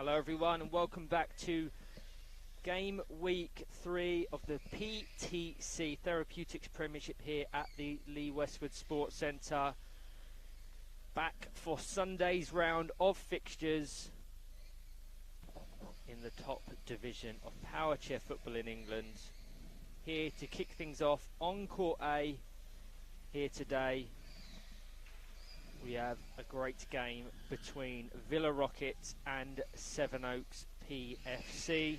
Hello everyone and welcome back to game week 3 of the PTC Therapeutics Premiership here at the Lee Westwood Sports Centre. Back for Sunday's round of fixtures in the top division of power chair football in England. Here to kick things off on Court A here today. We have a great game between Villa Rockets and Sevenoaks PFC.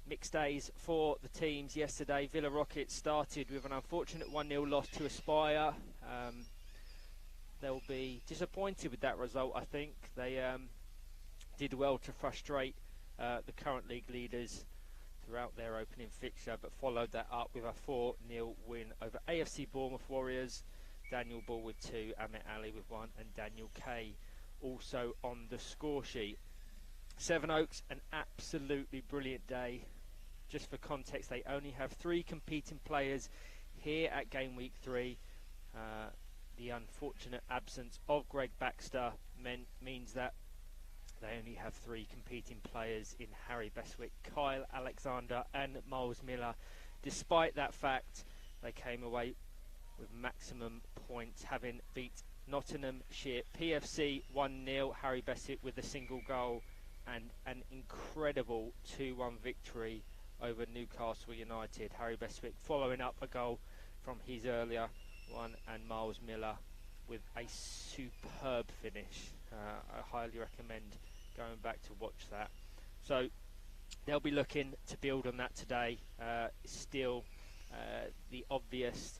Mixed days for the teams yesterday. Villa Rockets started with an unfortunate 1-0 loss to Aspire. They'll be disappointed with that result, I think. They did well to frustrate the current league leaders throughout their opening fixture, but followed that up with a 4-0 win over AFC Bournemouth Warriors. Daniel Ball with 2, Amit Ali with 1, and Daniel Kay also on the score sheet. Sevenoaks, an absolutely brilliant day. Just for context, they only have 3 competing players here at game week 3. The unfortunate absence of Greg Baxter means that they only have 3 competing players in Harry Beswick, Kyle Alexander and Miles Miller. Despite that fact, they came away with maximum points, having beat Nottinghamshire PFC 1-0, Harry Beswick with a single goal, and an incredible 2-1 victory over Newcastle United. Harry Beswick following up a goal from his earlier one, and Miles Miller with a superb finish. I highly recommend going back to watch that. So they'll be looking to build on that today. Still the obvious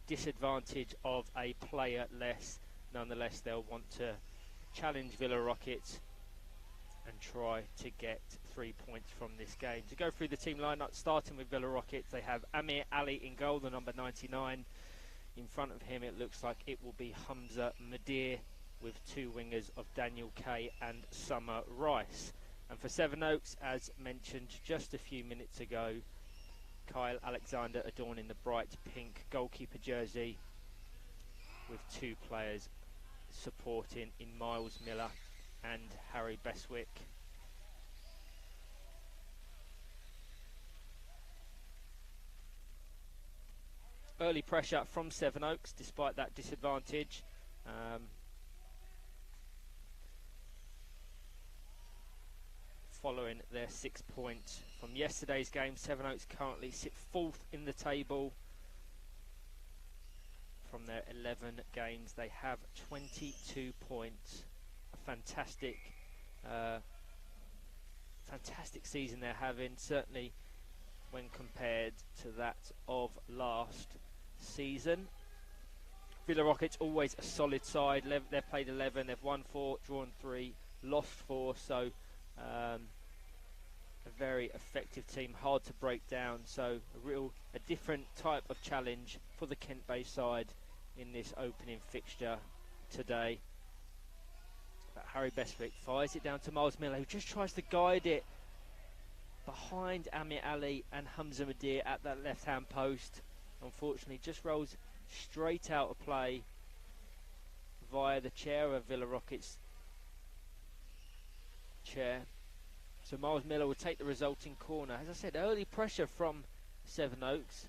disadvantage of a player less. Nonetheless, they'll want to challenge Villa Rockets and try to get 3 points from this game. To go through the team lineup, starting with Villa Rockets, they have Amir Ali in goal, the number 99. In front of him, it looks like it will be Hamza Madir, with 2 wingers of Daniel Kay and Summer Rice. And for Sevenoaks, as mentioned just a few minutes ago, Kyle Alexander adorning the bright pink goalkeeper jersey, with 2 players supporting in Miles Miller and Harry Beswick. Early pressure from Sevenoaks despite that disadvantage. Following their 6 points from yesterday's game, Sevenoaks currently sit 4th in the table. From their 11 games, they have 22 points. A fantastic season they're having, certainly when compared to that of last season. Villa Rockets always a solid side. They've played 11, they've won 4, drawn 3, lost 4, so a very effective team, hard to break down. So a different type of challenge for the Kent-based side in this opening fixture today. But Harry Beswick fires it down to Miles Miller, who just tries to guide it behind Amir Ali and Hamza Madir at that left-hand post. Unfortunately, just rolls straight out of play via the chair of Villa Rockets' chair. So Miles Miller will take the resulting corner. As I said, early pressure from Sevenoaks.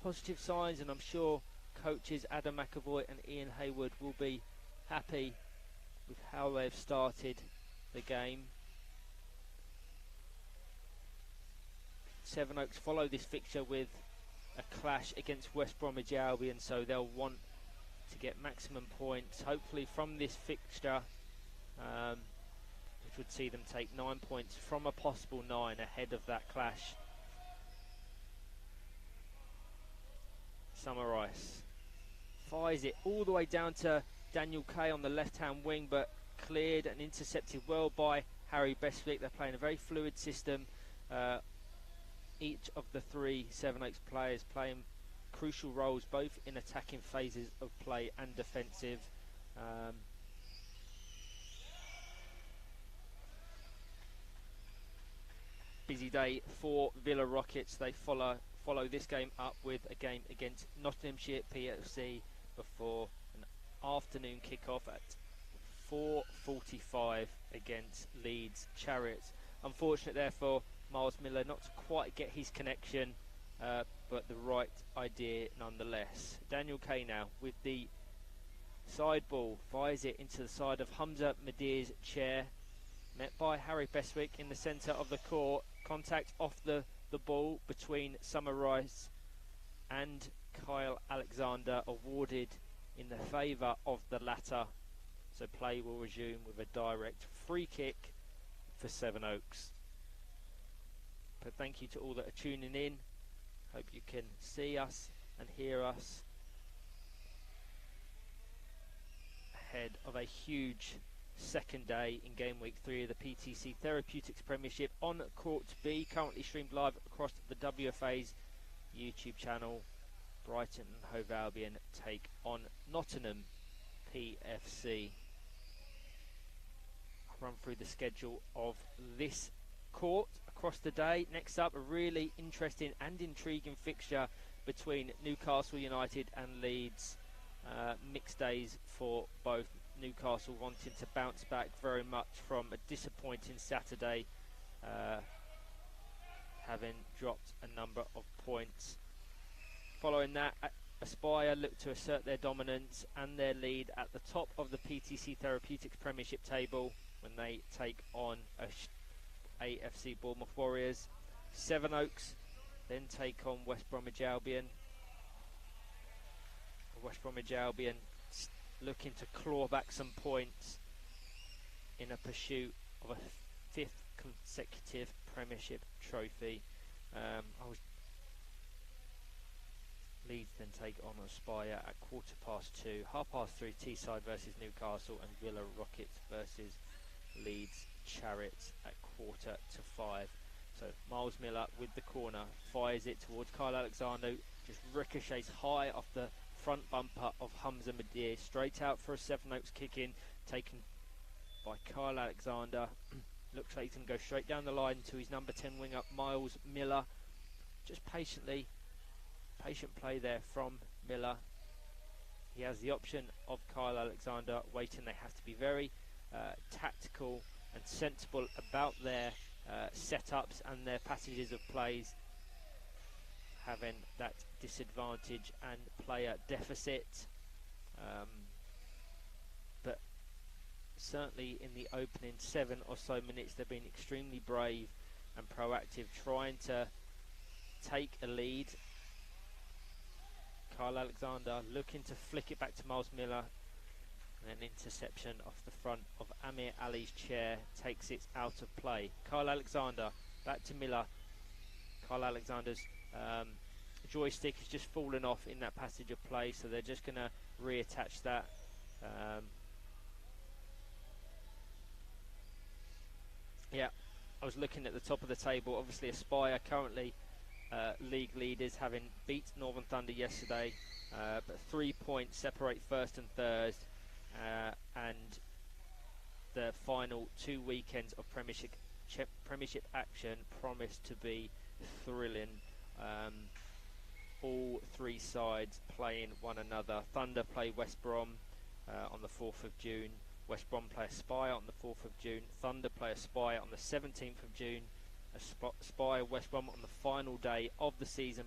Positive signs, and I'm sure coaches Adam McAvoy and Ian Hayward will be happy with how they've started the game. Sevenoaks follow this fixture with a clash against West Bromwich Albion, so they'll want to get maximum points, hopefully from this fixture, which would see them take 9 points from a possible 9 ahead of that clash. Summer Rice fires it all the way down to Daniel Kay on the left-hand wing, but cleared and intercepted well by Harry Beswick. They're playing a very fluid system. Each of the 3 Sevenoaks players playing crucial roles, both in attacking phases of play and defensive. Busy day for Villa Rockets. They follow this game up with a game against Nottinghamshire PFC before an afternoon kick-off at 4:45 against Leeds Chariots. Unfortunate, therefore, Miles Miller not to quite get his connection, but the right idea nonetheless. Daniel Kay now with the side ball, fires it into the side of Hamza Madir's chair, met by Harry Beswick in the centre of the court. Contact off the ball between Summer Rice and Kyle Alexander, awarded in the favour of the latter. So play will resume with a direct free kick for Sevenoaks. But thank you to all that are tuning in. Hope you can see us and hear us ahead of a huge second day in game week 3 of the PTC Therapeutics Premiership on Court B, currently streamed live across the WFA's YouTube channel. Brighton and Hove Albion take on Nottingham PFC. I'll run through the schedule of this court across the day. Next up, a really interesting and intriguing fixture between Newcastle United and Leeds. Mixed days for both. Newcastle wanting to bounce back very much from a disappointing Saturday, having dropped a number of points. Following that, Aspire look to assert their dominance and their lead at the top of the PTC Therapeutics Premiership table when they take on AFC Bournemouth Warriors. Sevenoaks then take on West Bromwich Albion. West Bromwich Albion looking to claw back some points in a pursuit of a 5th consecutive Premiership trophy. Leeds then take on Aspire at 2:15. 3:30 Teesside versus Newcastle, and Villa Rockets versus Leeds Chariots at 4:45. So Miles Miller with the corner, fires it towards Kyle Alexander, just ricochets high off the front bumper of Hamza Madir, straight out for a Sevenoaks kick in, taken by Kyle Alexander. Looks like he can go straight down the line to his number 10 winger Miles Miller. Just patient play there from Miller. He has the option of Kyle Alexander waiting. They have to be very tactical and sensible about their setups and their passages of plays, having that disadvantage and player deficit. But certainly in the opening 7 or so minutes, they've been extremely brave and proactive, trying to take a lead. Kyle Alexander looking to flick it back to Miles Miller, and an interception off the front of Amir Ali's chair takes it out of play. Kyle Alexander back to Miller. Kyle Alexander's joystick has just fallen off in that passage of play, so they're just going to reattach that. Yeah, I was looking at the top of the table. Obviously Aspire currently league leaders, having beat Northern Thunder yesterday, but 3 points separate first and third, and the final 2 weekends of Premiership action promise to be thrilling. All 3 sides playing one another. Thunder play West Brom on the 4th of June. West Brom play Aspire on the 4th of June. Thunder play Aspire on the 17th of June. Aspire West Brom on the final day of the season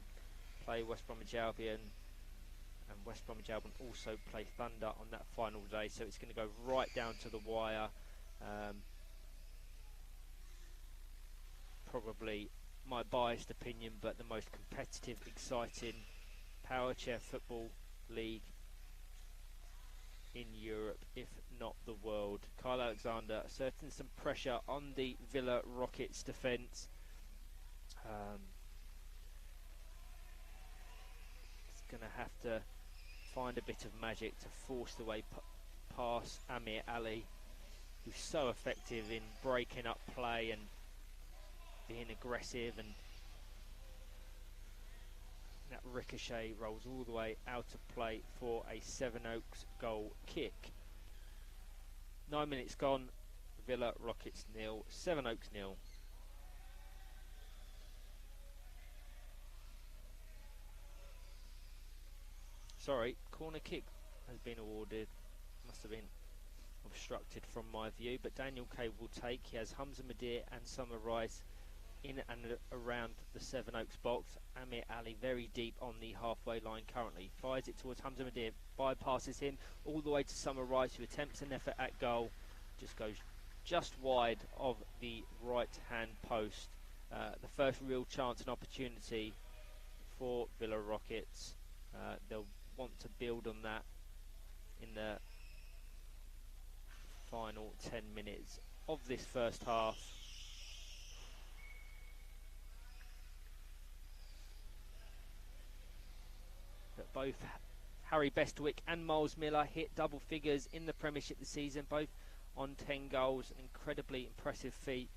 play West Bromwich Albion, and West Bromwich Albion also play Thunder on that final day, so it's going to go right down to the wire. Probably my biased opinion, but the most competitive, exciting power chair football league in Europe, if not the world. Kyle Alexander asserting some pressure on the Villa Rockets defence. He's going to have to find a bit of magic to force the way past Amir Ali, who's so effective in breaking up play and being aggressive, and that ricochet rolls all the way out of play for a Sevenoaks goal kick. 9 minutes gone, Villa Rockets 0, Sevenoaks 0. Sorry, corner kick has been awarded. Must have been obstructed from my view, but Daniel Kay will take. He has Hamza Madir and Summer Rice in and around the Sevenoaks box. Amir Ali very deep on the halfway line currently. Fires it towards Hamza Madir, bypasses him all the way to Summer Rice, who attempts an effort at goal. Just goes just wide of the right hand post. The first real chance and opportunity for Villa Rockets. They'll want to build on that in the final 10 minutes of this first half. But both Harry Bestwick and Miles Miller hit double figures in the Premiership this season, both on 10 goals. An incredibly impressive feat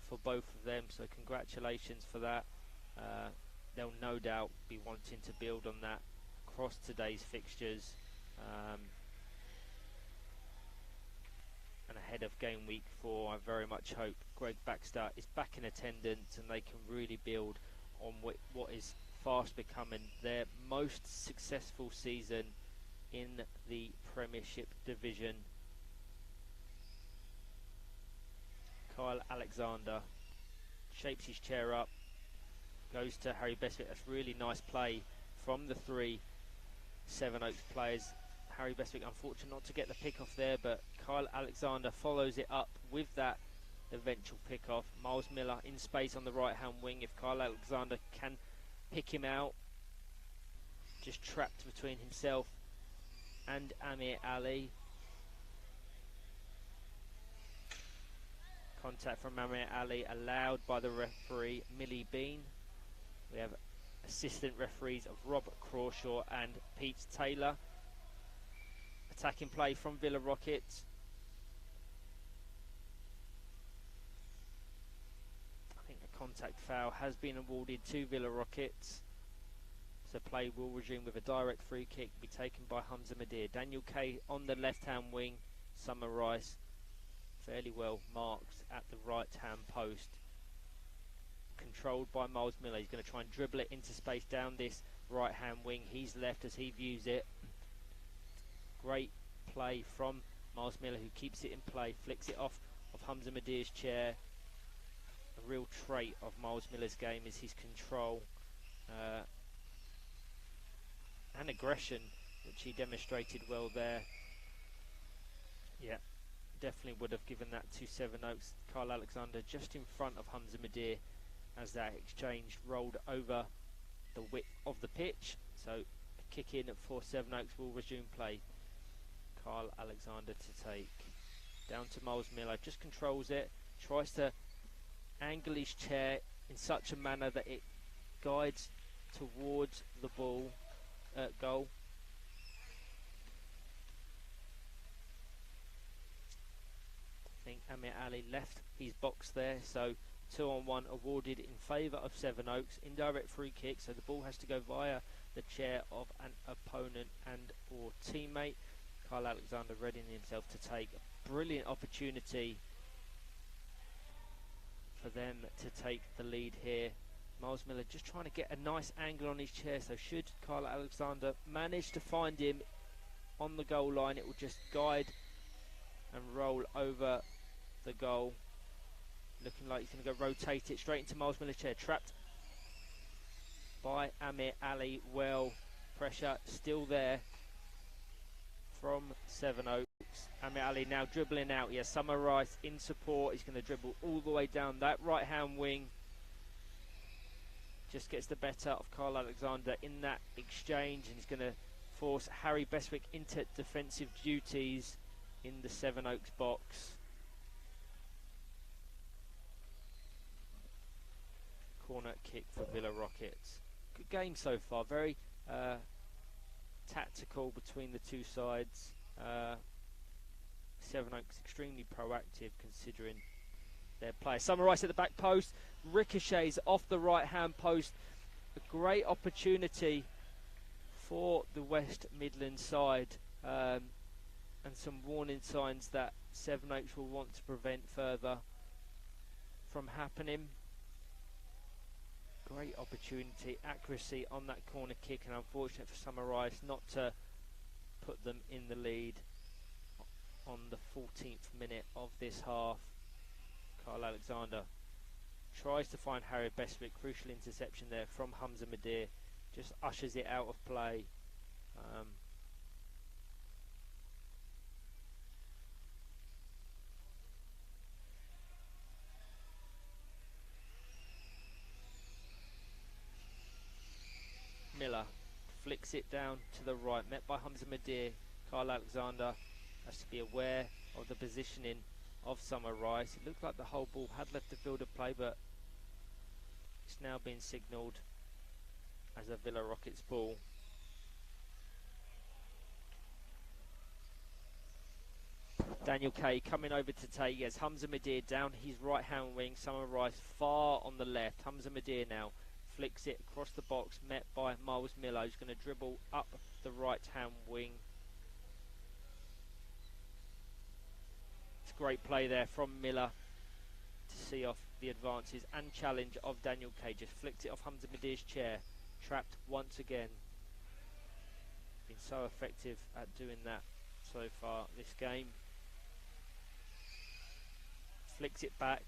for both of them, so congratulations for that. They'll no doubt be wanting to build on that across today's fixtures, and ahead of game week 4. I very much hope Greg Baxter is back in attendance and they can really build on what is fast becoming their most successful season in the Premiership division. Kyle Alexander shapes his chair up, goes to Harry Bestwick. That's really nice play from the 3 Sevenoaks players. Harry Bestwick unfortunate not to get the pick off there, but Kyle Alexander follows it up with that eventual pick off. Miles Miller in space on the right hand wing. If Kyle Alexander can pick him out, just trapped between himself and Amir Ali. Contact from Amir Ali allowed by the referee Millie Bean. We have assistant referees of Rob Crawshaw and Pete Taylor. Attacking play from Villa Rockets. I think a contact foul has been awarded to Villa Rockets. So play will resume with a direct free kick be taken by Hamza Madir. Daniel Kay on the left hand wing. Summer Rice fairly well marked at the right hand post. Controlled by Miles Miller. He's going to try and dribble it into space down this right hand wing. He's left as he views it. Great play from Miles Miller, who keeps it in play, flicks it off of Hamza Madir's chair. A real trait of Miles Miller's game is his control and aggression, which he demonstrated well there. Yeah, definitely would have given that to Sevenoaks. Kyle Alexander just in front of Hamza Madir as that exchange rolled over the width of the pitch. So a kick in for Sevenoaks will resume play. Kyle Alexander to take. Down to Miles Miller, just controls it, tries to angle his chair in such a manner that it guides towards the ball, goal. I think Amir Ali left his box there, so 2-on-1 awarded in favour of Sevenoaks. Indirect free kick, so the ball has to go via the chair of an opponent and or teammate. Kyle Alexander readying himself to take. A brilliant opportunity for them to take the lead here. Miles Miller just trying to get a nice angle on his chair, so should Kyle Alexander manage to find him on the goal line, it will just guide and roll over the goal. Looking like he's going to go rotate it straight into Miles Miller's chair. Trapped by Amir Ali. Well, pressure still there from Sevenoaks. Amir Ali now dribbling out. Yes, Summer Rice in support. He's going to dribble all the way down that right hand wing. Just gets the better of Kyle Alexander in that exchange, and he's going to force Harry Bestwick into defensive duties in the Sevenoaks box. Corner kick for Villa Rockets. Good game so far. Very tactical between the two sides. Sevenoaks extremely proactive considering their play. Summer Rice at the back post. Ricochets off the right hand post. A great opportunity for the West Midlands side. And some warning signs that Sevenoaks will want to prevent further from happening. Great opportunity, accuracy on that corner kick, and unfortunate for Summer Rice not to put them in the lead on the 14th minute of this half. Kyle Alexander tries to find Harry Bestwick. Crucial interception there from Hamza Madir. Just ushers it out of play. Miller flicks it down to the right, met by Hamza Madir. Kyle Alexander has to be aware of the positioning of Summer Rice. It looked like the whole ball had left the field of play, but it's now been signalled as a Villa Rockets ball. Daniel Kay coming over to take. Yes, Hamza Madir down his right hand wing. Summer Rice far on the left. Hamza Madir now flicks it across the box, met by Miles Miller, who's going to dribble up the right hand wing. It's great play there from Miller to see off the advances and challenge of Daniel Kay. Just flicked it off Hamza Madir's chair. Trapped once again. Been so effective at doing that so far this game. Flicks it back.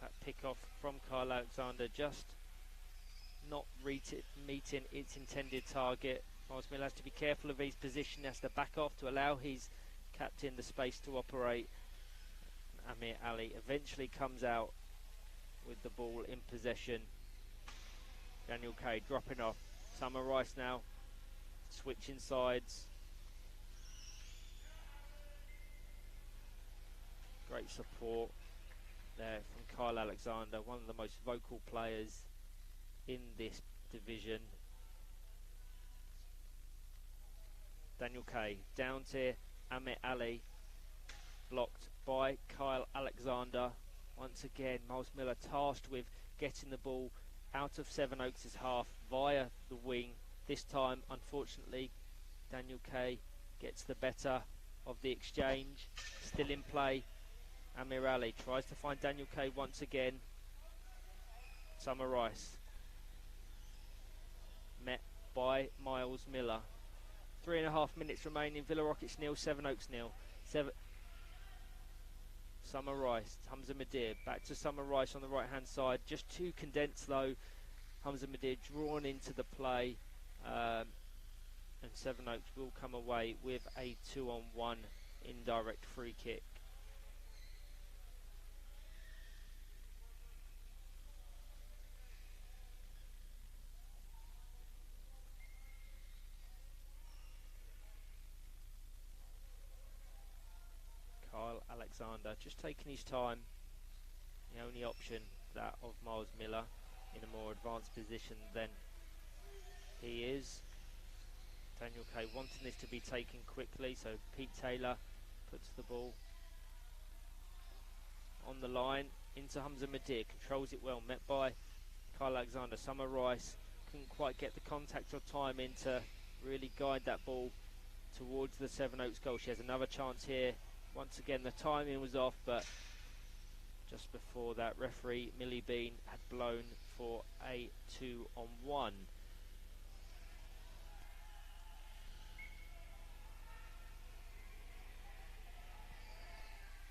That pick off from Kyle Alexander just not meeting its intended target. Miles Miller has to be careful of his position, has to back off to allow his captain the space to operate. Amir Ali eventually comes out with the ball in possession. Daniel Kay dropping off. Summer Rice now switching sides. Great support there from Kyle Alexander, one of the most vocal players in this division. Daniel Kay down to Amir Ali, blocked by Kyle Alexander. Once again, Miles Miller tasked with getting the ball out of Sevenoaks' half via the wing. This time, unfortunately, Daniel Kay gets the better of the exchange. Still in play. Amir Ali tries to find Daniel Kay once again. Summer Rice met by Miles Miller. 3.5 minutes remaining. Villa Rockets 0, Sevenoaks 0. Summer Rice, Hamza Madir, back to Summer Rice on the right hand side. Just too condensed though. Hamza Madir drawn into the play, and Sevenoaks will come away with a 2-on-1 indirect free kick. Kyle Alexander just taking his time. The only option, that of Miles Miller, in a more advanced position than he is. Daniel Kay wanting this to be taken quickly, so Pete Taylor puts the ball on the line into Hamza Madir, controls it well, met by Kyle Alexander. Summer Rice couldn't quite get the contact or time in to really guide that ball towards the Sevenoaks goal. She has another chance here. Once again, the timing was off, but just before that, referee Millie Bean had blown for a 2-on-1.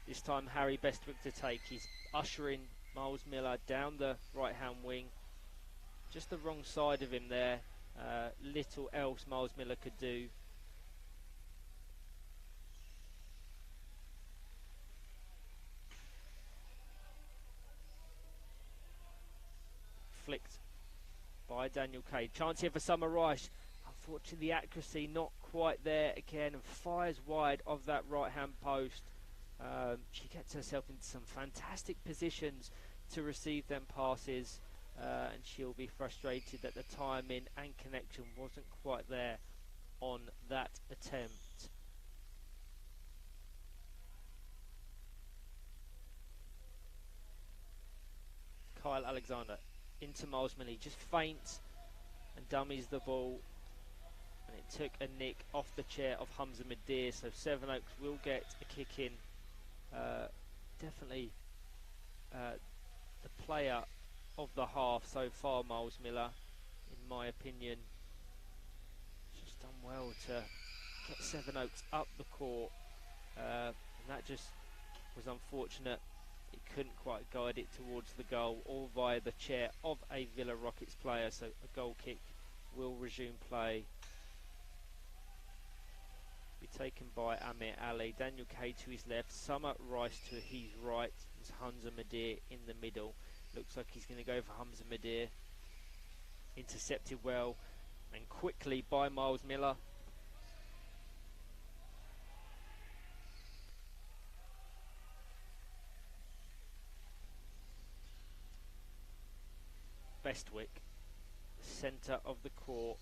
This time Harry Bestwick to take. He's ushering Miles Miller down the right hand wing. Just the wrong side of him there. Little else Miles Miller could do. Flicked by Daniel Kay. Chance here for Summer Rice. Unfortunately, the accuracy not quite there again, and fires wide of that right hand post. She gets herself into some fantastic positions to receive them passes, and she'll be frustrated that the timing and connection wasn't quite there on that attempt. Kyle Alexander into Miles Miller, just feints and dummies the ball, and it took a nick off the chair of Hamza Madir, so Sevenoaks will get a kick in. Definitely the player of the half so far, Miles Miller, in my opinion. She's done well to get Sevenoaks up the court, and that just was unfortunate. It couldn't quite guide it towards the goal or via the chair of a Villa Rockets player, so a goal kick will resume play. Be taken by Amir Ali. Daniel Kay to his left, Summer Rice to his right. There's Hamza Madir in the middle. Looks like he's going to go for Hamza Madir. Intercepted well and quickly by Miles Miller. Bestwick, centre of the court.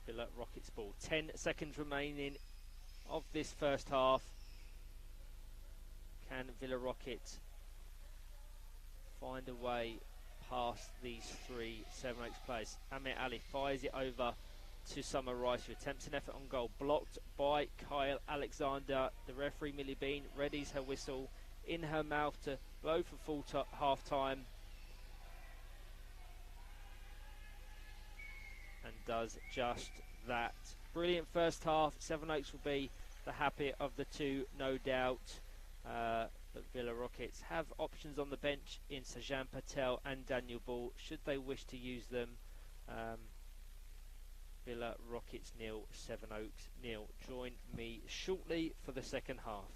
Villa Rockets ball. 10 seconds remaining of this first half. Can Villa Rockets find a way past these three Sevenoaks players? Amir Ali fires it over to Summer Rice, who attempts an effort on goal, blocked by Kyle Alexander. The referee Millie Bean readies her whistle in her mouth to blow for full half time, and does just that. Brilliant first half. Sevenoaks will be the happier of the two, no doubt. But Villa Rockets have options on the bench in Sajan Patel and Daniel Ball should they wish to use them. Villa Rockets 0, Sevenoaks 0. Join me shortly for the second half.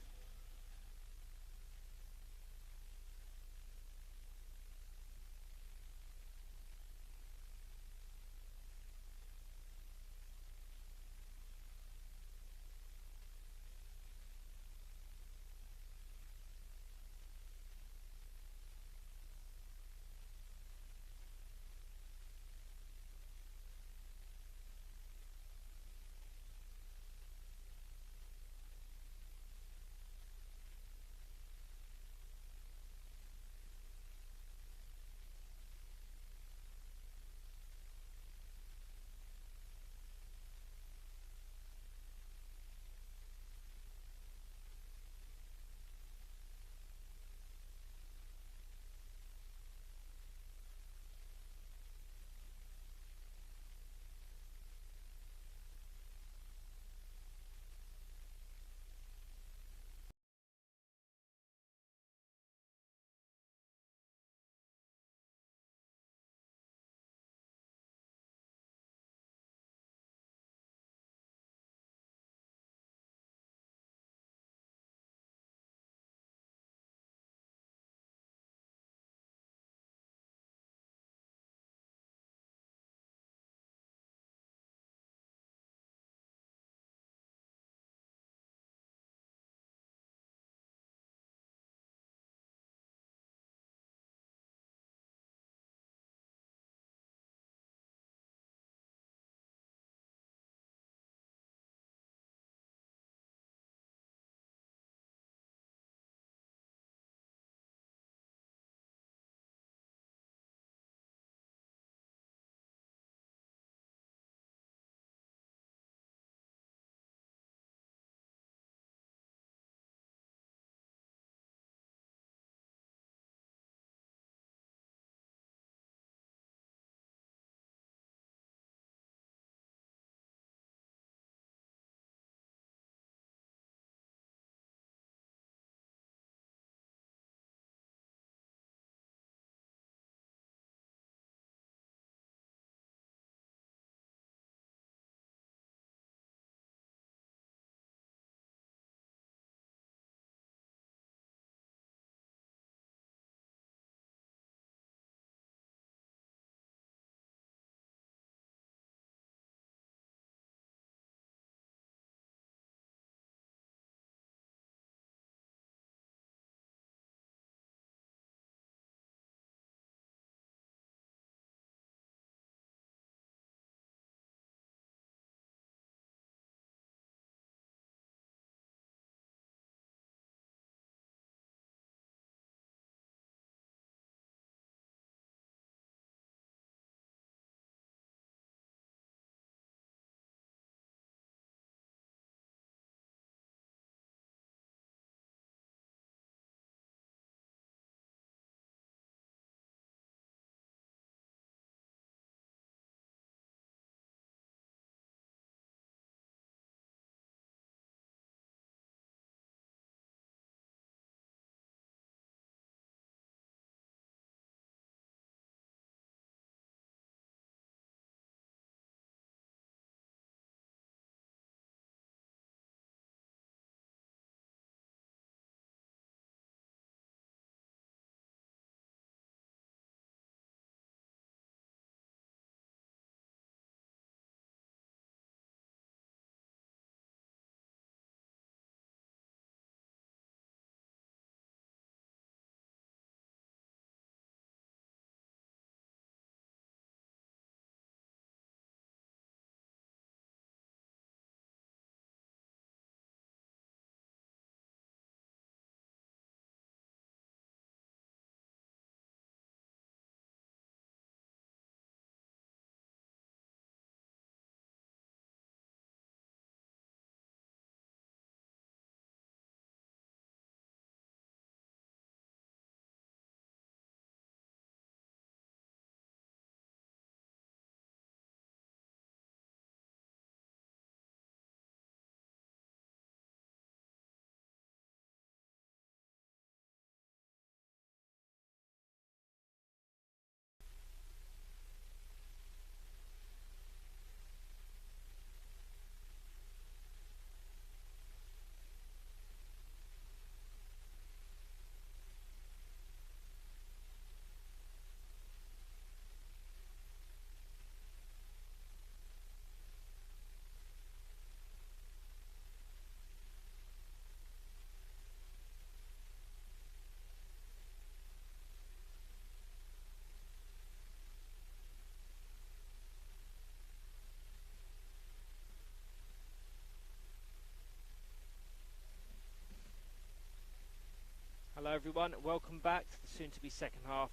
Hello everyone, welcome back to the soon-to-be second half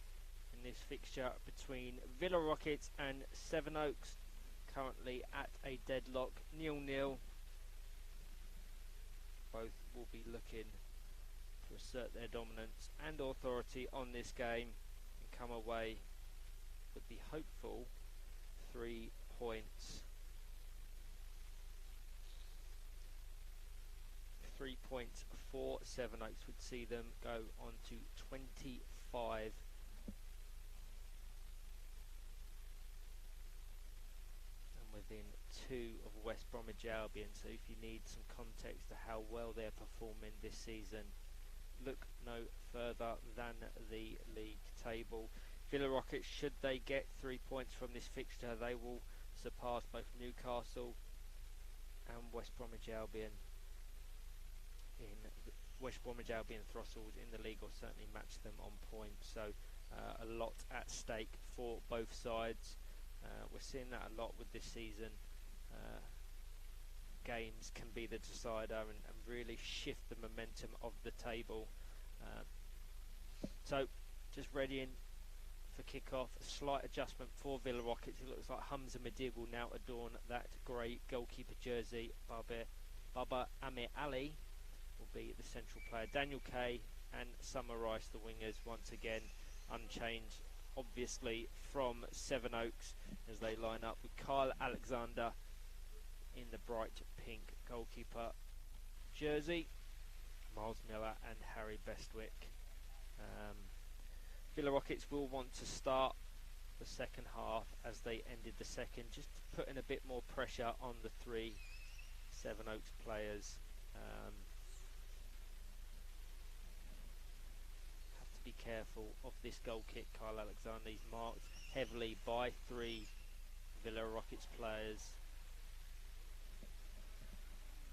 in this fixture between Villa Rockets and Sevenoaks, currently at a deadlock, 0-0. Both will be looking to assert their dominance and authority on this game and come away with the hopeful 3 points. 3 points for Sevenoaks would see them go on to 25. And within 2 of West Bromwich Albion. So if you need some context to how well they're performing this season, look no further than the league table. Villa Rockets, should they get 3 points from this fixture, they will surpass both Newcastle and West Bromwich Albion. West Bromwich Albion throstles in the league, or certainly match them on points. So a lot at stake for both sides. We're seeing that a lot with this season. Games can be the decider and really shift the momentum of the table. So just readying for kick-off. A slight adjustment for Villa Rockets. It looks like Hamza Madir will now adorn that grey goalkeeper jersey. Baba Amir Ali will be the central player. Daniel Kay and Summer Rice, the wingers, once again unchanged, obviously, from Sevenoaks, as they line up with Kyle Alexander in the bright pink goalkeeper jersey, Miles Miller and Harry Bestwick. Villa Rockets will want to start the second half as they ended the second, just putting a bit more pressure on the 3 Sevenoaks players. Be careful of this goal kick. Kyle Alexander is marked heavily by 3 Villa Rockets players.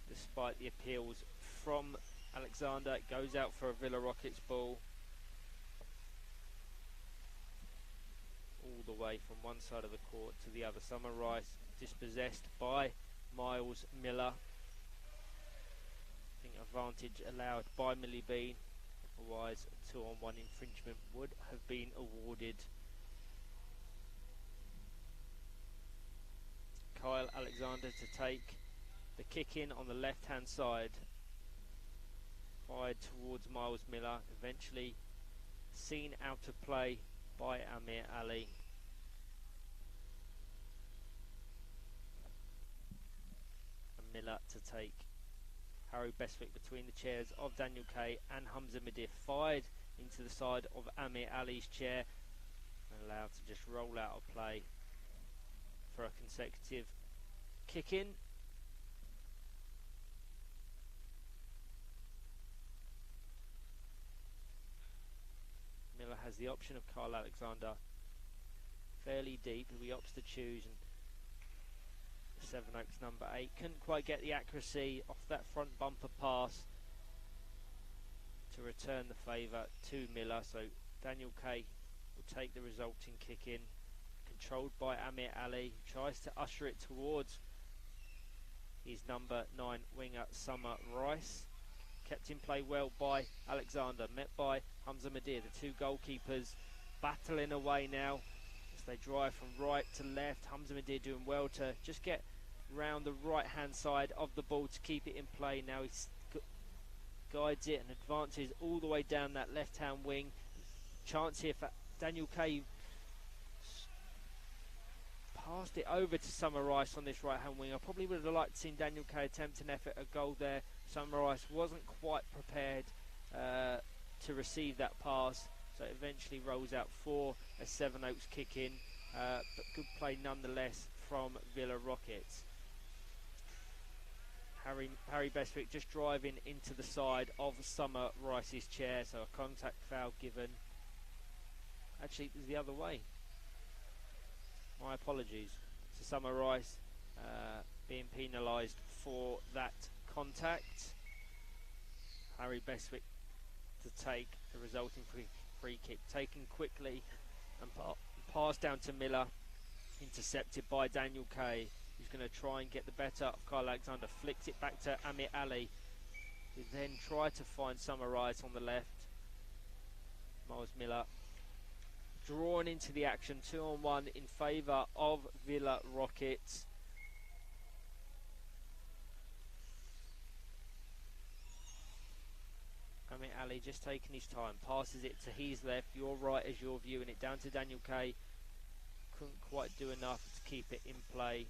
Despite the appeals from Alexander, it goes out for a Villa Rockets ball. All the way from one side of the court to the other. Summer Rice dispossessed by Miles Miller. I think advantage allowed by Millie Bean. Otherwise, a 2-on-1 infringement would have been awarded. Kyle Alexander to take the kick in on the left hand side. Fired towards Miles Miller. Eventually seen out of play by Amir Ali. And Miller to take. Harry Bestwick between the chairs of Daniel Kay and Hamza Madir, fired into the side of Amir Ali's chair and allowed to just roll out of play for a consecutive kick in. Miller has the option of Kyle Alexander fairly deep, who he opts to choose, and Sevenoaks number 8 couldn't quite get the accuracy off that front bumper pass to return the favour to Miller. So Daniel Kay will take the resulting kick in, controlled by Amir Ali, who tries to usher it towards his number 9 winger Summer Rice. Kept in play well by Alexander, met by Hamza Madir. The 2 goalkeepers battling away now as they drive from right to left. Hamza Madir doing well to just get round the right hand side of the ball to keep it in play. Now he guides it and advances all the way down that left hand wing. Chance here for Daniel Kay. Passed it over to Summer Rice on this right hand wing. I probably would have liked to seen Daniel Kay attempt an effort at goal there. Summer Rice wasn't quite prepared to receive that pass, so it eventually rolls out for a Sevenoaks kick in, but good play nonetheless from Villa Rockets. Harry Bestwick just driving into the side of Summer Rice's chair, so a contact foul given. Actually, it was the other way. My apologies to Summer Rice, being penalised for that contact. Harry Bestwick to take the resulting free kick, taken quickly and passed down to Miller, intercepted by Daniel Kay, who's going to try and get the better of Kyle Alexander. Flicks it back to Amir Ali, who then tried to find Summer Rice on the left. Miles Miller drawn into the action, 2-on-1 in favour of Villa Rockets. Amit Ali just taking his time, passes it to his left, your right as you're viewing it, down to Daniel Kay. Couldn't quite do enough to keep it in play.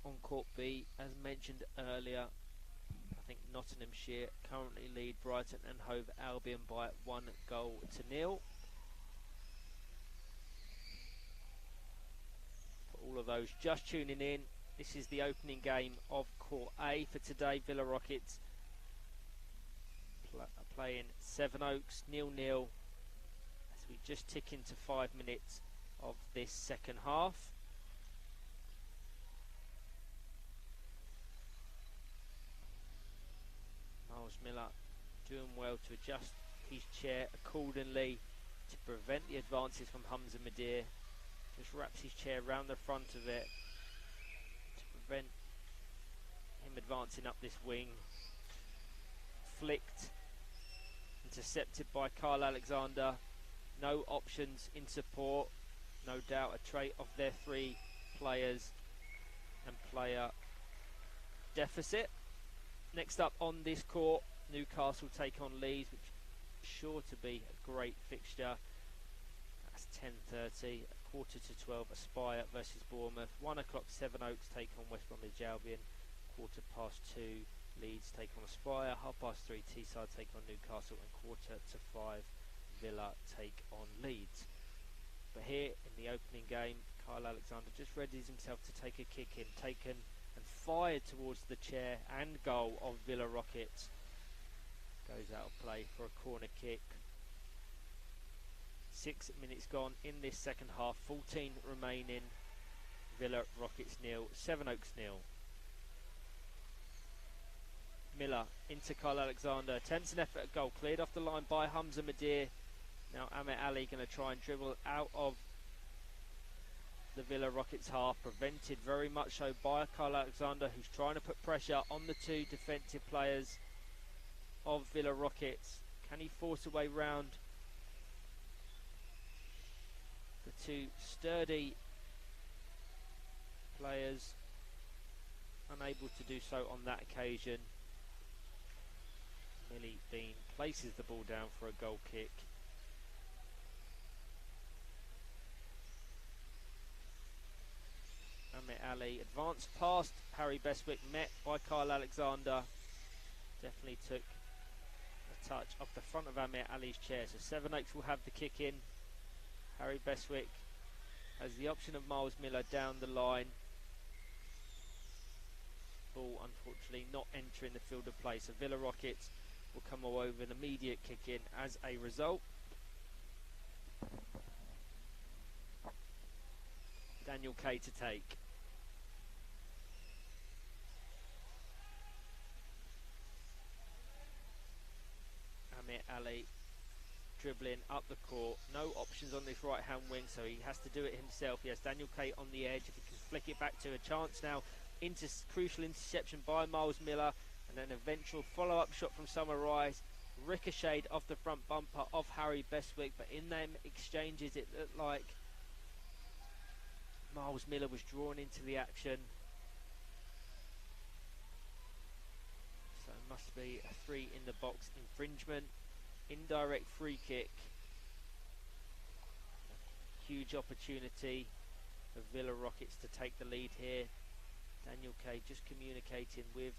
On court B, as mentioned earlier, I think Nottinghamshire currently lead Brighton and Hove Albion by 1-0. For all of those just tuning in, this is the opening game of Court A for today. Villa Rockets playing Sevenoaks 0-0 as we just tick into 5 minutes of this second half. Miles Miller doing well to adjust his chair accordingly to prevent the advances from Hamza Madir. Just wraps his chair round the front of it to prevent him advancing up this wing. Flicked, intercepted by Kyle Alexander. No options in support. No doubt a trait of their 3 players and player deficit. Next up on this court, Newcastle take on Leeds, which is sure to be a great fixture. That's 10:30, 11:45, Aspire versus Bournemouth. 1 o'clock, Sevenoaks take on West Bromwich Albion. 2:15, Leeds take on Aspire. 3:30, Teesside take on Newcastle, and 4:45, Villa take on Leeds. But here in the opening game, Kyle Alexander just readies himself to take a kick in, taken and fired towards the chair and goal of Villa Rockets. Goes out of play for a corner kick. 6 minutes gone in this second half, 14 remaining. Villa Rockets 0, Sevenoaks 0. Miller into Kyle Alexander, attempts an effort at goal, cleared off the line by Hamza Madir. Now Amit Ali going to try and dribble out of the Villa Rockets half, prevented very much so by Kyle Alexander, who's trying to put pressure on the 2 defensive players of Villa Rockets. Can he force a way round the 2 sturdy players? Unable to do so on that occasion. Millie Bean places the ball down for a goal kick. Amit Ali advanced past Harry Bestwick, met by Kyle Alexander. Definitely took a touch off the front of Amit Ali's chair. So Sevenoaks will have the kick in. Harry Bestwick has the option of Miles Miller down the line. Ball unfortunately not entering the field of play. So Villa Rockets will come away with an immediate kick in as a result. Daniel Kay to take. Amit Ali dribbling up the court. No options on this right hand wing, so he has to do it himself. He has Daniel Kay on the edge. If he can flick it back to a chance now. Crucial interception by Miles Miller, and an eventual follow-up shot from Summer Rice. Ricocheted off the front bumper of Harry Bestwick, but in them exchanges it looked like Miles Miller was drawn into the action. So it must be a 3 in the box infringement. Indirect free kick. Huge opportunity for Villa Rockets to take the lead here. Daniel Kay just communicating with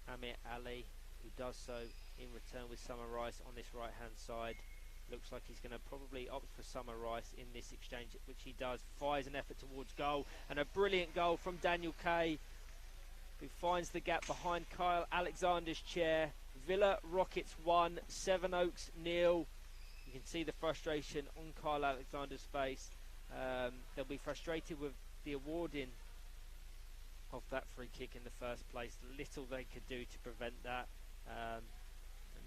Amit Ali, who does so in return with Summer Rice on this right hand side. Looks like he's going to probably opt for Summer Rice in this exchange, which he does. Fires an effort towards goal, and a brilliant goal from Daniel Kay, who finds the gap behind Kyle Alexander's chair. Villa Rockets 1, Sevenoaks 0. You can see the frustration on Kyle Alexander's face. They'll be frustrated with the awarding of that free kick in the first place. Little they could do to prevent that. And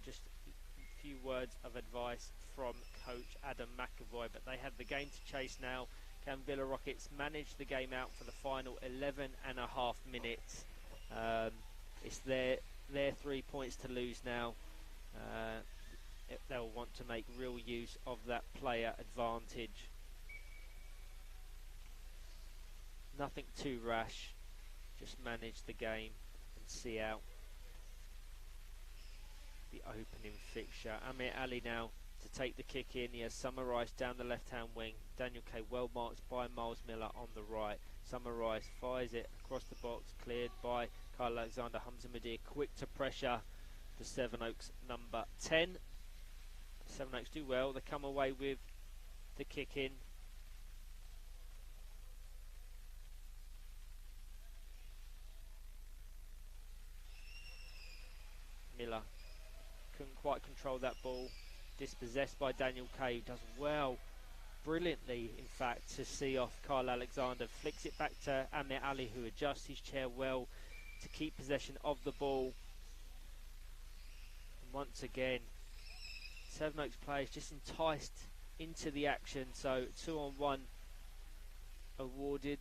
just a few words of advice from coach Adam McAvoy, but they have the game to chase now. Can Villa Rockets manage the game out for the final 11 and a half minutes? It's their 3 points to lose now. They'll want to make real use of that player advantage. Nothing too rash, just manage the game and see out the opening fixture. Amir Ali now to take the kick in. He has Summer Rice down the left hand wing. Daniel Kay well marked by Miles Miller on the right. Summer Rice fires it across the box, cleared by Kyle Alexander. Hamza Madir quick to pressure the Sevenoaks number 10. Sevenoaks do well, they come away with the kick in. Miller couldn't quite control that ball, dispossessed by Daniel Kay, who does well, brilliantly in fact, to see off Kyle Alexander. Flicks it back to Amir Ali, who adjusts his chair well to keep possession of the ball. And once again, Sevenoaks players just enticed into the action, so 2-on-1 awarded.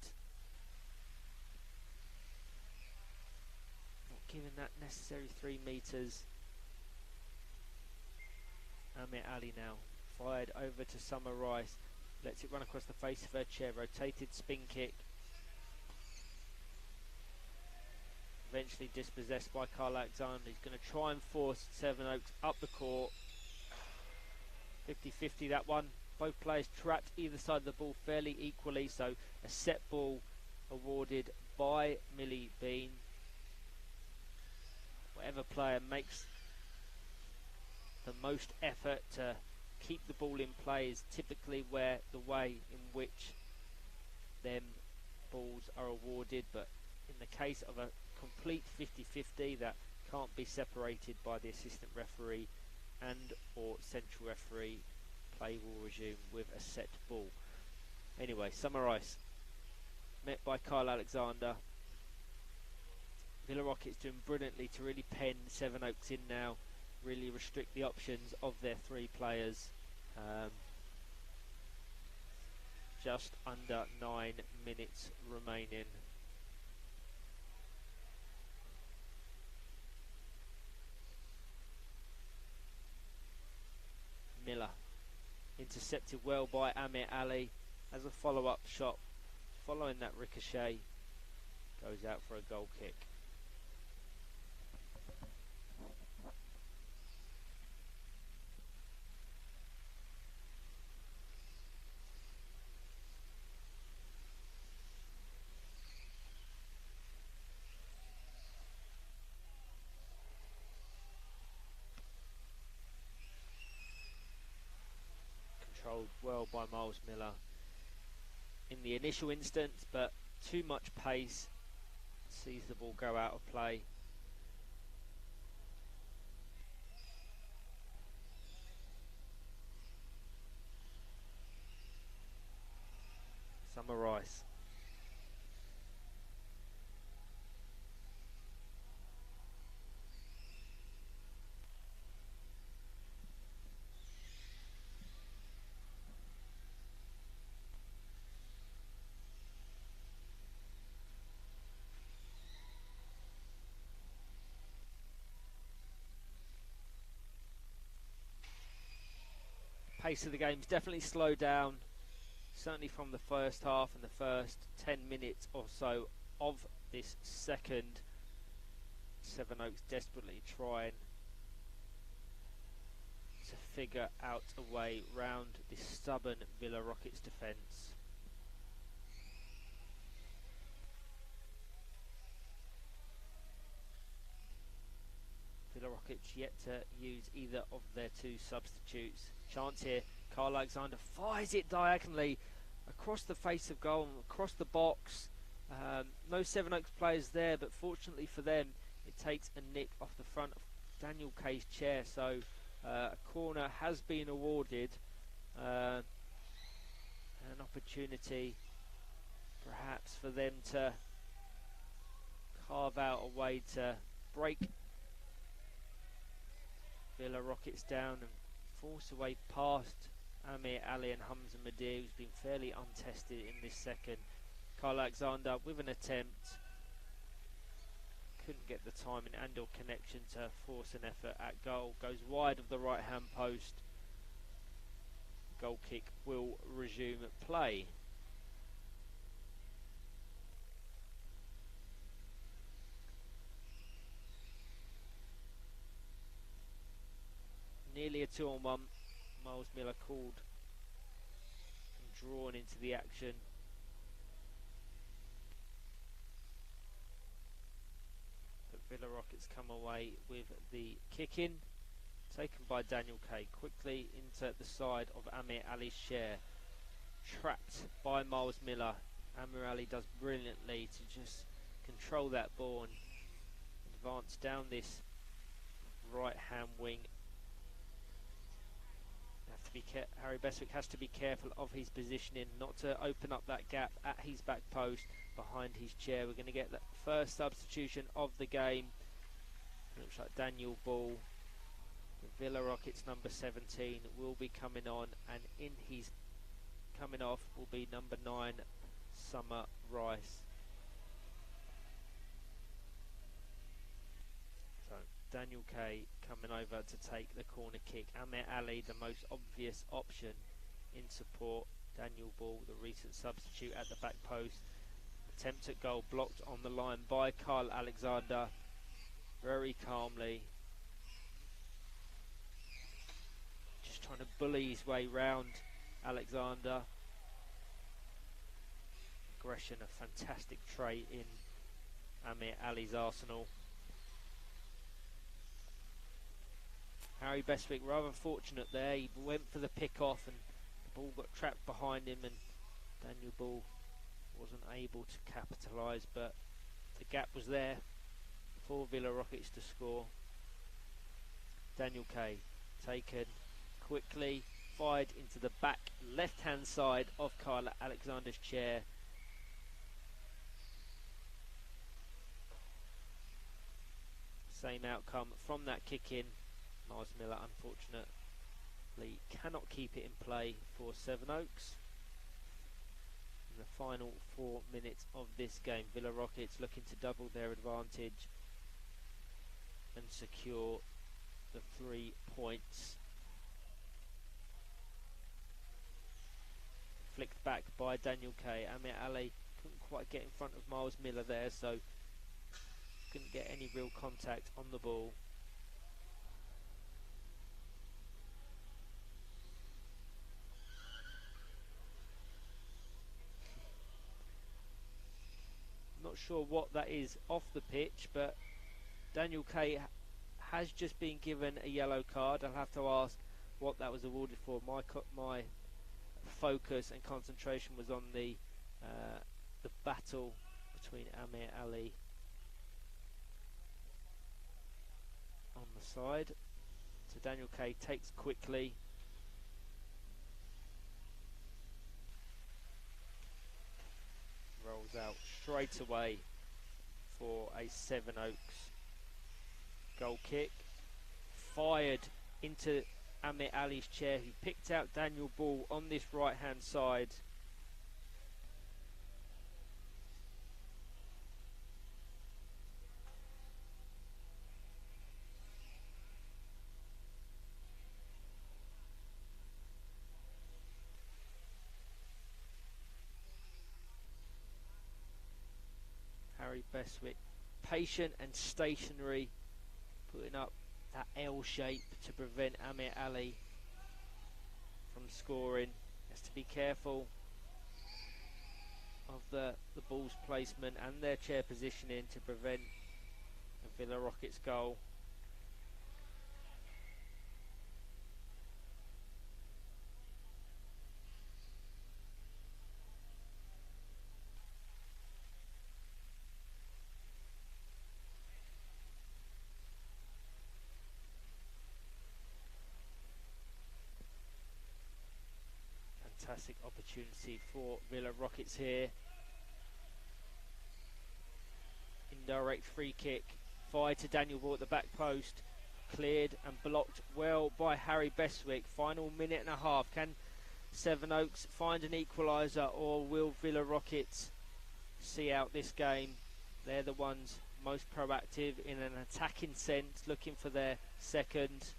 Not given that necessary 3 metres. Amir Ali now fired over to Summer Rice, lets it run across the face of her chair, rotated spin kick. Eventually dispossessed by Kyle Alexander. He's going to try and force Sevenoaks up the court. 50-50 that one. Both players trapped either side of the ball fairly equally, so a set ball awarded by Millie Bean. Whatever player makes the most effort to keep the ball in play is typically where the way in which them balls are awarded, but in the case of a complete 50-50, that can't be separated by the assistant referee and or central referee. Play will resume with a set ball. Anyway, Summer Rice met by Kyle Alexander. Villa Rockets doing brilliantly to really pen Sevenoaks in now, really restrict the options of their 3 players. Just under 9 minutes remaining. Miller intercepted well by Amir Ali as a follow-up shot following that ricochet goes out for a goal kick. Well by Miles Miller in the initial instance, but too much pace sees the ball go out of play. Summer Rice. Pace of the game's definitely slowed down, certainly from the first half and the first 10 minutes or so of this second. Sevenoaks desperately trying to figure out a way round this stubborn Villa Rockets defence. Villa Rockets yet to use either of their 2 substitutes. Chance here, Kyle Alexander fires it diagonally across the face of goal, across the box. No Sevenoaks players there, but fortunately for them, it takes a nick off the front of Daniel Kay's chair, so a corner has been awarded. An opportunity perhaps for them to carve out a way to break Villa Rockets down and force away past Amir Ali and Hamza Madir, who's been fairly untested in this second. Kyle Alexander with an attempt. couldn't get the timing and or connection to force an effort at goal. Goes wide of the right hand post. Goal kick will resume play. Nearly a 2-on-1. Miles Miller called and drawn into the action. But Villa Rockets come away with the kick in. Taken by Daniel Kay. Quickly into the side of Amir Ali's share. Trapped by Miles Miller. Amir Ali does brilliantly to just control that ball and advance down this right hand wing. Harry Beswick has to be careful of his positioning, not to open up that gap at his back post behind his chair. We're going to get the first substitution of the game. Looks like Daniel Ball, the Villa Rockets number 17, will be coming on, and in his coming off will be number 9, Summer Rice. So Daniel Kay coming over to take the corner kick. Amir Ali, the most obvious option in support. Daniel Ball, the recent substitute at the back post. Attempt at goal blocked on the line by Kyle Alexander. Very calmly. Just trying to bully his way round Alexander. Aggression, a fantastic trait in Amir Ali's arsenal. Harry Beswick rather fortunate there. He went for the pick off and the ball got trapped behind him, and Daniel Ball wasn't able to capitalise, but the gap was there for Villa Rockets to score. Daniel Kay taken quickly, fired into the back left hand side of Kyle Alexander's chair. Same outcome from that kick in. Miles Miller unfortunately cannot keep it in play for Sevenoaks. In the final 4 minutes of this game, Villa Rockets looking to double their advantage and secure the 3 points. Flicked back by Daniel Kay. Amir Ali couldn't quite get in front of Miles Miller there, so couldn't get any real contact on the ball. Not sure what that is off the pitch, but Daniel Kay has just been given a yellow card. I'll have to ask what that was awarded for. My focus and concentration was on the battle between Amir Ali on the side. So Daniel Kay takes quickly. Rolls out straight away for a Sevenoaks goal kick. Fired into Amir Ali's chair, who picked out Daniel Ball on this right hand side. Harry Beswick, patient and stationary, putting up that L shape to prevent Amir Ali from scoring. Has to be careful of the ball's placement and their chair positioning to prevent a Villa Rockets goal. Fantastic opportunity for Villa Rockets here. Indirect free kick, fired to Daniel Ball at the back post, cleared and blocked well by Harry Beswick. Final minute and a half. Can Sevenoaks find an equaliser, or will Villa Rockets see out this game? They're the ones most proactive in an attacking sense, looking for their second.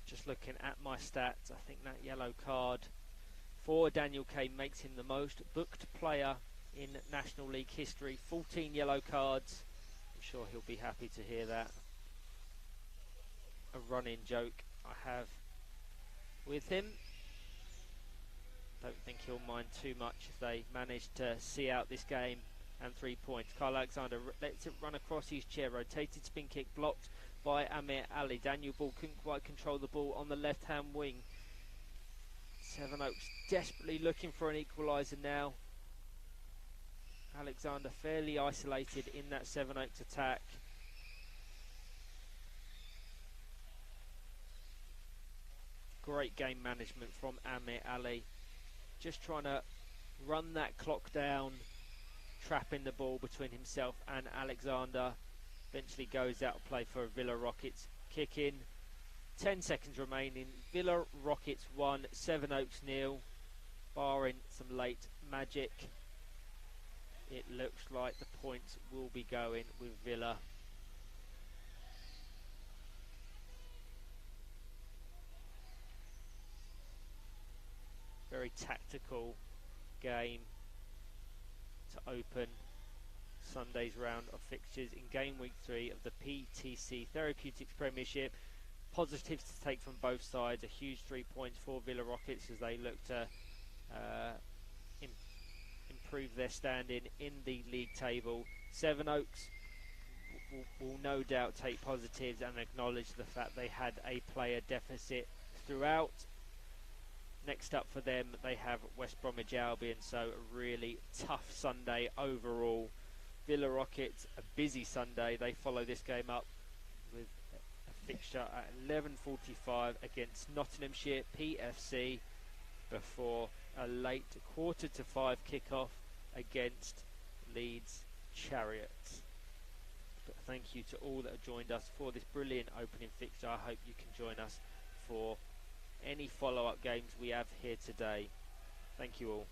Just looking at my stats, I think that yellow card for Daniel Kane makes him the most booked player in National League history. 14 yellow cards. I'm sure he'll be happy to hear that. A run-in joke I have with him. Don't think he'll mind too much if they manage to see out this game and 3 points. Kyle Alexander lets it run across his chair. Rotated spin kick blocked by Amir Ali. Daniel Ball couldn't quite control the ball on the left-hand wing. Sevenoaks desperately looking for an equaliser now. Alexander fairly isolated in that Sevenoaks attack. Great game management from Amir Ali. Just trying to run that clock down, trapping the ball between himself and Alexander. Eventually goes out of play for a Villa Rockets kick in. 10 seconds remaining. Villa Rockets 1, Sevenoaks 0. Barring some late magic, it looks like the points will be going with Villa. Very tactical game to open Sunday's round of fixtures in game week 3 of the PTC Therapeutics Premiership. Positives to take from both sides. A huge 3 points for Villa Rockets as they look to improve their standing in the league table. Sevenoaks will no doubt take positives and acknowledge the fact they had a player deficit throughout. Next up for them, they have West Bromwich Albion, so a really tough Sunday overall. Villa Rockets, a busy Sunday. They follow this game up with a fixture at 11:45 against Nottinghamshire PFC before a late 4:45 kickoff against Leeds Chariots. But thank you to all that have joined us for this brilliant opening fixture. I hope you can join us for any follow-up games we have here today. Thank you all.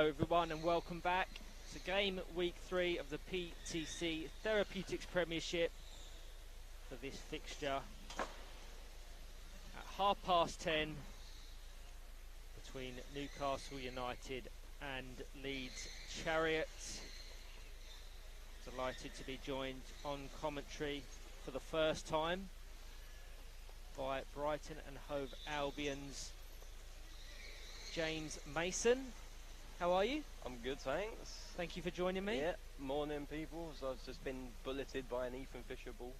everyone, and welcome back to game week 3 of the PTC Therapeutics Premiership for this fixture at 10:30 between Newcastle United and Leeds Chariots. Delighted to be joined on commentary for the first time by Brighton and Hove Albion's James Mason. How are you? I'm good, thanks. Thank you for joining me. Yeah, morning people. So I've just been bulleted by an Ethan Fisher ball.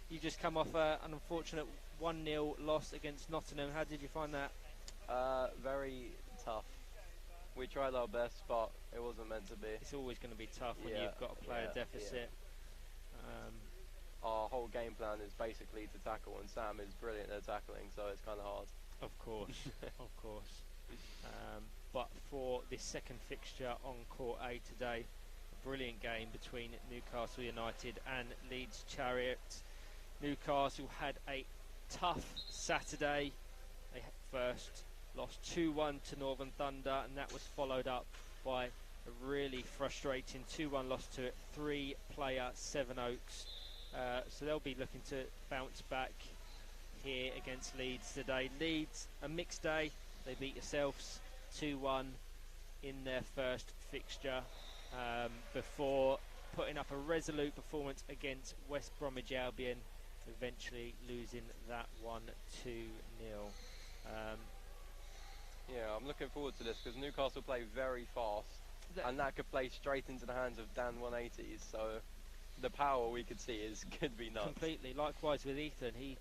You just come off an unfortunate 1-0 loss against Nottingham. How did you find that? Very tough. We tried our best, but it wasn't meant to be. It's always going to be tough when you've got a player deficit. Our whole game plan is basically to tackle, and Sam is brilliant at tackling, so it's kind of hard. Of course, of course. But for this second fixture on Court A today, a brilliant game between Newcastle United and Leeds Chariots. Newcastle had a tough Saturday. They first lost 2-1 to Northern Thunder, and that was followed up by a really frustrating 2-1 loss to 3-player Sevenoaks. So they'll be looking to bounce back here against Leeds today. Leeds, a mixed day. They beat yourselves 2-1 in their first fixture before putting up a resolute performance against West Bromwich Albion, eventually losing that 1-2-0. Yeah, I'm looking forward to this because Newcastle play very fast, and that could play straight into the hands of Dan 180s. So the power we could see could be nuts. Completely. Likewise with Ethan, he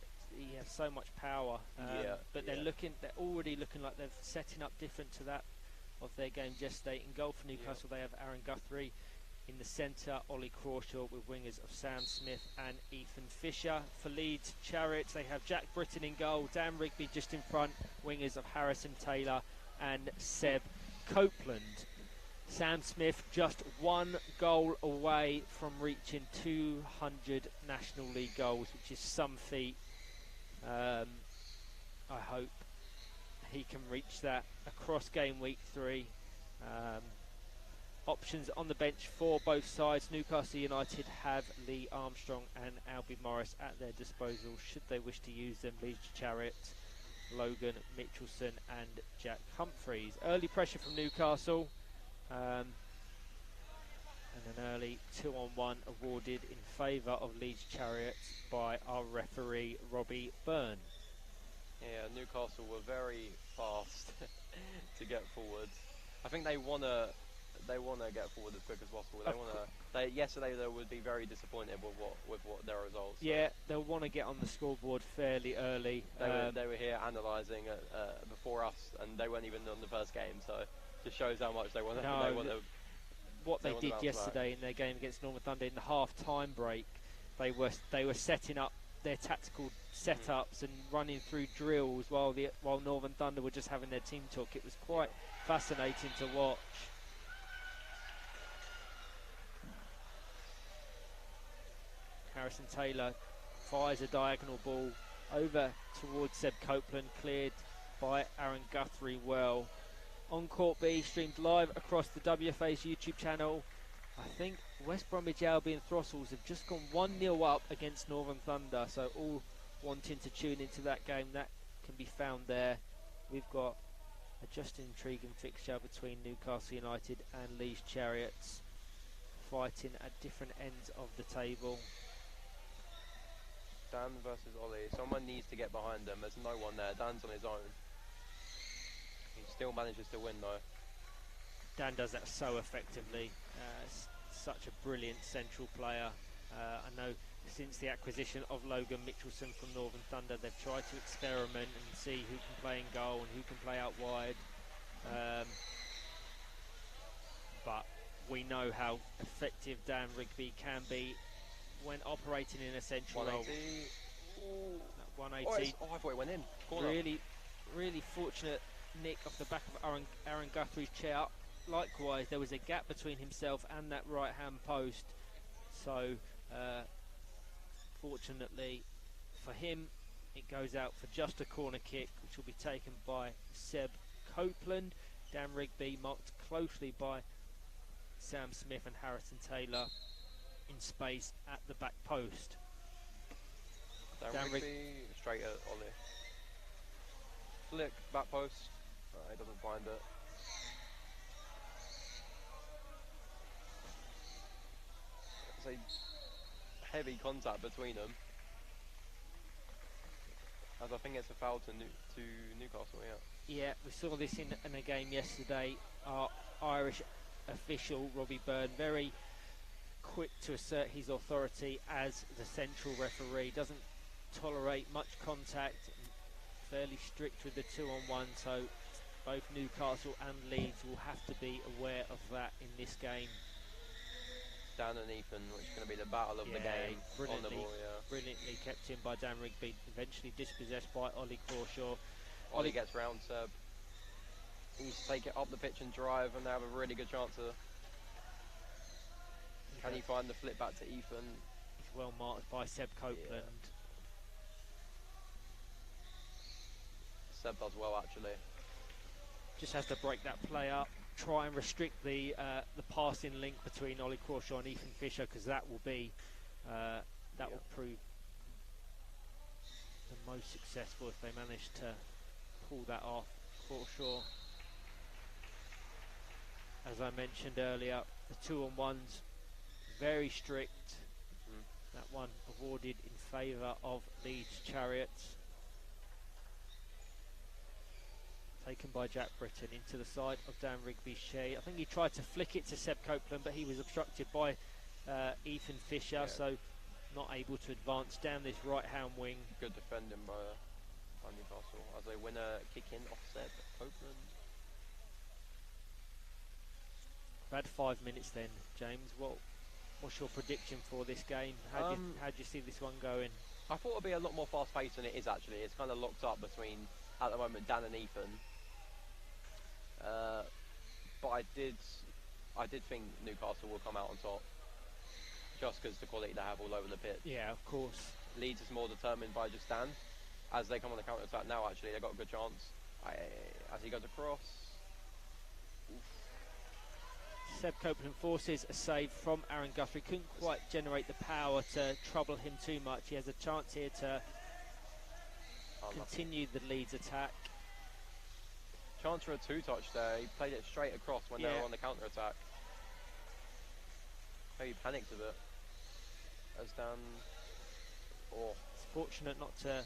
has so much power. But they're already looking like they're setting up different to that of their game yesterday. In goal for Newcastle, they have Aaron Guthrie. In the centre, Ollie Crawshaw with wingers of Sam Smith and Ethan Fisher. For Leeds Chariots, they have Jack Britton in goal, Dan Rigby just in front, wingers of Harrison Taylor and Seb Copeland. Sam Smith just 1 goal away from reaching 200 National League goals, which is some feat. I hope he can reach that across game week 3. Options on the bench for both sides. Newcastle United have Lee Armstrong and Albie Morris at their disposal should they wish to use them. Leeds Chariots, Logan Mitchelson and Jack Humphreys. Early pressure from Newcastle, and an early 2-on-1 awarded in favour of Leeds Chariots by our referee Robbie Byrne. Yeah, Newcastle were very fast to get forward. I think they want to get forward as quick as possible. Yesterday they would be very disappointed with what their results. Yeah, they'll want to get on the scoreboard fairly early. They were here analysing before us, and they weren't even on the first game. So it just shows how much they want to. What they did yesterday in their game against Northern Thunder in the half-time break, they were setting up their tactical setups and running through drills while Northern Thunder were just having their team talk. It was quite fascinating to watch. Harrison Taylor fires a diagonal ball over towards Seb Copeland, cleared by Aaron Guthrie well. On Court B, streamed live across the WFA's YouTube channel. I think West Bromwich Albion Throttles have just gone 1-0 up against Northern Thunder, so all wanting to tune into that game, that can be found there. We've got a just intriguing fixture between Newcastle United and Leeds Chariots, fighting at different ends of the table. Dan versus Ollie. Someone needs to get behind them. There's no one there. Dan's on his own. He still manages to win though. Dan does that so effectively. Such a brilliant central player. I know since the acquisition of Logan Mitchelson from Northern Thunder, they've tried to experiment and see who can play in goal and who can play out wide. But we know how effective Dan Rigby can be when operating in a central role. 180. I thought it went in. Corner. Really fortunate nick off the back of Aaron Guthrie's chair. Likewise, there was a gap between himself and that right-hand post. So, fortunately for him, it goes out for just a corner kick, which will be taken by Seb Copeland. Dan Rigby marked closely by Sam Smith and Harrison Taylor in space at the back post. Dan Rigby straight at Ollie. Flick, back post. He doesn't find it. It's a heavy contact between them. As I think it's a foul to Newcastle, yeah. Yeah, we saw this in a game yesterday. Our Irish official, Robbie Byrne, very quick to assert his authority as the central referee. Doesn't tolerate much contact, fairly strict with the 2-on-1, so both Newcastle and Leeds will have to be aware of that in this game. Dan and Ethan, which is going to be the battle of the game on the ball, brilliantly kept in by Dan Rigby, eventually dispossessed by Ollie Crawshaw. Ollie gets round Seb. He needs to take it up the pitch and drive, and they have a really good chance of. Can he find the flip back to Ethan? He's well marked by Seb Copeland. Seb does well, actually. Just has to break that play up, try and restrict the passing link between Ollie Crawshaw and Ethan Fisher, because that will be will prove the most successful if they manage to pull that off. Crawshaw, as I mentioned earlier, the 2-on-1s very strict. That one awarded in favour of Leeds Chariots. Taken by Jack Britton into the side of Dan Rigby Shea. I think he tried to flick it to Seb Copeland, but he was obstructed by Ethan Fisher, so not able to advance down this right-hand wing. Good defending by Newcastle as they win a kick-in off Seb Copeland. We've had 5 minutes then, James. What's your prediction for this game? How do you see this one going? I thought it would be a lot more fast-paced than it is actually. It's kind of locked up between, at the moment, Dan and Ethan. But I did think Newcastle will come out on top, just because the quality they have all over the pitch. Yeah, of course. Leeds is more determined by just Dan. As they come on the counter attack now, actually, they've got a good chance. As he goes across. Seb Copeland forces a save from Aaron Guthrie. Couldn't quite generate the power to trouble him too much. He has a chance here to continue the Leeds attack. Chance for a 2-touch there. He played it straight across when they were on the counter attack. Maybe panicked a bit. As Dan. It's fortunate not to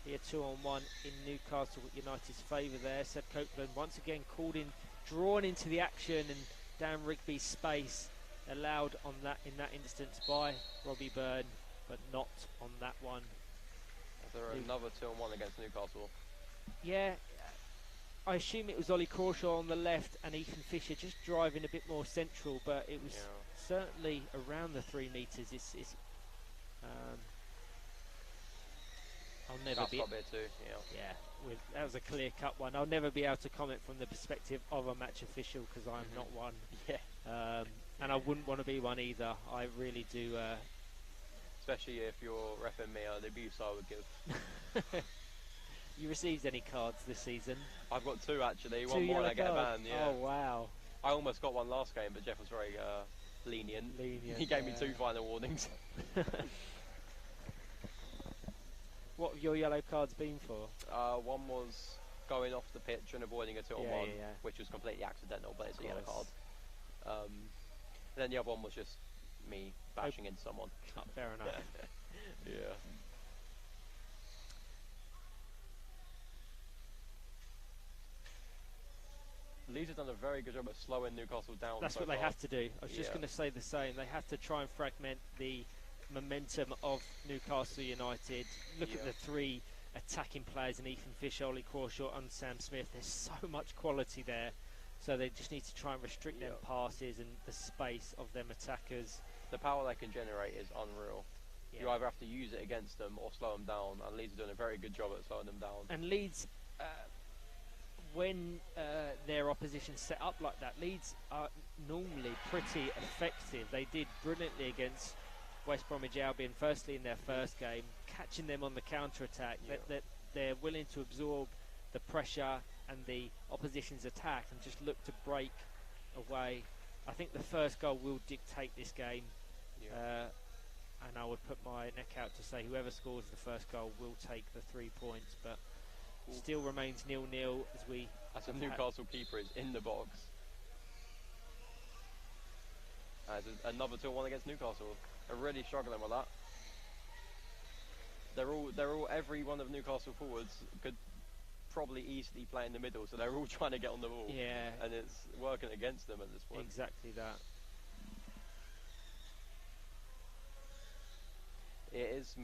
be a 2-on-1 in Newcastle United's favour there. Seb Copeland once again called in, drawn into the action, and Dan Rigby's space allowed on that in that instance by Robbie Byrne, but not on that one. Is there another 2-on-1 against Newcastle? Yeah, I assume it was Ollie Crawshaw on the left and Ethan Fisher just driving a bit more central, but it was certainly around the 3 metres. I'll never be. That was a clear-cut one. I'll never be able to comment from the perspective of a match official because I'm not one. And I wouldn't want to be one either. I really do. Especially if you're reffing me, the abuse I would give. You received any cards this season? I've got 2 actually. One more and I get a ban. Yeah. Oh wow! I almost got one last game, but Jeff was very lenient. He gave me 2 final warnings. What have your yellow cards been for? One was going off the pitch and avoiding a 2-on-1, which was completely accidental, but it's a yellow card. And then the other one was just me bashing into someone. Oh, fair enough. Yeah. Leeds have done a very good job of slowing Newcastle down. That's what they have to do. I was just going to say the same. They have to try and fragment the momentum of Newcastle United. Look at the 3 attacking players in Ethan Fisher, Ollie Crawshaw and Sam Smith. There's so much quality there. So they just need to try and restrict them passes and the space of them attackers. The power they can generate is unreal. You either have to use it against them or slow them down, and Leeds are doing a very good job at slowing them down. And Leeds, when their opposition set up like that, Leeds are normally pretty effective. They did brilliantly against West Bromwich Albion, firstly in their first game, catching them on the counter-attack. That they're willing to absorb the pressure and the opposition's attack and just look to break away. I think the first goal will dictate this game. Yeah. And I would put my neck out to say whoever scores the first goal will take the 3 points, but still remains 0-0 as we... As a Newcastle keeper is in the box. As another 2-1 against Newcastle. They're really struggling with that. Every one of Newcastle forwards could probably easily play in the middle, so they're all trying to get on the ball. Yeah. And it's working against them at this point. Exactly that. It is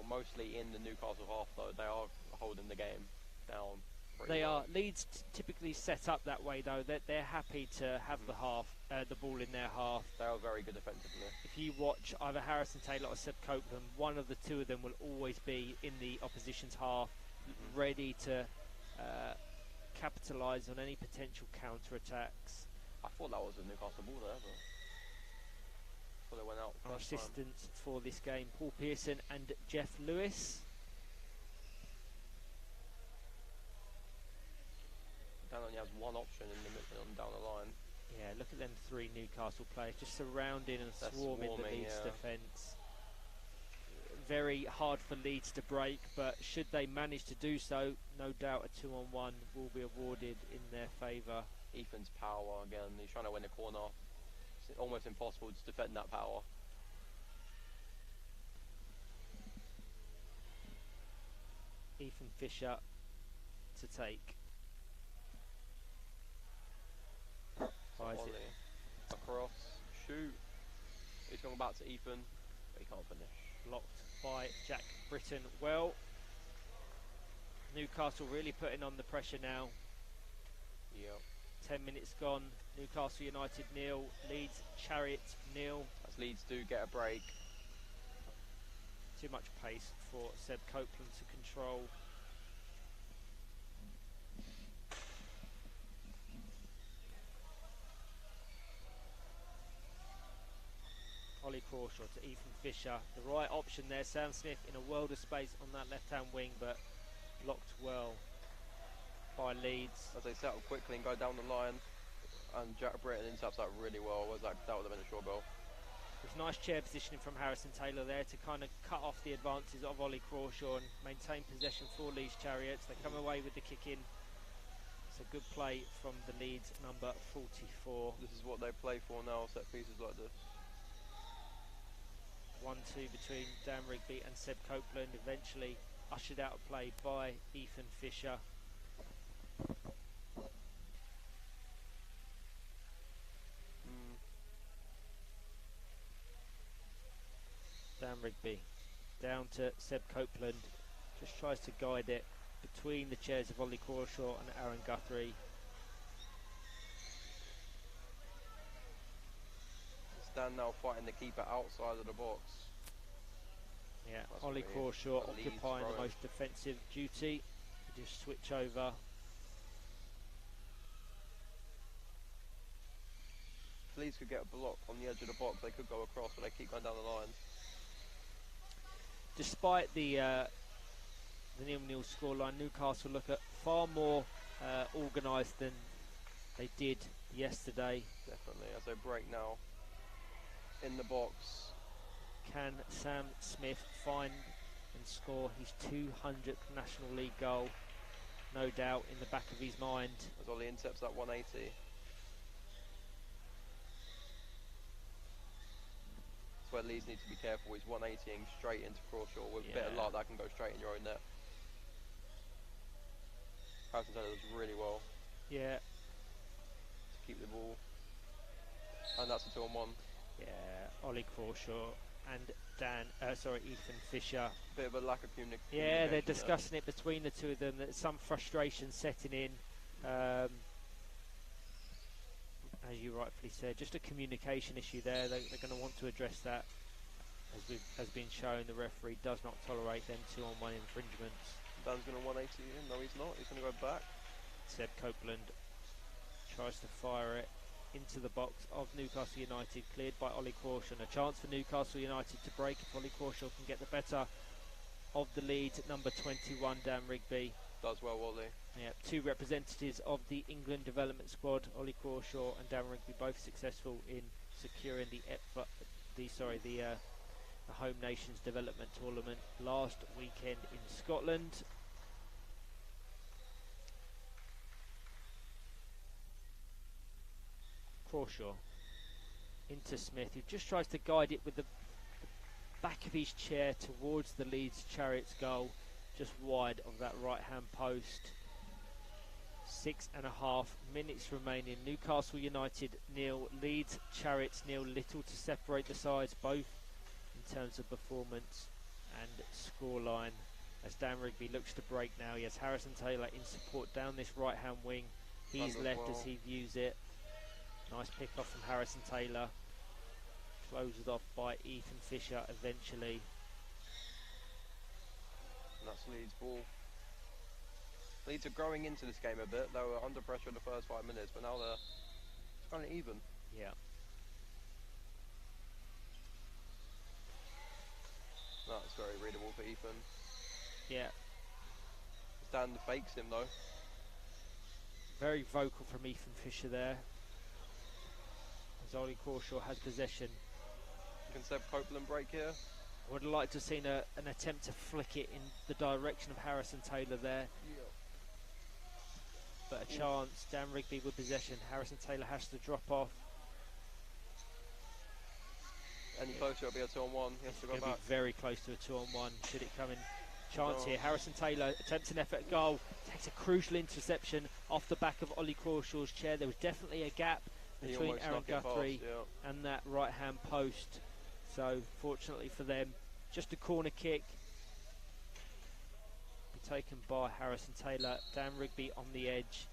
mostly in the Newcastle half though. They are holding the game down. They are. Leeds typically set up that way though. They're happy to have the ball in their half. They are very good defensively. If you watch either Harrison Taylor or Seb Copeland, one of the two of them will always be in the opposition's half, ready to capitalise on any potential counter-attacks. I thought that was a Newcastle ball there, but they went out. Our assistants for this game, Paul Pearson and Jeff Lewis. Dan only has one option in the middle and down the line. Yeah, look at them 3 Newcastle players just surrounding and swarming the Leeds defence. Very hard for Leeds to break, but should they manage to do so, no doubt a 2-on-1 will be awarded in their favour. Ethan's power again, he's trying to win the corner. It's almost impossible to defend that power. Ethan Fisher to take. Across, shoot. He's going back to Ethan, but he can't finish. Blocked by Jack Britton. Well, Newcastle really putting on the pressure now. Yep. 10 minutes gone. Newcastle United 0, Leeds Chariots 0. As Leeds do get a break. Too much pace for Seb Copeland to control. Ollie Crawshaw to Ethan Fisher. The right option there. Sam Smith in a world of space on that left-hand wing, but blocked well by Leeds. As they settle quickly and go down the line, and Jack Britton intercepts that really well. That would have been a short goal. There's nice chair positioning from Harrison Taylor there to kind of cut off the advances of Ollie Crawshaw and maintain possession for Leeds Chariots. They come away with the kick in. It's a good play from the Leeds number 44. This is what they play for now, set pieces like this. 1-2 between Dan Rigby and Seb Copeland, eventually ushered out of play by Ethan Fisher. Dan Rigby down to Seb Copeland, just tries to guide it between the chairs of Ollie Crawshaw and Aaron Guthrie. Stan now fighting the keeper outside of the box. Yeah, That's Ollie weird. Crawshaw occupying the most defensive duty. Just switch over. If Leeds could get a block on the edge of the box, they could go across, but they keep going down the line. Despite the 0-0 scoreline, Newcastle look at far more organised than they did yesterday. Definitely, as they break now in the box. Can Sam Smith find and score his 200th National League goal? No doubt in the back of his mind. As Ollie intercepts that 180. Where Leeds need to be careful. He's 180ing straight into Crawshaw. With a bit of luck, that can go straight in your own net. Harrison Taylor does really well. Yeah. To keep the ball. And that's a 2-on-1. Yeah, Ollie Crawshaw and Ethan Fisher. Bit of a lack of communication. Yeah, they're discussing it between the two of them. There's some frustration setting in. As you rightfully said, just a communication issue there. They're going to want to address that. As been shown, the referee does not tolerate them 2-on-1 infringements. Dan's going to 180 him. No, he's not. He's going to go back. Seb Copeland tries to fire it into the box of Newcastle United, cleared by Ollie Crawshaw. And a chance for Newcastle United to break if Ollie Crawshaw can get the better of the lead. Number 21, Dan Rigby. Does well, Ollie. Yeah, 2 representatives of the England development squad, Ollie Crawshaw and Dan Rigby, both successful in securing the Home Nations Development Tournament last weekend in Scotland. Crawshaw into Smith, who just tries to guide it with the back of his chair towards the Leeds Chariots goal, just wide of that right hand post. 6.5 minutes remaining. Newcastle United 0, Leeds Chariots 0. Little to separate the sides, both in terms of performance and scoreline. As Dan Rigby looks to break now, he has Harrison Taylor in support down this right hand wing. He's left as he views it. Nice pick off from Harrison Taylor. Closed off by Ethan Fisher eventually. And that's Leeds' ball. Leeds are growing into this game a bit. They were under pressure in the first 5 minutes, but now they're kind of even. Yeah. That's very readable for Ethan. Yeah. Dan fakes him though. Very vocal from Ethan Fisher there. As Ollie Crawshaw has possession. Can Seb Copeland break here? I would have liked to have seen an attempt to flick it in the direction of Harrison Taylor there. Yeah. But a chance. Dan Rigby with possession. Harrison Taylor has to drop off. Any closer, it'll be a 2-on-1. He has to go It'll back. be very close to a 2-on-1 should it come in. Chance here. Harrison Taylor attempts an effort at goal. Takes a crucial interception off the back of Ollie Crawshaw's chair. There was definitely a gap between Aaron Guthrie and that right hand post. So fortunately for them, just a corner kick. Be taken by Harrison Taylor. Dan Rigby on the edge.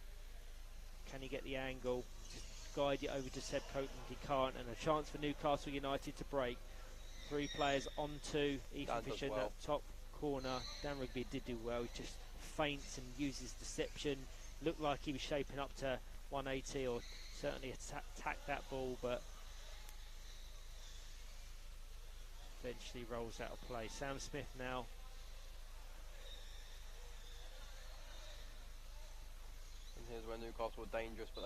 Can he get the angle? Just guide it over to Seb Copeland. He can't. And a chance for Newcastle United to break. 3 players onto Ethan Fisher in that top corner. Dan Rigby did do well. He just feints and uses deception. Looked like he was shaping up to 180 or certainly attack that ball, but eventually rolls out of play. Sam Smith now. And here's where Newcastle are dangerous, but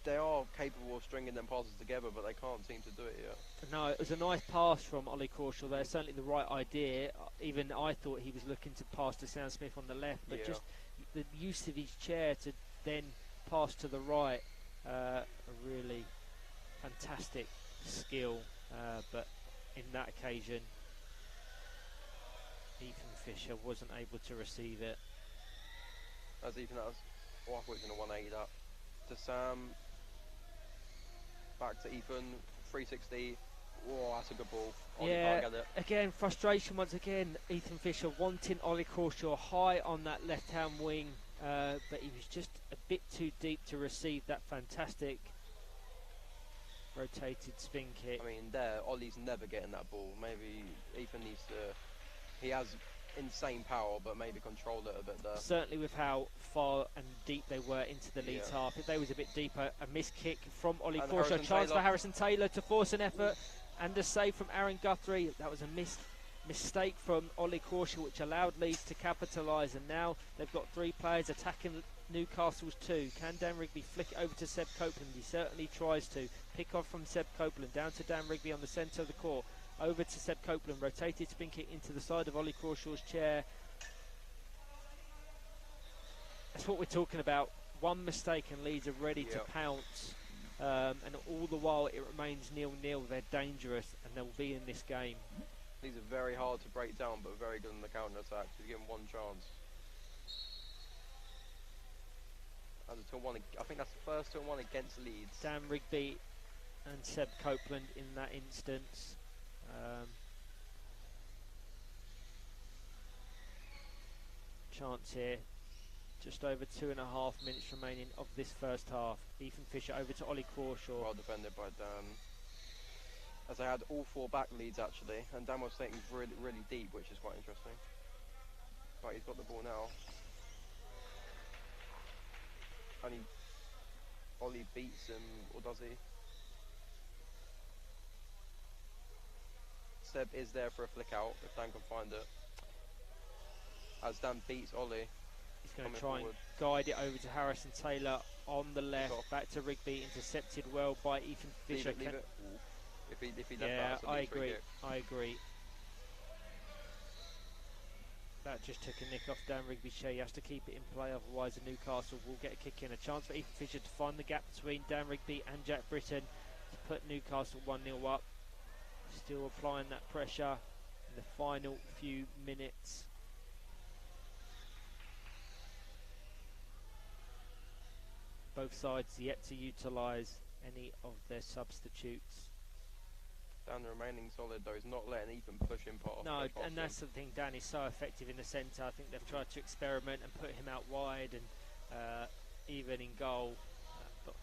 they are capable of stringing them passes together, but they can't seem to do it yet. No, it was a nice pass from Ollie Crawshaw there. Certainly the right idea. Even I thought he was looking to pass to Sam Smith on the left, but just the use of his chair to then pass to the right, a really fantastic skill, but in that occasion Ethan Fisher wasn't able to receive it. As Ethan, that was, I thought he was going to 180 that. To Sam, back to Ethan, 360. Oh, that's a good ball. Ollie can't get it. Again, frustration once again. Ethan Fisher wanting Ollie Crawshaw high on that left-hand wing, but he was just a bit too deep to receive that fantastic rotated spin kick. I mean, Ollie's never getting that ball. Maybe Ethan needs to. He has insane power, but maybe control it a bit there. Certainly with how far and deep they were into the Leeds half. If they was a bit deeper, a missed kick from Ollie Crawshaw. Chance for Harrison Taylor to force an effort and a save from Aaron Guthrie. That was a mistake from Ollie Crawshaw, which allowed Leeds to capitalise, and now they've got 3 players attacking Newcastle's 2. Can Dan Rigby flick it over to Seb Copeland? He certainly tries to. Pick off from Seb Copeland down to Dan Rigby on the centre of the court. Over to Seb Copeland, rotated spin kick into the side of Ollie Crawshaw's chair. That's what we're talking about. One mistake and Leeds are ready to pounce. And all the while it remains 0-0. They're dangerous and they'll be in this game. These are very hard to break down, but very good in the counter-attack. Just give them one chance. That's a 2-1. I think that's the first 2-1 against Leeds. Dan Rigby and Seb Copeland in that instance. Chance here. Just over 2.5 minutes remaining of this first half. Ethan Fisher over to Ollie Crawshaw. Well defended by Dan. As I had all 4 back Leads actually, and Dan was taking really, really deep, which is quite interesting. Right, he's got the ball now. And Ollie beats him, or does he? Seb is there for a flick out, if Dan can find it. as Dan beats Ollie. He's going to coming try forward. and guide it over to Harrison Taylor on the left. off. Back to Rigby, intercepted well by Ethan Fisher. Leave it. Ooh. If he left Yeah, that, it's a I Leeds free agree. kick. I agree. That just took a nick off Dan Rigby's chair. He has to keep it in play, otherwise the Newcastle will get a kick in. A chance for Ethan Fisher to find the gap between Dan Rigby and Jack Britton to put Newcastle 1-0 up. Still applying that pressure in the final few minutes. Both sides yet to utilise any of their substitutes. Dan remaining solid though, he's not letting Ethan push him past. No, and that's the thing, Dan is so effective in the centre. I think they've tried to experiment and put him out wide and even in goal. But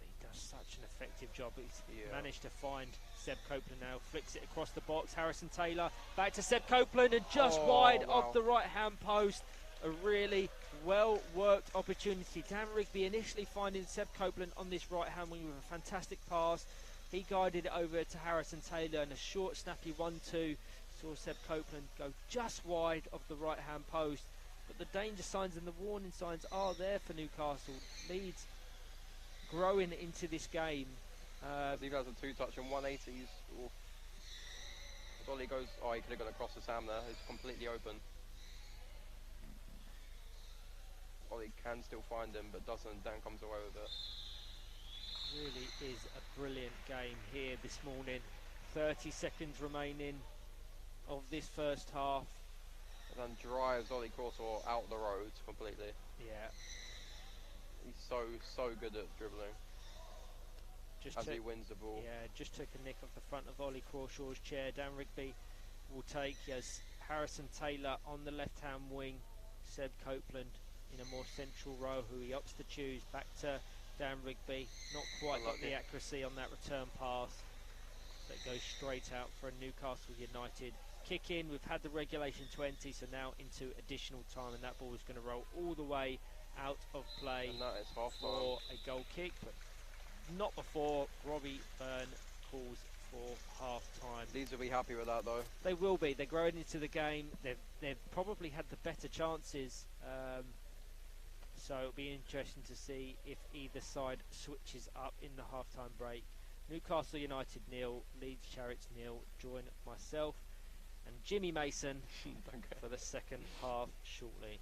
he does such an effective job. He's managed to find Seb Copeland now, flicks it across the box. Harrison Taylor back to Seb Copeland and just wide of the right hand post. A really well worked opportunity. Dan Rigby initially finding Seb Copeland on this right hand wing with a fantastic pass. He guided it over to Harrison Taylor and a short snappy 1-2 saw Seb Copeland go just wide of the right hand post. But the danger signs and the warning signs are there for Newcastle. Leeds growing into this game. Steve has a 2-touch and 180s. Ollie goes, he could have gone across to Sam there. It's completely open. Ollie can still find him, but doesn't. Dan comes away with it. Really is a brilliant game here this morning. 30 seconds remaining of this first half. And then drives Ollie Corsair out the road completely. Yeah. He's so good at dribbling. He wins the ball. Yeah, just took a nick off the front of Ollie Crawshaw's chair. Dan Rigby will take as Harrison Taylor on the left-hand wing. Seb Copeland in a more central row, who he opts to choose. Back to Dan Rigby. Not quite got the accuracy on that return pass. That goes straight out for a Newcastle United kick in. We've had the regulation 20, so now into additional time, and that ball is going to roll all the way out of play and that is half for a goal kick, but not before Robbie Byrne calls for half time. Leeds will be happy with that though. They will be. They're growing into the game. They've probably had the better chances. So it'll be interesting to see if either side switches up in the half-time break. Newcastle United 0, Leeds Chariots 0. Join myself and Jimmy Mason for the second half shortly.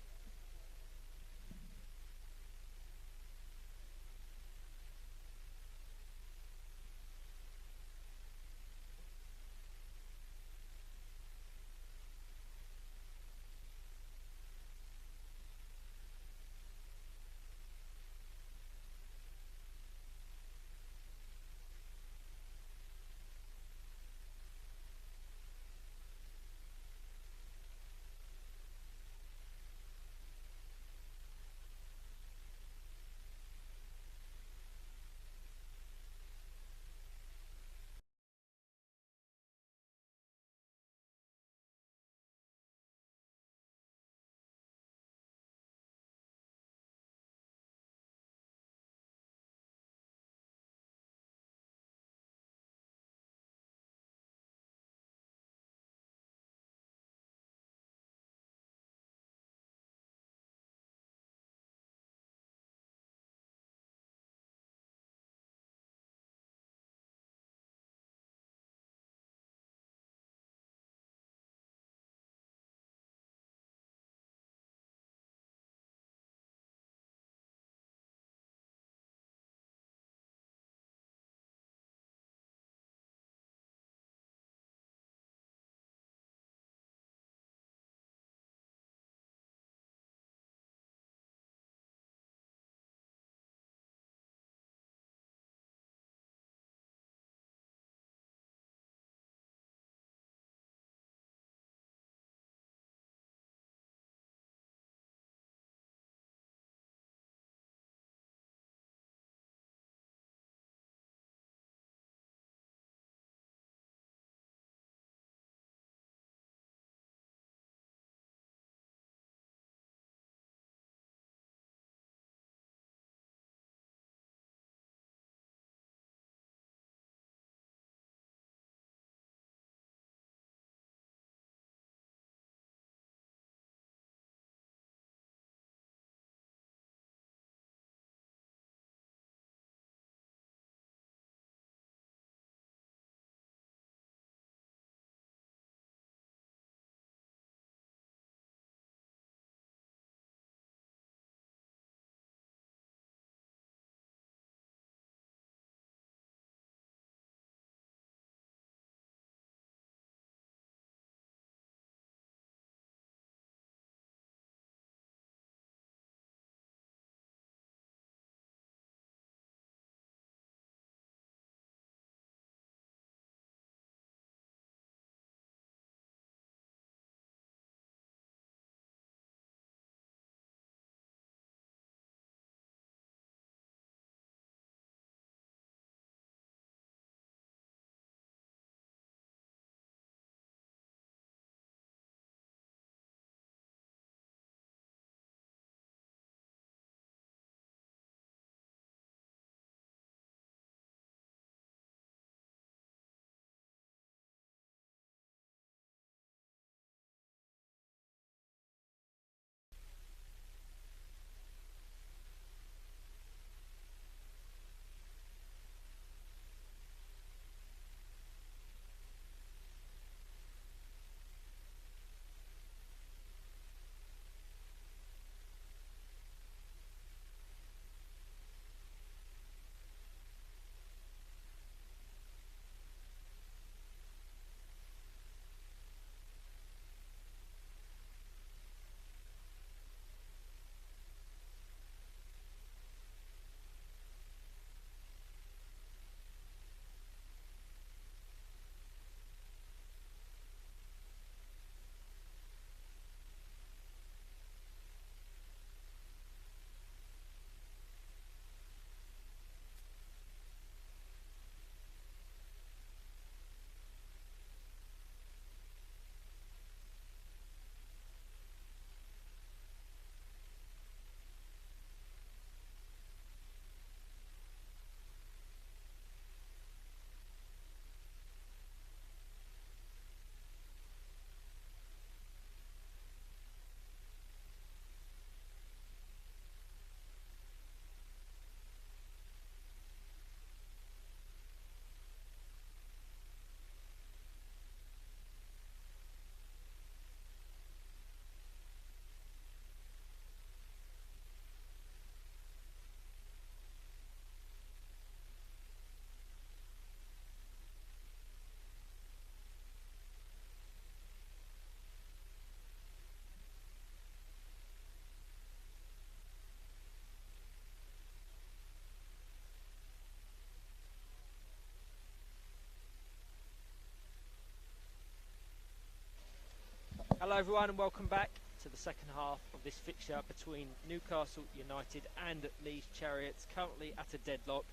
everyone, and welcome back to the second half of this fixture between Newcastle United and Leeds Chariots, currently at a deadlock,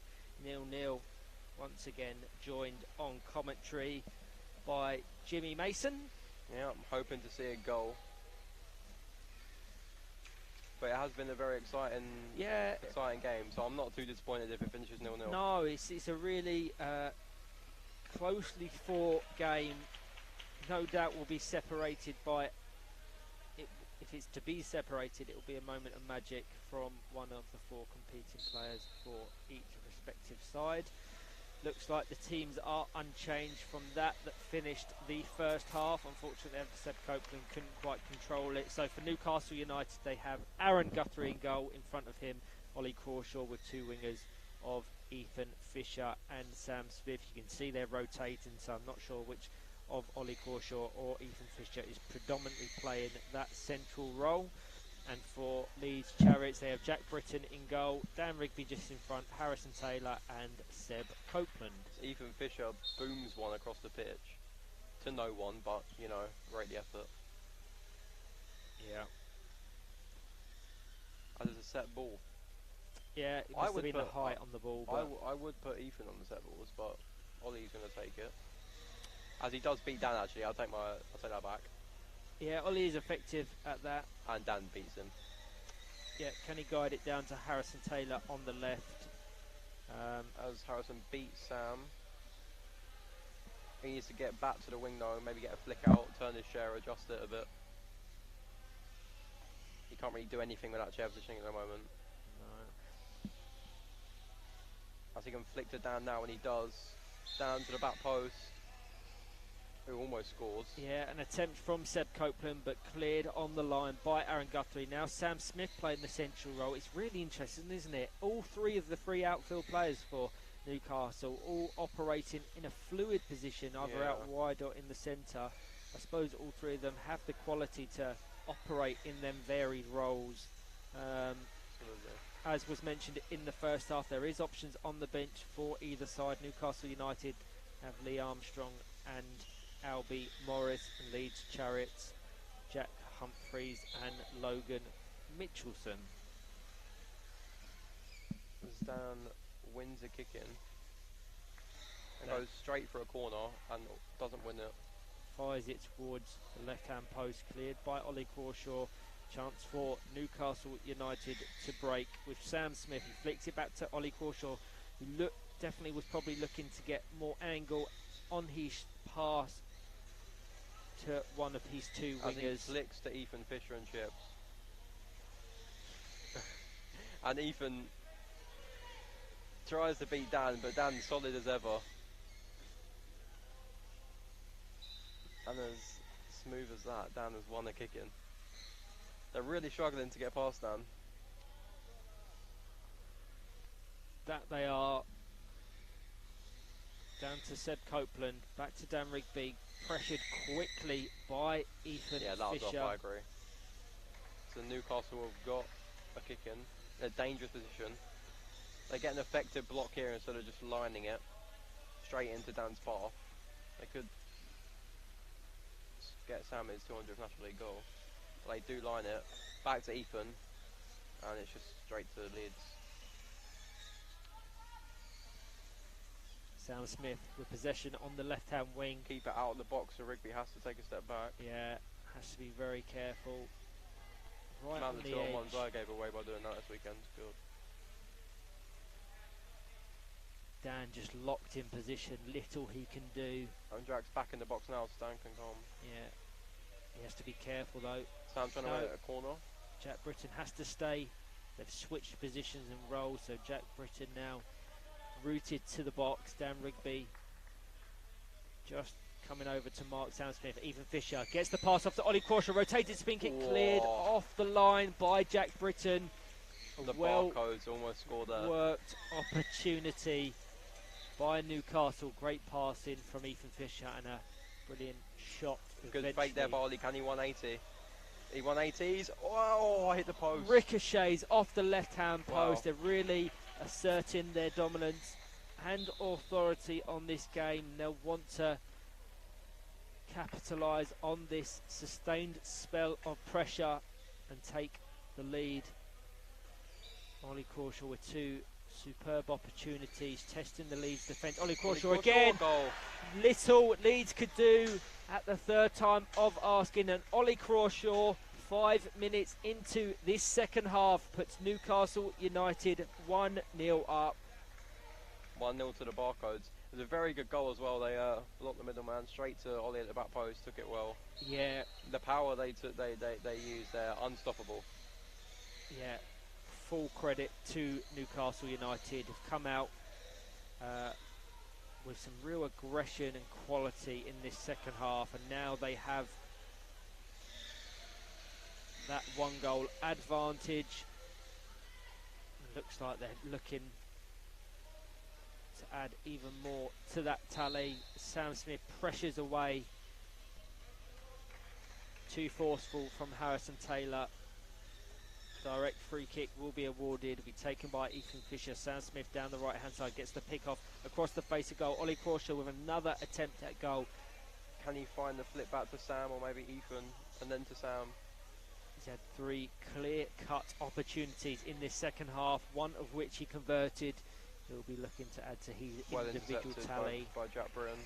0-0. Once again joined on commentary by Jimmy Mason. Yeah, I'm hoping to see a goal. But it has been a very exciting game, so I'm not too disappointed if it finishes 0-0. No, it's a really closely fought game. No doubt will be separated by, if it's to be separated, it will be a moment of magic from one of the four competing players for each respective side. Looks like the teams are unchanged from that finished the first half. Unfortunately, Seb Copeland couldn't quite control it. So for Newcastle United, they have Aaron Guthrie in goal. In front of him, Ollie Crawshaw with two wingers of Ethan Fisher and Sam Smith. You can see they're rotating, so I'm not sure which of Ollie Crawshaw or Ethan Fisher is predominantly playing that central role. And for Leeds Chariots, they have Jack Britton in goal, Dan Rigby just in front, Harrison Taylor and Seb Copeland. Ethan Fisher booms one across the pitch to no one, but, you know, rate the effort. Yeah. As it's a set ball. Yeah, it must have been a height on the ball. But I would put Ethan on the set balls, but Ollie's going to take it. As he does beat Dan, actually. I'll take that back. Yeah, Ollie is effective at that. And Dan beats him. Yeah, can he guide it down to Harrison Taylor on the left? As Harrison beats Sam. He needs to get back to the wing though, maybe get a flick out, turn his chair, adjust it a bit. He can't really do anything with that chair positioning at the moment. No. As he can flick to Dan now, and he does. Dan to the back post. Who almost scores. Yeah, an attempt from Seb Copeland, but cleared on the line by Aaron Guthrie. Now Sam Smith playing the central role. It's really interesting, isn't it? All three of the three outfield players for Newcastle all operating in a fluid position, either out wide or in the centre. I suppose all three of them have the quality to operate in them varied roles. As was mentioned in the first half, there is options on the bench for either side. Newcastle United have Lee Armstrong and Albie Morris, and Leeds Chariots, Jack Humphreys and Logan Mitchelson. Dan wins a kick in and goes straight for a corner and doesn't win it. Fires it towards the left-hand post, cleared by Ollie Crawshaw. Chance for Newcastle United to break with Sam Smith. He flicks it back to Ollie Crawshaw, who definitely was probably looking to get more angle on his pass to one of his two wingers. As he flicks to Ethan Fisher and chips. And Ethan tries to beat Dan, but Dan's solid as ever. And as smooth as that, Dan has won a kick in. They're really struggling to get past Dan. That they are. Down to Seb Copeland, back to Dan Rigby, pressured quickly by Ethan Fisher. Yeah, that was off, I agree. So Newcastle have got a kick in a dangerous position. They get an effective block here instead of just lining it straight into Dan's path. They could get Sam his 200th National League goal. But they do line it back to Ethan, and it's just straight to Leeds. Sam Smith with possession on the left-hand wing. Keep it out of the box, so Rigby has to take a step back. Yeah, has to be very careful. Right Amount on of the 2-on-1s edge. I gave away by doing that this weekend. Good. Dan just locked in position, little he can do. And Jack's back in the box now, so Dan can come. Yeah, he has to be careful though. Sam's trying to win at a corner. Jack Britton has to stay. They've switched positions and roles, so Jack Britton now rooted to the box. Dan Rigby just coming over to Mark Sam Smith. Ethan Fisher gets the pass off to Ollie Crawshaw, rotated spin kick, cleared off the line by Jack Britton. The Barcodes almost scored there. Worked opportunity by Newcastle. Great passing from Ethan Fisher and a brilliant shot. Good fake there by Ollie. Can he 180? He 180s. Oh, I hit the post. Ricochets off the left-hand post. They're really asserting their dominance and authority on this game. They'll want to capitalise on this sustained spell of pressure and take the lead. Ollie Crawshaw with two superb opportunities, testing the Leeds defence. Ollie Crawshaw again. Goal. Little Leeds could do at the third time of asking, and Ollie Crawshaw, 5 minutes into this second half, puts Newcastle United 1-0 up. 1-0 to the Barcodes. It was a very good goal as well. They blocked the middleman straight to Ollie at the back post, took it well. Yeah. The power they used there, unstoppable. Yeah. Full credit to Newcastle United, have come out with some real aggression and quality in this second half, and now they have that 1-goal advantage. It looks like they're looking to add even more to that tally. Sam Smith pressures away, too forceful from Harrison Taylor. Direct free kick will be awarded, will be taken by Ethan Fisher. Sam Smith down the right hand side gets the pick off across the face of goal. Ollie Crawshaw with another attempt at goal. Can he find the flip back to Sam, or maybe Ethan and then to Sam? He's had 3 clear cut opportunities in this second half, one of which he converted. He'll be looking to add to his individual tally. By Jack Britton.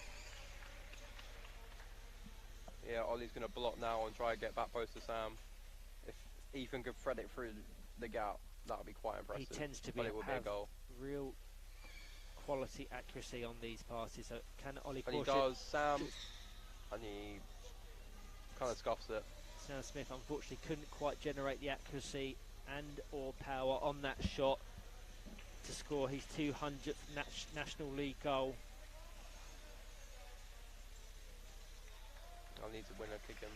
Yeah, Ollie's going to block now and try and get back post to Sam. If Ethan could thread it through the gap, that would be quite impressive. He tends to but it would be a goal. Real quality accuracy on these passes. So can Ollie Crawshaw? And he does, Sam, and he kind of scuffs it. Sam Smith unfortunately couldn't quite generate the accuracy and or power on that shot to score his 200th National League goal. I'll need to win a kick him.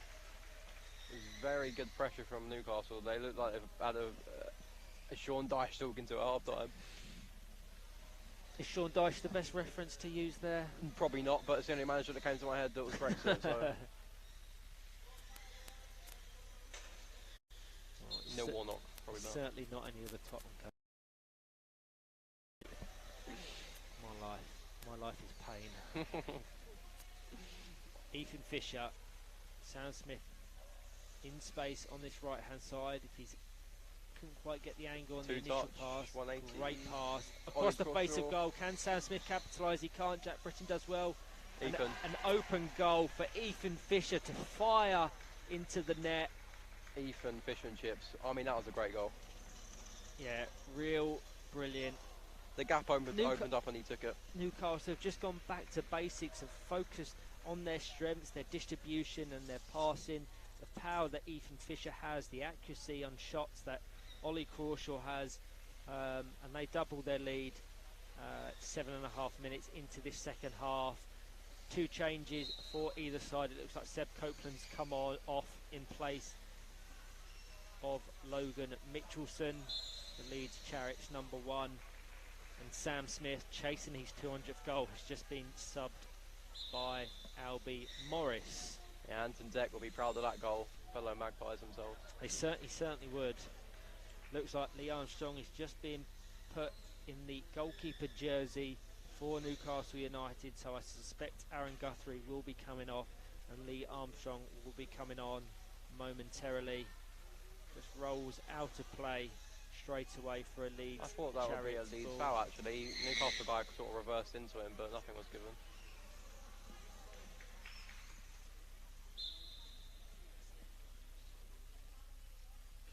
It was very good pressure from Newcastle. They looked like they've had a Sean Dyche talking to at half time. Is Sean Dyche the best reference to use there? Probably not, but it's the only manager that came to my head that was Brexit. So. Neil Warnock, probably not. Certainly not any other Tottenham coach. My life is pain. Ethan Fisher, Sam Smith in space on this right hand side. If he's couldn't quite get the angle on the initial pass, great pass across the face of goal. Can Sam Smith capitalise? He can't. Jack Britton does well. An open goal for Ethan Fisher to fire into the net. Ethan, fish and chips. I mean, that was a great goal. Yeah, real brilliant. The gap opened up and he took it. Newcastle have just gone back to basics, have focused on their strengths, their distribution and their passing, the power that Ethan Fisher has, the accuracy on shots that Ollie Crawshaw has, and they double their lead 7.5 minutes into this second half. 2 changes for either side. It looks like Seb Copeland's come off in place of Logan Mitchelson, the Leeds Chariots #1, and Sam Smith, chasing his 200th goal, has just been subbed by Albie Morris. Yeah, Anton Deck will be proud of that goal, fellow Magpies himself. He certainly would. Looks like Lee Armstrong is just being put in the goalkeeper jersey for Newcastle United, so I suspect Aaron Guthrie will be coming off and Lee Armstrong will be coming on momentarily. Just rolls out of play straight away for a Leeds. I thought that would be a Leeds foul actually. Newcastle guy sort of reversed into him, but nothing was given.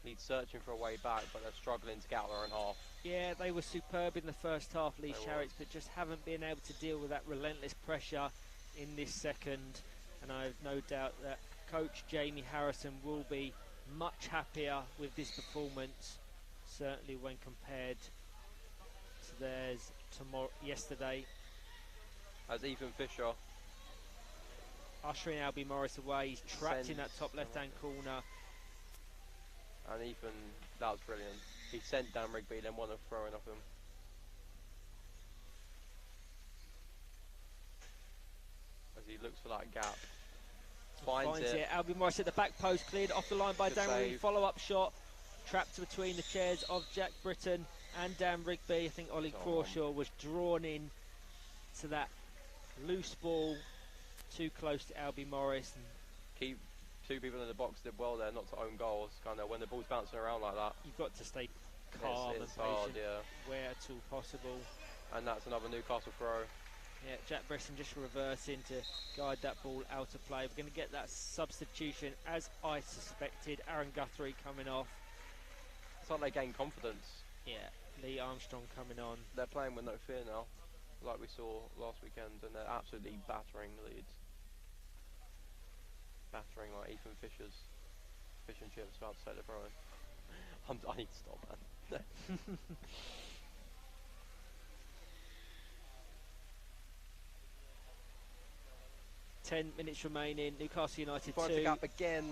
Leeds searching for a way back, but they're struggling to get out their own half. Yeah, they were superb in the first half, Leeds Chariots, but just haven't been able to deal with that relentless pressure in this second. And I have no doubt that coach Jamie Harrison will be much happier with this performance, certainly when compared to theirs yesterday. As Ethan Fisher ushering Albie Morris away, he's trapped in that top left-hand corner. And Ethan, that was brilliant. He sent Dan Rigby, then won a throw-in off him. As he looks for that gap. Finds it. Albie Morris at the back post, cleared off the line by Dan Rigby. Follow-up shot, trapped between the chairs of Jack Britton and Dan Rigby. I think Ollie Crawshaw was drawn in to that loose ball too close to Albie Morris. And keep two people in the box did well there, not to own goals. Kind of when the ball's bouncing around like that. You've got to stay calm it's and hard, patient yeah. where at all possible. And that's another Newcastle throw. Yeah, Jack Brisson just reversing to guide that ball out of play. We're going to get that substitution, as I suspected. Aaron Guthrie coming off. It's like they gain confidence. Yeah, Lee Armstrong coming on. They're playing with no fear now, like we saw last weekend, and they're absolutely battering Leeds. Battering like Ethan Fisher's fish and chips about to take the throw in. I need to stop, man. 10 minutes remaining. Newcastle United 2. Finds the gap again.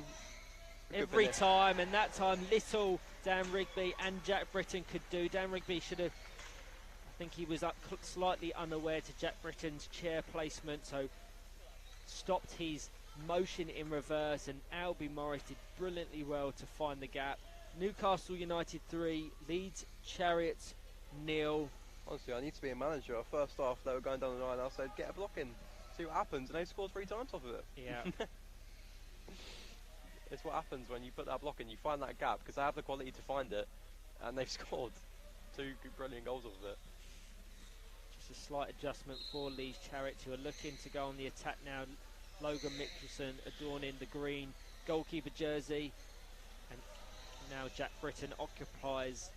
Every time, and that time little Dan Rigby and Jack Britton could do. Dan Rigby should have, I think he was up slightly unaware to Jack Britton's chair placement, so stopped his motion in reverse, and Albie Morris did brilliantly well to find the gap. Newcastle United 3, Leeds Chariots 0. Honestly, I need to be a manager. First half, they were going down the line. I said, get a block in, see what happens, and they scored 3 times off of it. Yeah. It's what happens when you put that block in. You find that gap because they have the quality to find it, and they've scored 2 brilliant goals off of it. Just a slight adjustment for Leeds Chariots, who are looking to go on the attack now. Logan Mickelson adorning the green goalkeeper jersey, and now Jack Britton occupies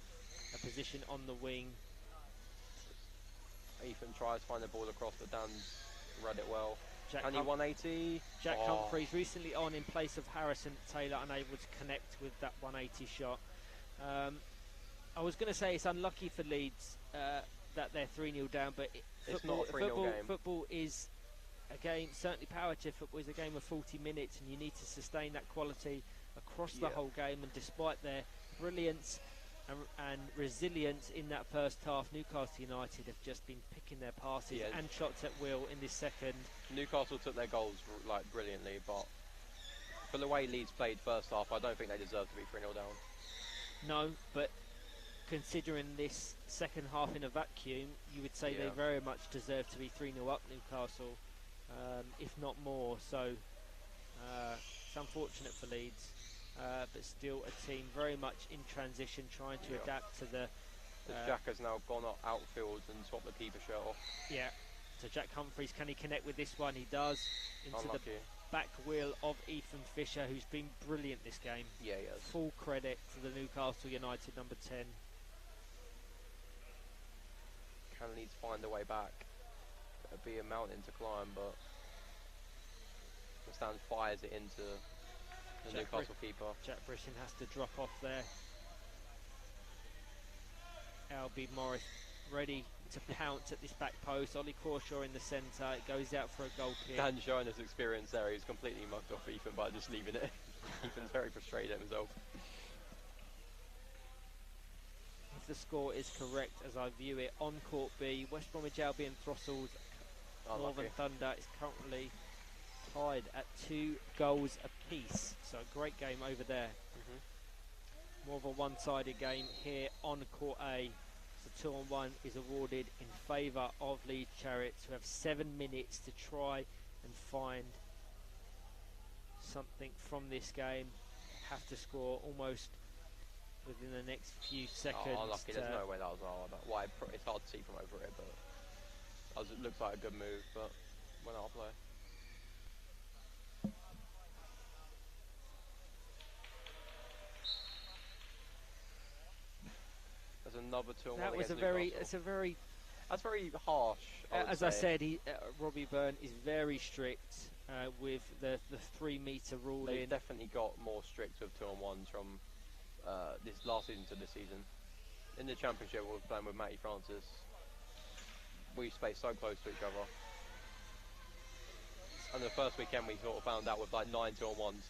a position on the wing. Ethan tries to find the ball across, but Dan's read it well. Jack 180? Jack Humphreys recently on in place of Harrison Taylor, unable to connect with that 180 shot. I was going to say it's unlucky for Leeds that they're 3-0 down, but it's not a 3-0 game. Football is a game, certainly power chip football is a game of 40 minutes, and you need to sustain that quality across the whole game. And despite their brilliance and resilience in that first half, Newcastle United have just been picking their passes and shots at will in this second. Newcastle took their goals like brilliantly, but for the way Leeds played first half, I don't think they deserve to be 3-0 down. No, but considering this second half in a vacuum, you would say they very much deserve to be 3-0 up, Newcastle, if not more. So it's unfortunate for Leeds. But still a team very much in transition, trying to adapt to the... Jack has now gone outfield and swapped the keeper shirt off. Yeah, so Jack Humphreys, can he connect with this one? He does. Into the back wheel of Ethan Fisher, who's been brilliant this game. Yeah, he has. Full credit to the Newcastle United number 10. Can Leeds find a way back? It'll be a mountain to climb, but Stan fires it into the Newcastle keeper. Jack Brisson has to drop off there. Albie Morris ready to pounce at this back post. Ollie Crawshaw in the centre. It goes out for a goal kick. Dan showing his experience there. He's completely mugged off Ethan by just leaving it. Ethan's very frustrated at himself. If the score is correct as I view it, on Court B, West Bromwich Albion throttled Northern Thunder is currently tied at 2 goals apiece. So a great game over there. More of a one-sided game here on Court A. So 2-on-1 is awarded in favour of Leeds Chariots, who have 7 minutes to try and find something from this game. Have to score almost within the next few seconds. Oh, unlucky. There's no way that was hard. Why? It's hard to see from over here, but it looks like a good move, but went out of play. Another 2-1. That was that's very harsh. As I said, Robbie Byrne is very strict with the 3-metre rule. They've definitely got more strict with 2-on-1s from this last season to this season. In the Championship, we were playing with Matty Francis. We spaced so close to each other. And the first weekend, we sort of found out with like 9 2-on-1s.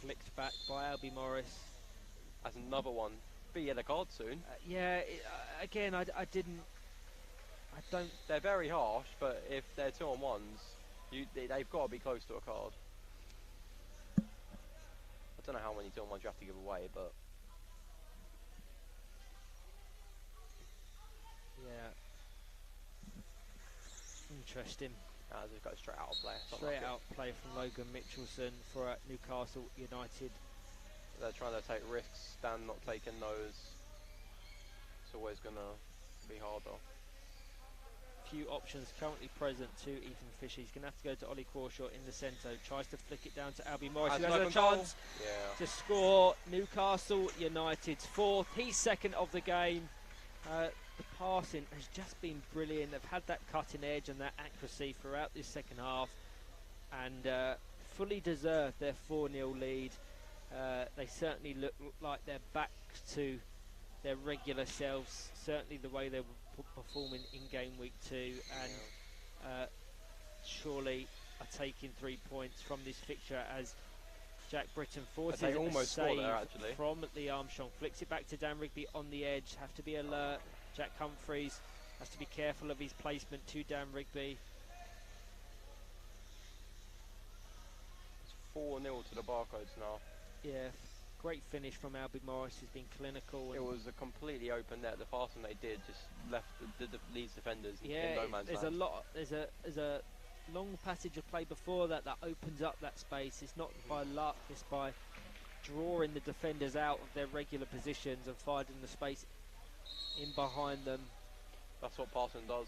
Flicked back by Albie Morris. That's another one. Be yellow card soon. Again, I don't. They're very harsh, but if they're 2-on-1s, they've got to be close to a card. I don't know how many 2-on-1s you have to give away, but yeah, interesting. Just go straight out of play. It's Straight unlucky. out play from Logan Mitchelson for Newcastle United. They're trying to take risks. Dan not taking those. It's always going to be harder. Few options currently present to Ethan Fisher. He's going to have to go to Ollie Crawshaw in the centre. Tries to flick it down to Albie Morris, who has a chance to score. Newcastle United's fourth. He's second of the game. The passing has just been brilliant. They've had that cutting edge and that accuracy throughout this second half, and fully deserved their 4-0 lead. They certainly look like they're back to their regular selves, certainly the way they were performing in game week 2, and surely are taking 3 points from this fixture as Jack Britton forces a save there, from Lee Armstrong, flicks it back to Dan Rigby on the edge. Have to be alert. Jack Humphreys has to be careful of his placement to Dan Rigby. It's 4-0 to the Barcodes now. Yeah, great finish from Albie Morris, who's been clinical. It was a completely open net. The passing they did just left the Leeds defenders in no man's land. There's a long passage of play before that opens up that space. It's not by luck, it's by drawing the defenders out of their regular positions and finding the space in behind them. That's what passing does.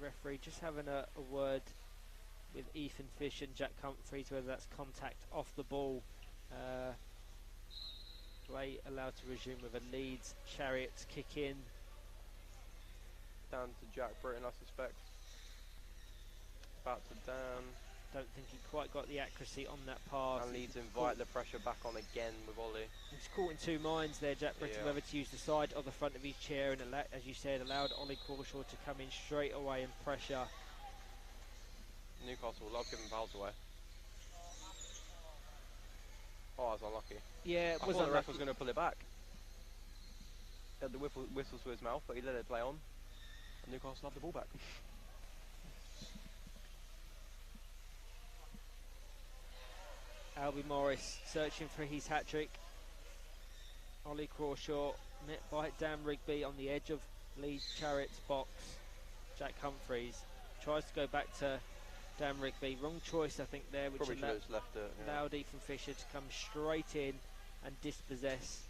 Referee just having a word with Ethan Fish and Jack Humphreys, whether that's contact off the ball. Play allowed to resume with a Leeds Chariots kick in. Down to Jack Britton, I suspect. Back to Dan. Don't think he quite got the accuracy on that pass. And Leeds invite the pressure back on again with Ollie. He's caught in two minds there, Jack Britton, whether to use the side or the front of his chair, and as you said, allowed Ollie Crawshaw to come in straight away and pressure. Newcastle love giving fouls away. Oh, I was unlucky. Yeah, it was unlucky. The ref was going to pull it back. He had the whistles to his mouth, but he let it play on. And Newcastle have the ball back. Albie Morris searching for his hat-trick. Ollie Crawshaw met by Dan Rigby on the edge of Leeds Chariots box. Jack Humphreys tries to go back to Dan Rigby. Wrong choice, I think, there, which allowed Ethan Fisher to come straight in and dispossess.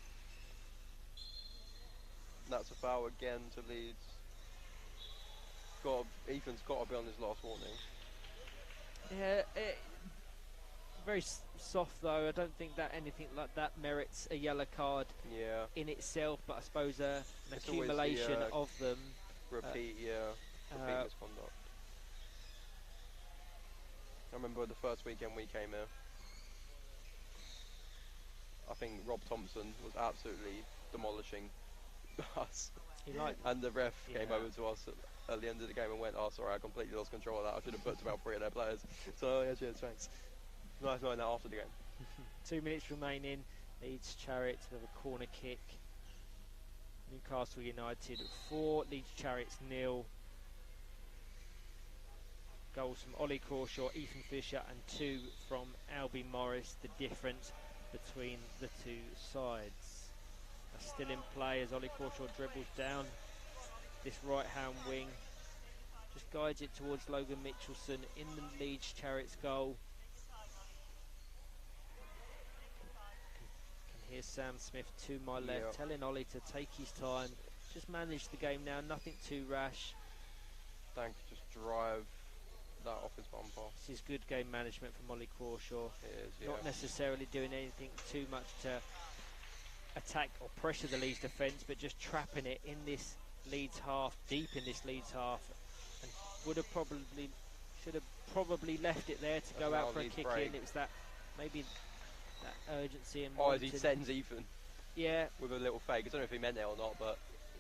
That's a foul again to Leeds. Ethan's got to be on his last warning. Yeah, very soft though. I don't think that anything like that merits a yellow card in itself, but I suppose an accumulation of them. Repeat misconduct. I remember the first weekend we came here, I think Rob Thompson was absolutely demolishing us. And the ref came over to us at the end of the game and went, "Oh, sorry, I completely lost control of that. I should have put about 3 of their players." So, yeah, cheers, thanks. Nice knowing that after the game. 2 minutes remaining. Leeds Chariots with a corner kick. Newcastle United 4, Leeds Chariots 0. Goals from Ollie Crawshaw, Ethan Fisher, and 2 from Albie Morris. The difference between the two sides are still in play as Ollie Crawshaw dribbles down this right-hand wing. Just guides it towards Logan Mitchelson in the Leeds Chariots goal. Here's Sam Smith to my left, telling Ollie to take his time, just manage the game now, nothing too rash. Dan could just drive that off his bumper. This is good game management from Ollie Crawshaw. It is, Not necessarily doing anything too much to attack or pressure the Leeds defence, but just trapping it in this Leeds half, deep in this Leeds half, and should have probably left it there to go out for a kick in. It was that urgency and as he sends Ethan with a little fake. I don't know if he meant it or not, but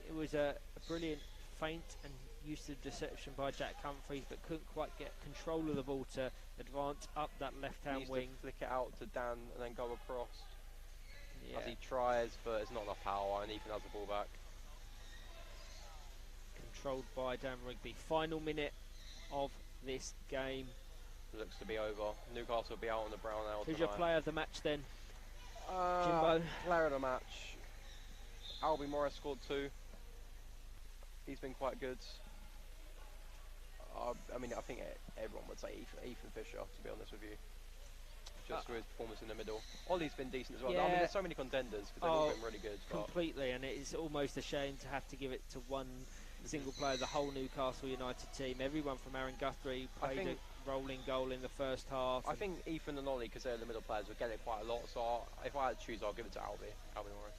it was a brilliant feint and use of deception by Jack Humphreys, but couldn't quite get control of the ball to advance up that left-hand wing. To flick it out to Dan and then go across as he tries, but it's not enough power, and Ethan has the ball back. Controlled by Dan Rigby. Final minute of this game. Looks to be over. Newcastle will be out on the brown now. Who's your player of the match then? Jimbo? Player of the match. Albie Morris scored 2. He's been quite good. I mean, I think everyone would say Ethan Fisher, to be honest with you. Just for his performance in the middle. Ollie's been decent as well. Yeah. I mean, there's so many contenders because they've all been really good. Completely, and it's almost a shame to have to give it to one single player, the whole Newcastle United team. Everyone from Aaron Guthrie played a rolling goal in the first half. I think Ethan and Ollie, because they're the middle players, would get it quite a lot. So if I had to choose, I'll give it to Albie Morris.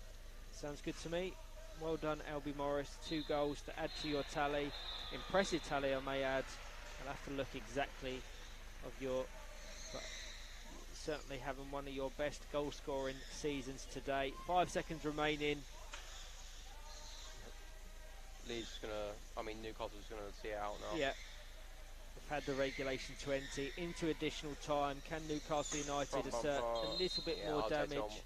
Sounds good to me. Well done, Albie Morris. 2 goals to add to your tally. Impressive tally, I may add. I'll have to look exactly of your... But certainly having one of your best goal-scoring seasons to date. 5 seconds remaining. Newcastle's gonna see it out now. Yeah. We've had the regulation 20 into additional time. Can Newcastle United assert a little bit more damage?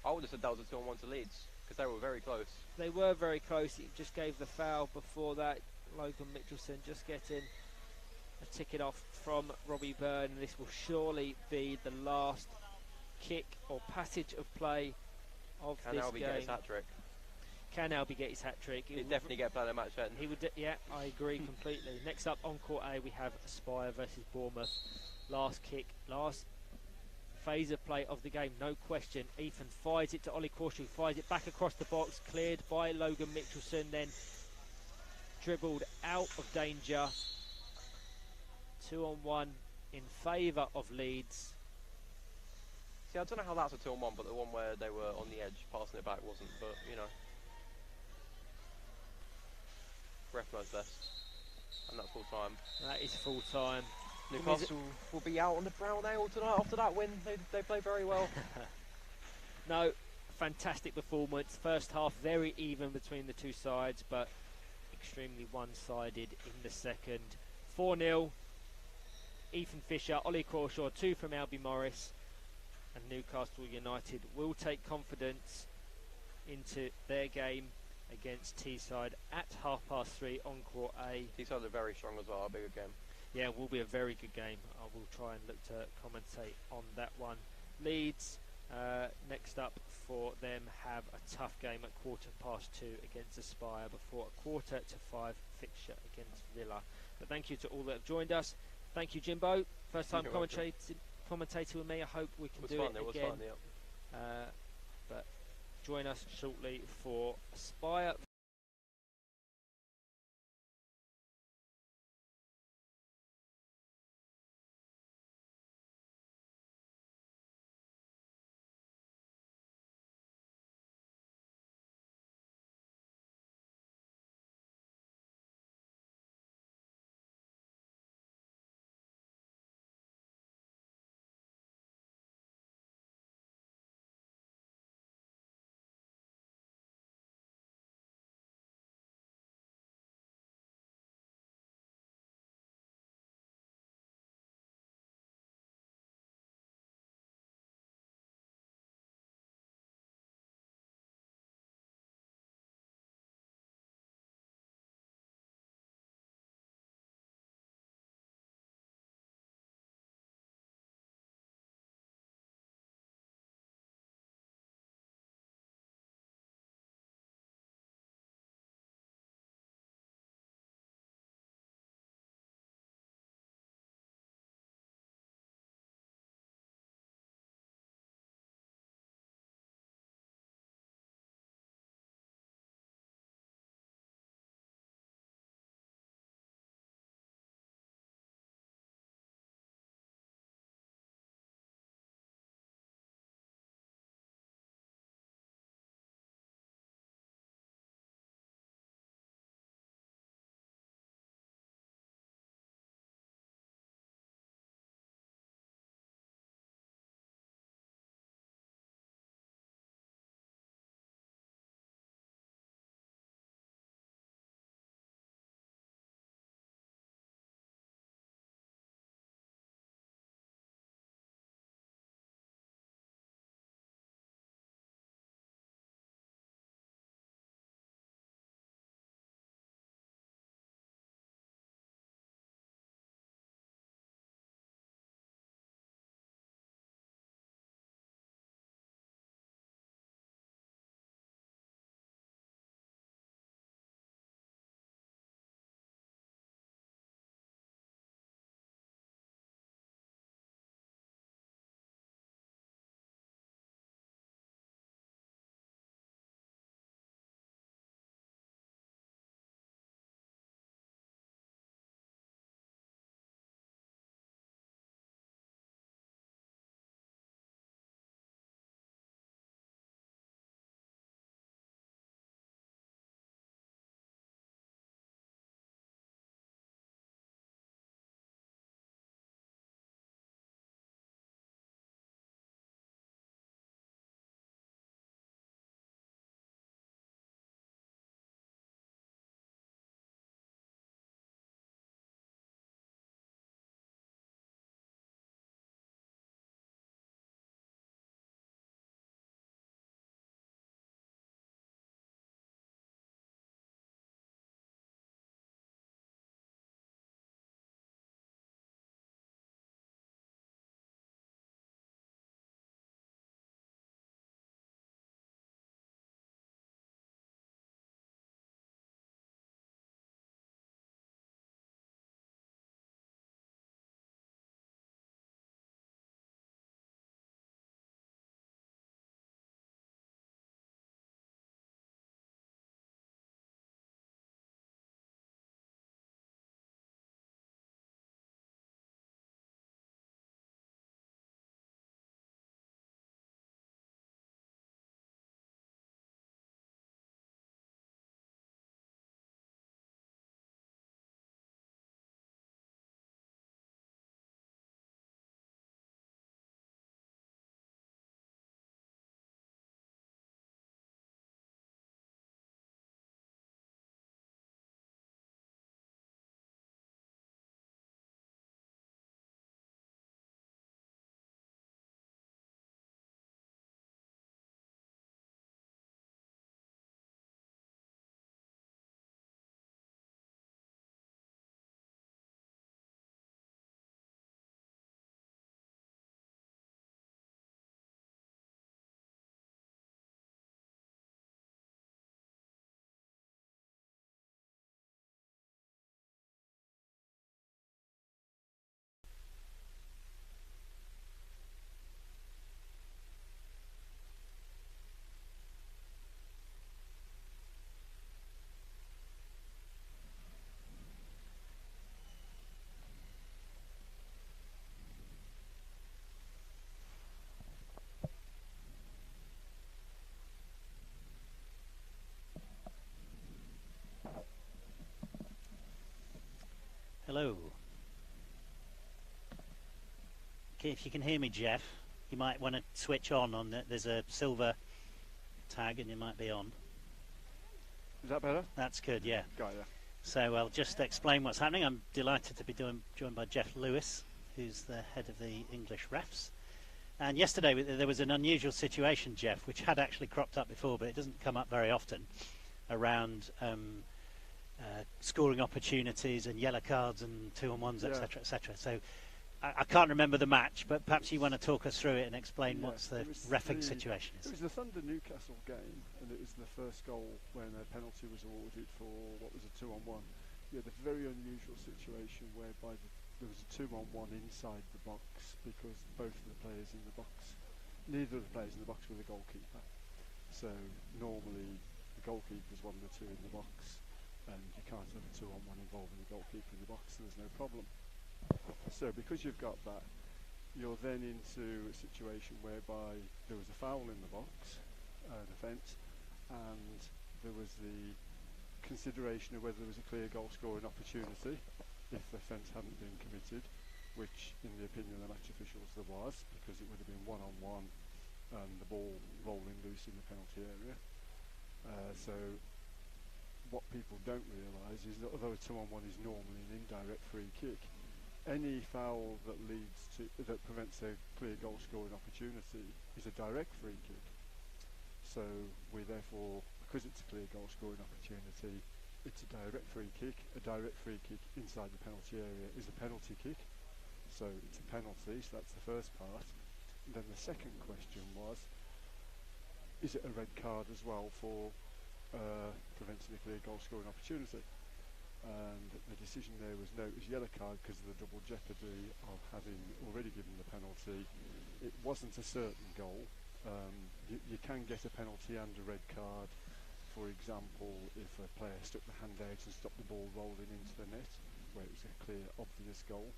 I would have said that was a 2-on-1 to Leeds because they were very close. They were very close. It just gave the foul before that. Logan Mitchelson just getting a ticket off from Robbie Byrne, and this will surely be the last kick or passage of play of this game. Can Albie get his hat-trick? Can Albie get his hat-trick? He'd definitely get player of the match then. He would, yeah, I agree completely. Next up on Court A, we have Aspire versus Bournemouth. Last kick, last phase of play of the game, no question. Ethan fires it to Ollie Caution, fires it back across the box, cleared by Logan Mitchelson, then dribbled out of danger. 2-on-1 in favour of Leeds. See, I don't know how that's a 2-on-1, but the one where they were on the edge, passing it back wasn't, but, you know. Ref knows best. And that's full time. That is full time. Newcastle will be out on the brown ale tonight after that win. They play very well. No, fantastic performance. First half very even between the two sides, but extremely one-sided in the second. 4-0. Ethan Fisher, Ollie Crawshaw, 2 from Albie Morris, and Newcastle United will take confidence into their game against Teesside at 3:30 on Court A. Teesside are very strong as well, a bigger game. Yeah, it will be a very good game. I will try and look to commentate on that one. Leeds, next up for them, have a tough game at 2:15 against Aspire before a 4:45 fixture against Villa. But thank you to all that have joined us. Thank you, Jimbo. First time commentating with me. I hope we can do it again. It was fun, yeah. But join us shortly for Aspire if you can hear me, Jeff, you might want to switch on there's a silver tag and you might be on. Is that better? That's good, yeah. Got ya. So I'll just explain what's happening. I'm delighted to be joined by Jeff Lewis, who's the head of the English refs. And yesterday there was an unusual situation, Jeff, which had actually cropped up before, but it doesn't come up very often, around scoring opportunities and yellow cards and 2-on-1s, etc., etc. So I can't remember the match, but perhaps you want to talk us through it and explain what's the reffing situation is. It was the Thunder Newcastle game, and it was the first goal when a penalty was awarded for what was a 2-on-1. You had a very unusual situation whereby there was a 2-on-1 inside the box because both of the players in the box, neither of the players in the box were the goalkeeper. So normally the goalkeeper's one of the two in the box, and you can't have a 2-on-1 involving the goalkeeper in the box, so there's no problem. So because you've got that, you're then into a situation whereby there was a foul in the box, an offence, and there was the consideration of whether there was a clear goal scoring opportunity if the offence hadn't been committed, which in the opinion of the match officials there was, because it would have been 1-on-1 and the ball rolling loose in the penalty area. So what people don't realise is that although a 2-on-1 is normally an indirect free kick, any foul that prevents a clear goal scoring opportunity is a direct free kick. So we therefore, because it's a clear goal scoring opportunity, it's a direct free kick. A direct free kick inside the penalty area is a penalty kick. So it's a penalty, so that's the first part. And then the second question was, is it a red card as well for preventing a clear goal scoring opportunity? And the decision there was no, it was yellow card because of the double jeopardy of having already given the penalty. It wasn't a certain goal. You can get a penalty and a red card, for example, if a player stuck the hand out and stopped the ball rolling into the net, where it was a clear, obvious goal.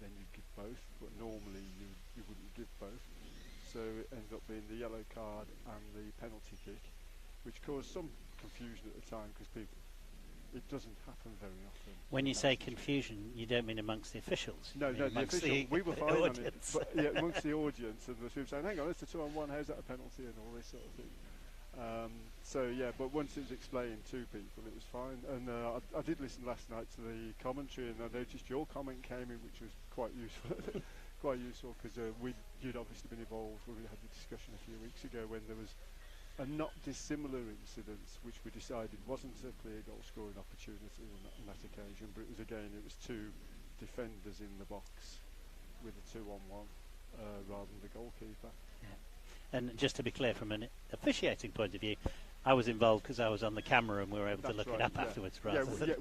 Then you'd give both, but normally you wouldn't give both. So it ended up being the yellow card and the penalty kick, which caused some confusion at the time because it doesn't happen very often. When you say confusion, you don't mean amongst the officials? No, the official. We were fine on it, but amongst the audience, and the people saying, "Hang on, it's a 2-on-1. How's that a penalty?" and all this sort of thing. But once it was explained to people, it was fine. And I did listen last night to the commentary, and I noticed your comment came in, which was quite useful. Quite useful because you'd obviously been involved when we had the discussion a few weeks ago when there was a not dissimilar incident which we decided wasn't a clear goal scoring opportunity on that occasion, but it was two defenders in the box with a 2-on-1 rather than the goalkeeper. Yeah. And just to be clear, from an officiating point of view, I was involved because I was on the camera and we were able to look it up afterwards rather than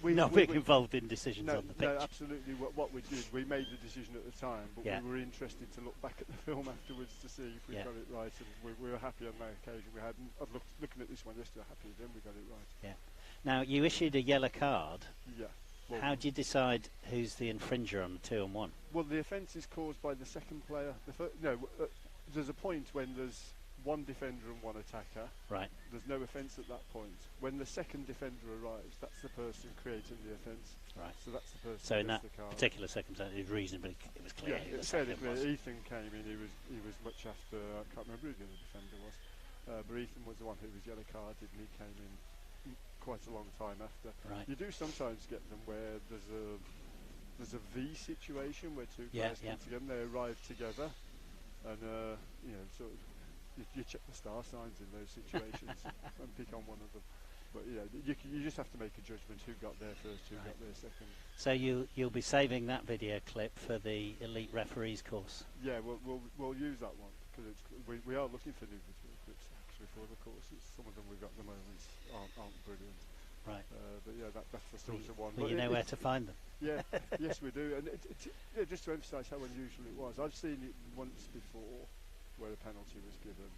not being involved in decisions on the pitch. No, absolutely. What we did, we made the decision at the time, but we were interested to look back at the film afterwards to see if we got it right, and we were happy on that occasion. We hadn't. Looking at this one yesterday, happy then we got it right. Yeah. Now, you issued a yellow card. Yeah. Well, how do you decide who's the infringer on the 2-on-1? Well, the offence is caused by the second player. There's a point when there's one defender and one attacker. Right. There's no offence at that point. When the second defender arrives, that's the person creating the offence. Right. So that's the person. So in that the card. particular circumstance, it was clear. Yeah, it's fairly clear. Ethan came in. He was much after. I can't remember who the other defender was. But Ethan was the one who was yellow carded, and he came in quite a long time after. Right. You do sometimes get them where there's a V situation where two players come together, and they arrive together, and sort of. You check the star signs in those situations and pick on one of them. But you just have to make a judgment who got there first, who got there second. So you'll be saving that video clip for the elite referees course. Yeah, we'll use that one because we are looking for new video clips actually for the courses. Some of them we've got at the moment aren't brilliant. Right. But that's the sort of one. Well, you know where to find them. Yeah, yes we do. And just to emphasise how unusual it was, I've seen it once before, where a penalty was given,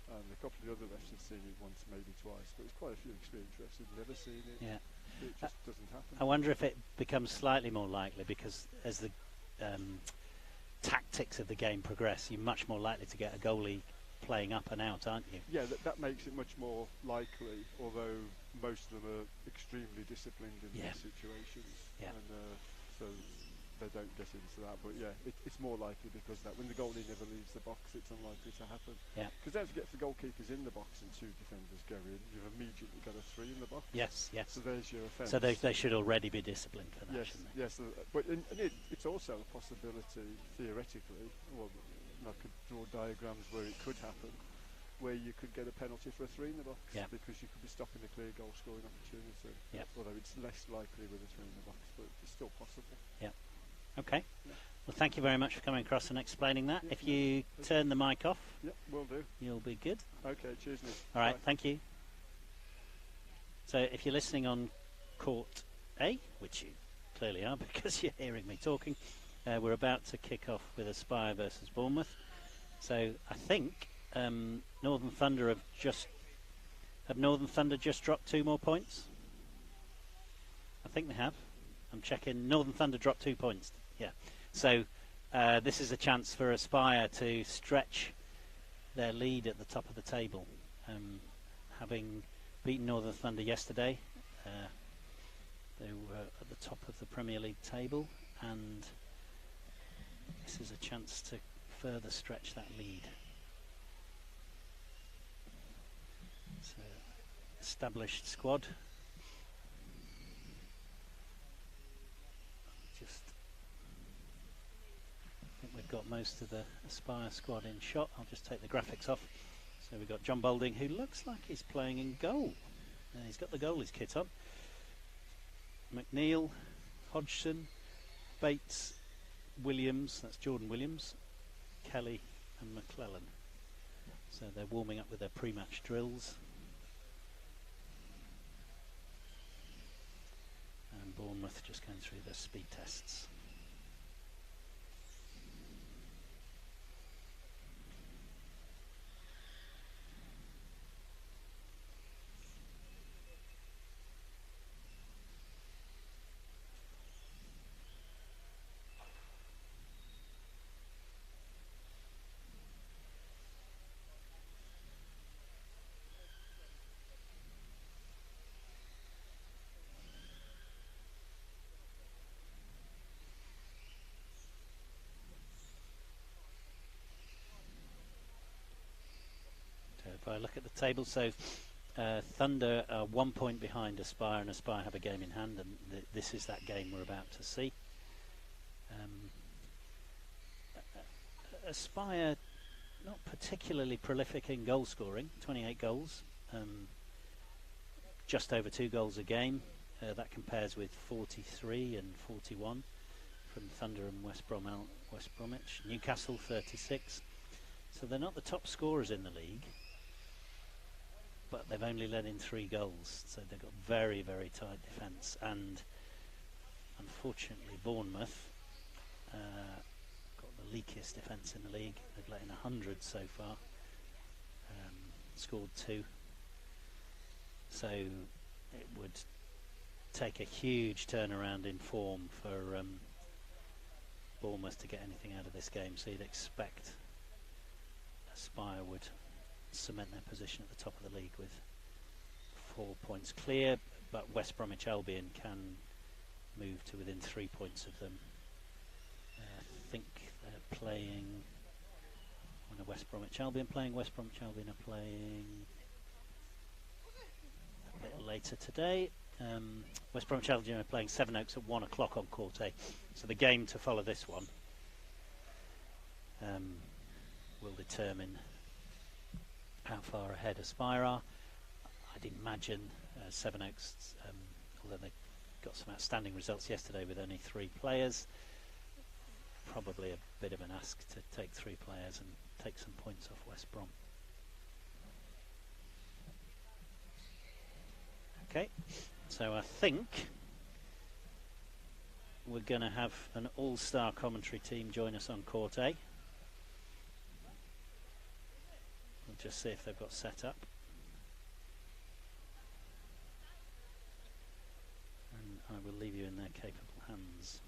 and a couple of the other refs have seen it once, maybe twice, but there's quite a few experienced refs who've never seen it. Yeah. It just doesn't happen. I wonder if it becomes slightly more likely because as the tactics of the game progress, you're much more likely to get a goalie playing up and out, aren't you? Yeah, that makes it much more likely, although most of them are extremely disciplined in these situations. Yeah. And so they don't get into that. But yeah, it's more likely because that when the goalie never leaves the box, it's unlikely to happen. Yeah. Because don't forget, if the goalkeeper's in the box and 2 defenders go in, you've immediately got a 3 in the box. Yes, yes. So there's your offence. So they should already be disciplined for that, Yes, shouldn't they? yes. But it's also a possibility, theoretically. Well, I could draw diagrams where it could happen, where you could get a penalty for a 3 in the box, Yeah. because you could be stopping a clear goal scoring opportunity. Yeah. Although it's less likely with a 3 in the box, but it's still possible. Yeah. Okay. Yeah. Well, thank you very much for coming across and explaining that. Yeah, If you turn the mic off, Yep, will do. you'll be good. Okay, cheers, Nick. All right, Bye. thank you. So if you're listening on Court A, which you clearly are because you're hearing me talking, we're about to kick off with Aspire versus Bournemouth. So I think Northern Thunder have Northern Thunder just dropped 2 more points? I think they have. I'm checking. Northern Thunder dropped 2 points. Yeah. So this is a chance for Aspire to stretch their lead at the top of the table. Having beaten Northern Thunder yesterday, they were at the top of the Premier League table, and this is a chance to further stretch that lead. So, established squad. I think we've got most of the Aspire squad in shot. I'll just take the graphics off. So we've got John Boulding, who looks like he's playing in goal. He's got the goalie's kit on. McNeil, Hodgson, Bates, Williams, that's Jordan Williams, Kelly and McClellan. So they're warming up with their pre-match drills. And Bournemouth just going through their speed tests. If I look at the table, so Thunder are 1 point behind Aspire, and Aspire have a game in hand, and this is that game we're about to see. Aspire not particularly prolific in goal scoring, 28 goals, just over 2 goals a game. That compares with 43 and 41 from Thunder and West Bromwich. Newcastle 36. So they're not the top scorers in the league, but they've only let in 3 goals, so they've got very, very tight defence. And unfortunately, Bournemouth got the leakiest defence in the league. They've let in 100 so far, scored 2. So it would take a huge turnaround in form for Bournemouth to get anything out of this game. So you'd expect Aspire would cement their position at the top of the league with 4 points clear, but West Bromwich Albion can move to within 3 points of them. I think they're playing, when are West Bromwich Albion playing? West Bromwich Albion are playing a bit later today. West Bromwich Albion are playing Sevenoaks at 1 o'clock on Court A. So the game to follow this one will determine how far ahead Aspire are. I'd imagine Sevenoaks, although they got some outstanding results yesterday with only 3 players, probably a bit of an ask to take 3 players and take some points off West Brom. Okay, so I think we're going to have an all-star commentary team join us on Court A. We'll just see if they've got set up. And I will leave you in their capable hands.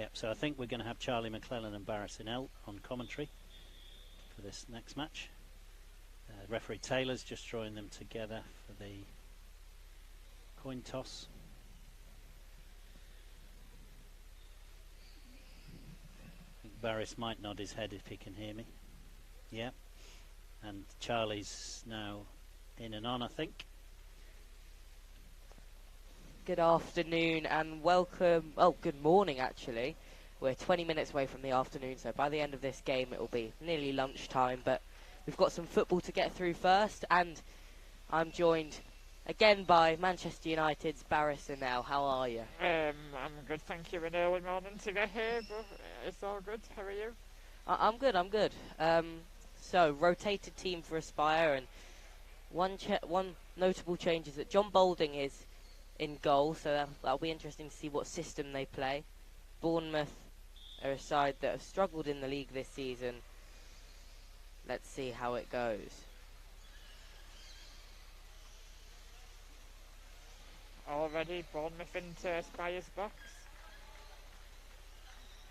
Yep, so I think we're going to have Charlie McClellan and Barris Inell on commentary for this next match. Referee Taylor's just drawing them together for the coin toss. I think Barris might nod his head if he can hear me. Yeah. And Charlie's now in and on, I think. Good afternoon and welcome. Oh, good morning, actually. We're 20 minutes away from the afternoon, so by the end of this game it will be nearly lunchtime, but we've got some football to get through first, and I'm joined again by Manchester United's Barris Inell. How are you? I'm good, thank you. An early morning to get here, but it's all good. How are you? I'm good. So, rotated team for Aspire, and one notable change is that John Boulding is in goal, so that'll be interesting to see what system they play. Bournemouth are a side that have struggled in the league this season. Let's see how it goes. Already Bournemouth into Aspire's box.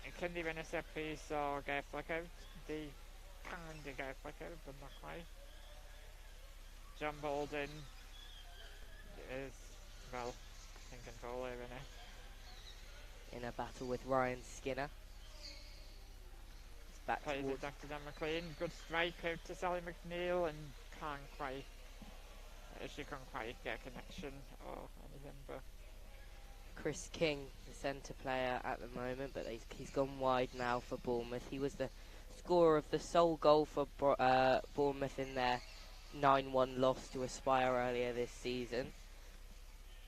And can they win a set piece or get a flick out? They kind of get a flick out, but not quite. John Boulding is, well, in control here, isn't he? In a battle with Ryan Skinner. It's back Plays towards it Dr. Dan McLean. Good strike out to Sally McNeil, and can't quite. She can't quite get a connection or anything, but Chris King, the centre player at the moment, but he's gone wide now for Bournemouth. He was the scorer of the sole goal for Bournemouth in their 9-1 loss to Aspire earlier this season.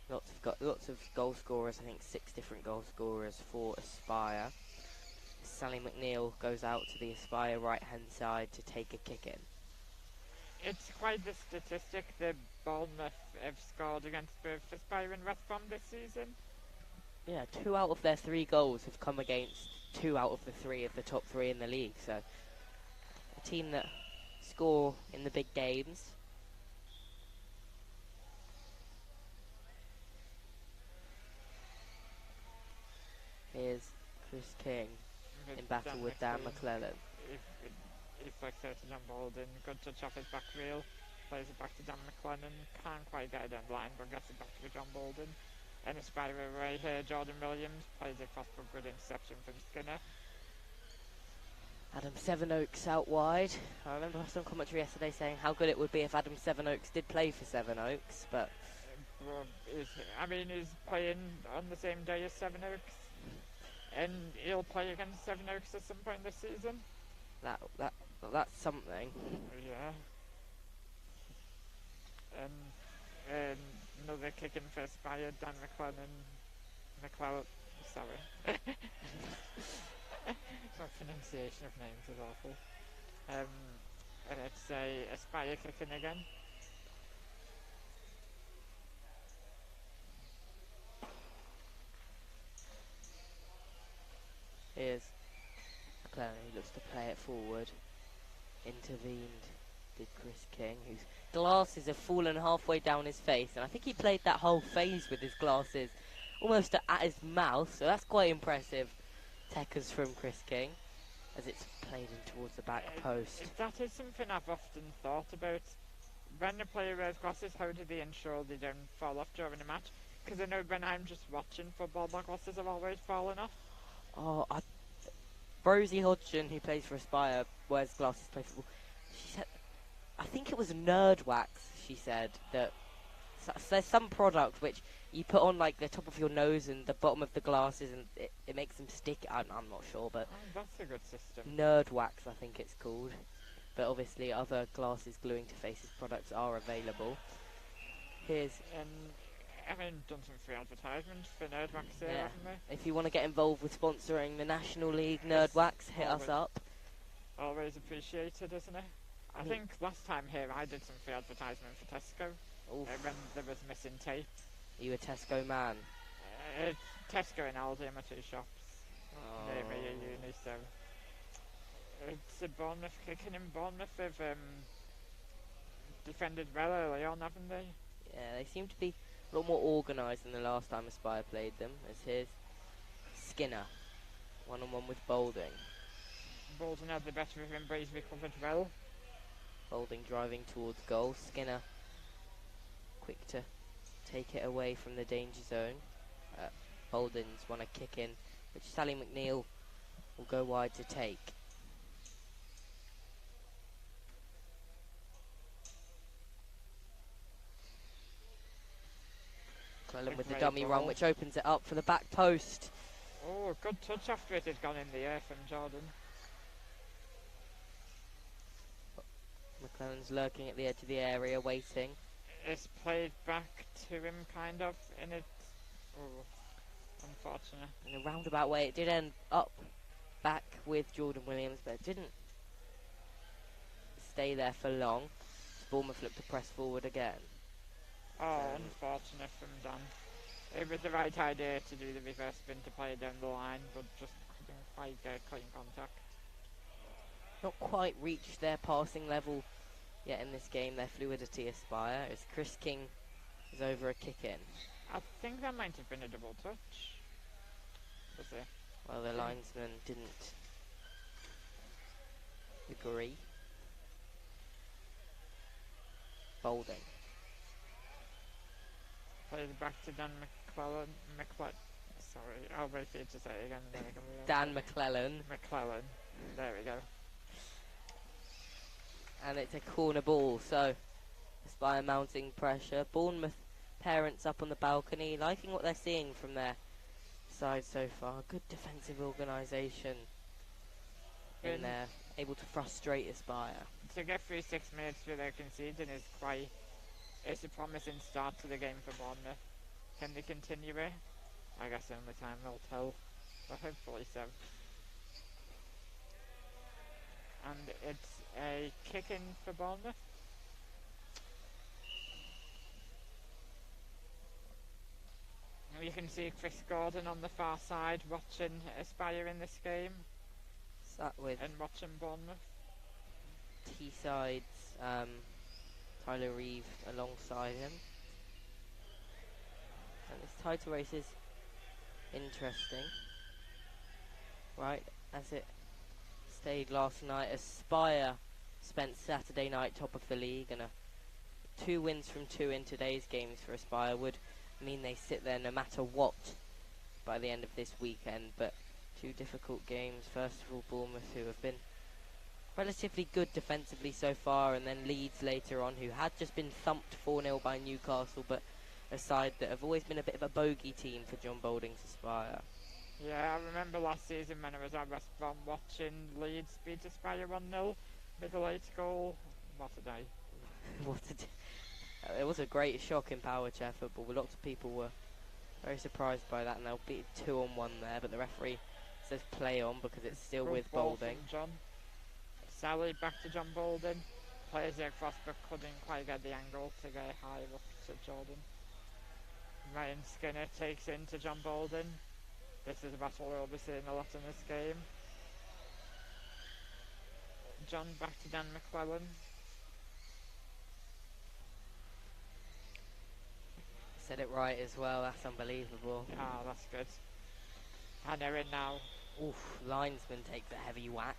Lots of goal scorers, I think 6 different goal scorers for Aspire. Sally McNeil goes out to the Aspire right-hand side to take a kick in. it's quite the statistic that Bournemouth have scored against both Aspire and West Brom this season. Yeah, 2 out of their 3 goals have come against 2 out of the 3 of the top 3 in the league. So, a team that score in the big games. Here's Chris King in battle with Dan McClellan. He flicks out to John Boulding, good touch off his back reel, plays it back to Dan McLennan, can't quite get it in line, but gets it back to John Boulding. And Aspire away here, Jordan Williams plays it across for a good interception from Skinner. Adam Sevenoaks out wide. I remember some commentary yesterday saying how good it would be if Adam Sevenoaks did play for Sevenoaks, but He's playing on the same day as Sevenoaks, and he'll play against Sevenoaks at some point this season. that's something. Yeah. And another kick in for Aspire, Dan McClellan, sorry. My pronunciation of names is awful. And it's a Aspire kicking again. Here's McClellan, he looks to play it forward. Intervened did Chris King, whose glasses have fallen halfway down his face, and I think he played that whole phase with his glasses almost at his mouth, so that's quite impressive. Techers from Chris King as it's played in towards the back post. That is something I've often thought about. When a player wears glasses, how do they ensure they don't fall off during a match? Because I know when I'm just watching football, my glasses have always fallen off. Rosie Hodgson, who plays for Aspire, wears glasses to play football. She said, I think it was Nerd Wax, she said, that there's some product which you put on like the top of your nose and the bottom of the glasses and it makes them stick. I'm not sure, but that's a good system. Nerd Wax, I think it's called. But obviously other glasses gluing to faces products are available. Here's... done some free advertisements for Nerdwax here, haven't they? If you want to get involved with sponsoring the National League Nerdwax, hit us up. Always appreciated, isn't it? I think last time here I did some free advertisement for Tesco when there was missing tape. You a Tesco man? Tesco and Aldi are my 2 shops near me at uni, so it's a Bournemouth kicking in. Bournemouth have defended well early on, haven't they? Yeah, they seem to be a lot more organised than the last time Aspire played them. As here's Skinner 1-on-1 with Boulding. Bolden had the better of him, but he's recovered well. Boulding driving towards goal. Skinner quick to take it away from the danger zone. Boulding's want to kick in, which Sally McNeil will go wide to take. McClellan with the Great dummy run, ball. which opens it up for the back post. Oh, good touch after it had gone in the air from Jordan. McClellan's lurking at the edge of the area, waiting. It's played back to him, kind of, in it. Oh, unfortunate. In a roundabout way, it did end up back with Jordan Williams, but it didn't stay there for long. Bournemouth looked to press forward again. Oh, unfortunate from Dan. It was the right idea to do the reverse spin to play it down the line, but just couldn't quite get clean contact. Not quite reached their passing level yet in this game, their fluidity Aspire, as Chris King is over a kick-in. I think that might have been a double touch. Was it? Well, the linesman didn't agree. Boulding. Played it back to Dan McClellan. Sorry, I'll wait for you to say it again. And then I can Dan McClellan. McClellan. There we go. And it's a corner ball, so Aspire mounting pressure. Bournemouth parents up on the balcony, liking what they're seeing from their side so far. Good defensive organisation in there, able to frustrate Aspire. To get through 6 minutes without conceding is quite... It's a promising start to the game for Bournemouth. Can they continue it? I guess only time will tell, but hopefully so. And it's a kick-in for Bournemouth. You can see Chris Gordon on the far side watching Aspire in this game Sat with and watching Bournemouth. T-sides, Tyler Reeve alongside him. And this title race is interesting. Right, as it stayed last night, Aspire spent Saturday night top of the league, and 2 wins from 2 in today's games for Aspire would mean they sit there no matter what by the end of this weekend. But 2 difficult games. First of all, Bournemouth, who have been relatively good defensively so far, and then Leeds later on, who had just been thumped 4-0 by Newcastle, but a side that have always been a bit of a bogey team for John Boulding's Aspire. Yeah, I remember last season when I was at West Brom watching Leeds beat Aspire 1-0 with a late goal. What a day. It was a great shock in power chair football. Lots of people were very surprised by that, and they'll beat 2-on-1 there, but the referee says play on because it's still Good with ball Boulding. from John. Sally back to John Boulding. Plays it across but couldn't quite get the angle to get high up to Jordan. Ryan Skinner takes in to John Boulding. This is a battle we'll be seeing a lot in this game. John back to Dan McClellan. Said it right as well, that's unbelievable. Ah, that's good. And they're in now. Oof, linesman takes a heavy whack.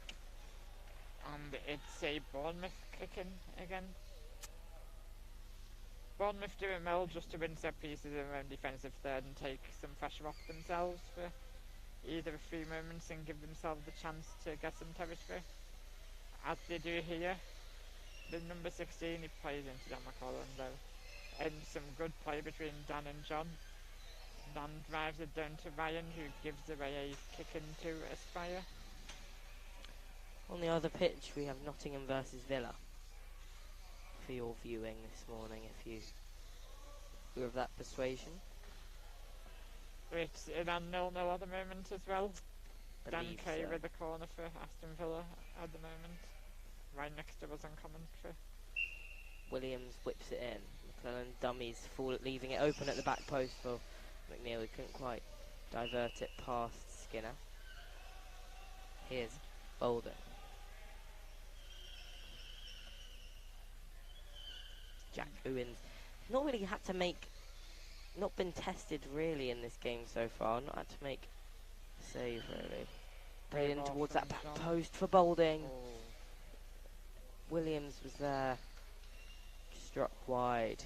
And it's a Bournemouth kicking again. Bournemouth doing well just to win set pieces in their own defensive third and take some pressure off themselves for either a few moments and give themselves the chance to get some territory. As they do here, the number 16, he plays into Dan McClellan though. And some good play between Dan and John. Dan drives it down to Ryan, who gives away a kick into Aspire. On the other pitch, we have Nottingham versus Villa for your viewing this morning, if you were of that persuasion. It's in a 0-0 at the moment as well. Dan Believe Kay so. with the corner for Aston Villa at the moment. Right next to us on commentary. Williams whips it in. McClellan dummies, leaving it open at the back post for McNeil, who couldn't quite divert it past Skinner. Here's Boulding. Jack Owens not really had to make, not been tested really in this game so far, not had to make a save really. Played in ball towards from that back John. post for Boulding. Oh. Williams was there. Struck wide.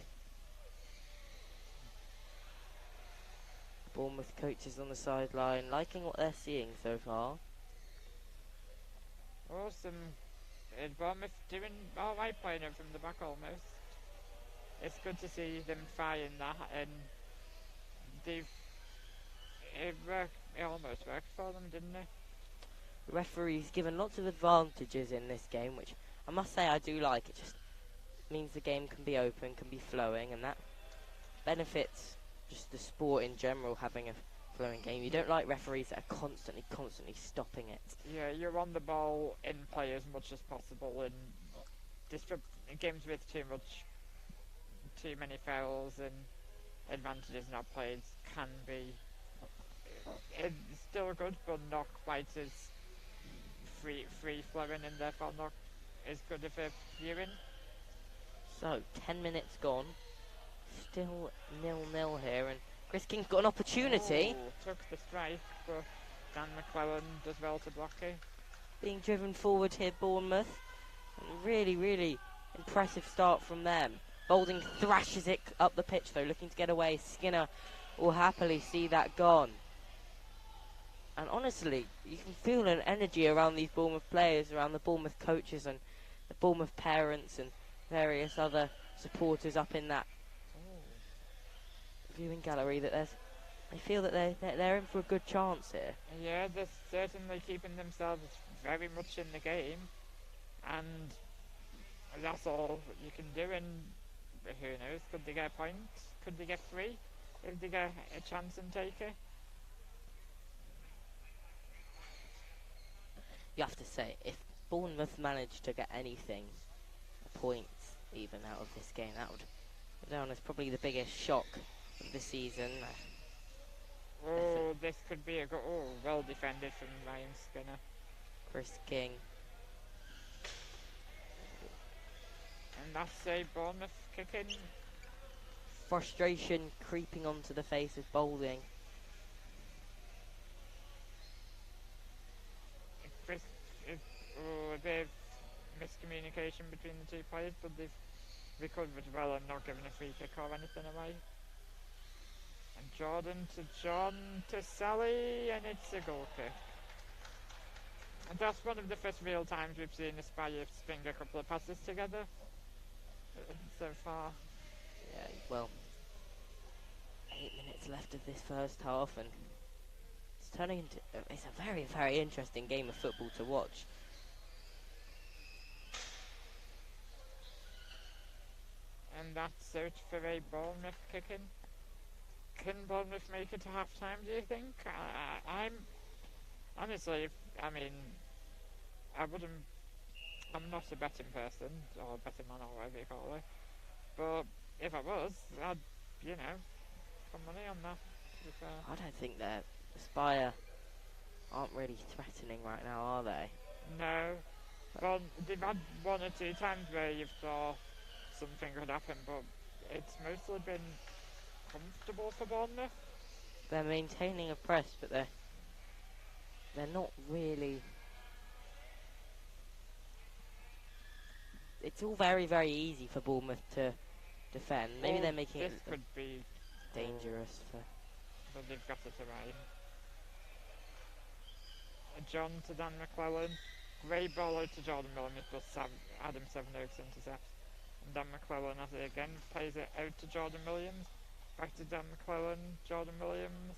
Bournemouth coaches on the sideline, liking what they're seeing so far. Awesome. Bournemouth doing alright playing it from the back almost. It's good to see them trying that, and it almost worked for them, didn't it? The referee's given lots of advantages in this game, which I must say I do like. It just means the game can be open, can be flowing, and that benefits just the sport in general, having a flowing game. You don't like referees that are constantly stopping it. Yeah, you want the ball in play as much as possible, and games with too many fouls and advantages not played can be it's still good, but not quite as free flowing, and therefore not as good of a viewing. So 10 minutes gone, still 0-0 here, and Chris King's got an opportunity. Oh, took the strike, but Dan McClellan does well to block it. Being driven forward here, Bournemouth. Really impressive start from them. Boulding thrashes it up the pitch though, looking to get away. Skinner will happily see that gone. And honestly, you can feel an energy around these Bournemouth players, around the Bournemouth coaches and the Bournemouth parents and various other supporters up in that viewing gallery, that they feel that they're in for a good chance here. Yeah, they're certainly keeping themselves very much in the game, and that's all you can do. And who knows? Could they get a point? Could they get 3? If they get a chance and take it? You have to say, if Bournemouth managed to get anything, a point even, out of this game, that would go down as probably the biggest shock of the season. Oh, this could be a goal. Oh, well defended from Ryan Skinner. Chris King. And that's a Bournemouth kicking. Frustration creeping onto the face of Boulding. A bit of miscommunication between the two players, but they've recovered well and not given a free kick or anything away. And Jordan to John to Sally, and it's a goal kick. And that's one of the first real times we've seen Aspire string a couple of passes together so far. Yeah, well, 8 minutes left of this first half, and it's turning into it's a very interesting game of football to watch. And that's out for a Bournemouth kicking. Can Bournemouth make it to half time, do you think? I'm honestly, I'm not a betting person, or a betting man, or whatever you call it, but if I was, I'd, put money on that, to be fair. I don't think that Aspire aren't really threatening right now, are they? No. Well, they've had 1 or 2 times where you've thought something could happen, but it's mostly been comfortable for Bournemouth. They're maintaining a press, but they're not really. It's all very easy for Bournemouth to defend. Maybe they're making this it could be dangerous for. But they've got it right. John to Dan McClellan. Great ball out to Jordan Williams, but Adam Sevenoaks intercepts. And Dan McClellan has it again, plays it out to Jordan Williams. Back to Dan McClellan, Jordan Williams.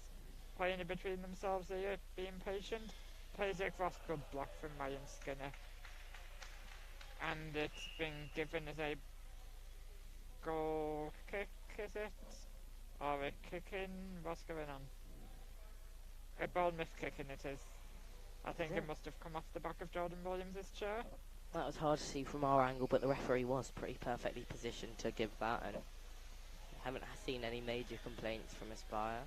Playing it between themselves here, being patient. Plays it across, good block from Ryan Skinner. And it's been given as a goal kick, is it? Or a kick-in? What's going on? A Bournemouth kick-in it is. I think it must have come off the back of Jordan Williams' chair. That was hard to see from our angle, but the referee was pretty perfectly positioned to give that, and haven't seen any major complaints from Aspire.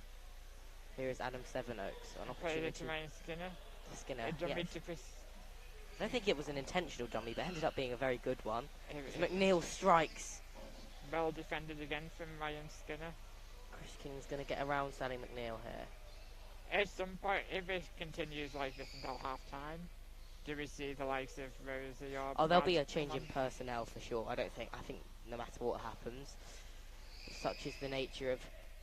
Here is Adam Sevenoaks, an Played it opportunity. to Ryan Skinner. Skinner, A dummy yes. to Chris. I don't think it was an intentional dummy, but ended up being a very good one. Here As it is. McNeil strikes. Well defended again from Ryan Skinner. Chris King's going to get around Sally McNeil here. at some point, if it continues like this until half-time, do we see the likes of Rosie or... Oh, there'll be a Brad change come in on? personnel for sure. I think no matter what happens, such is the nature of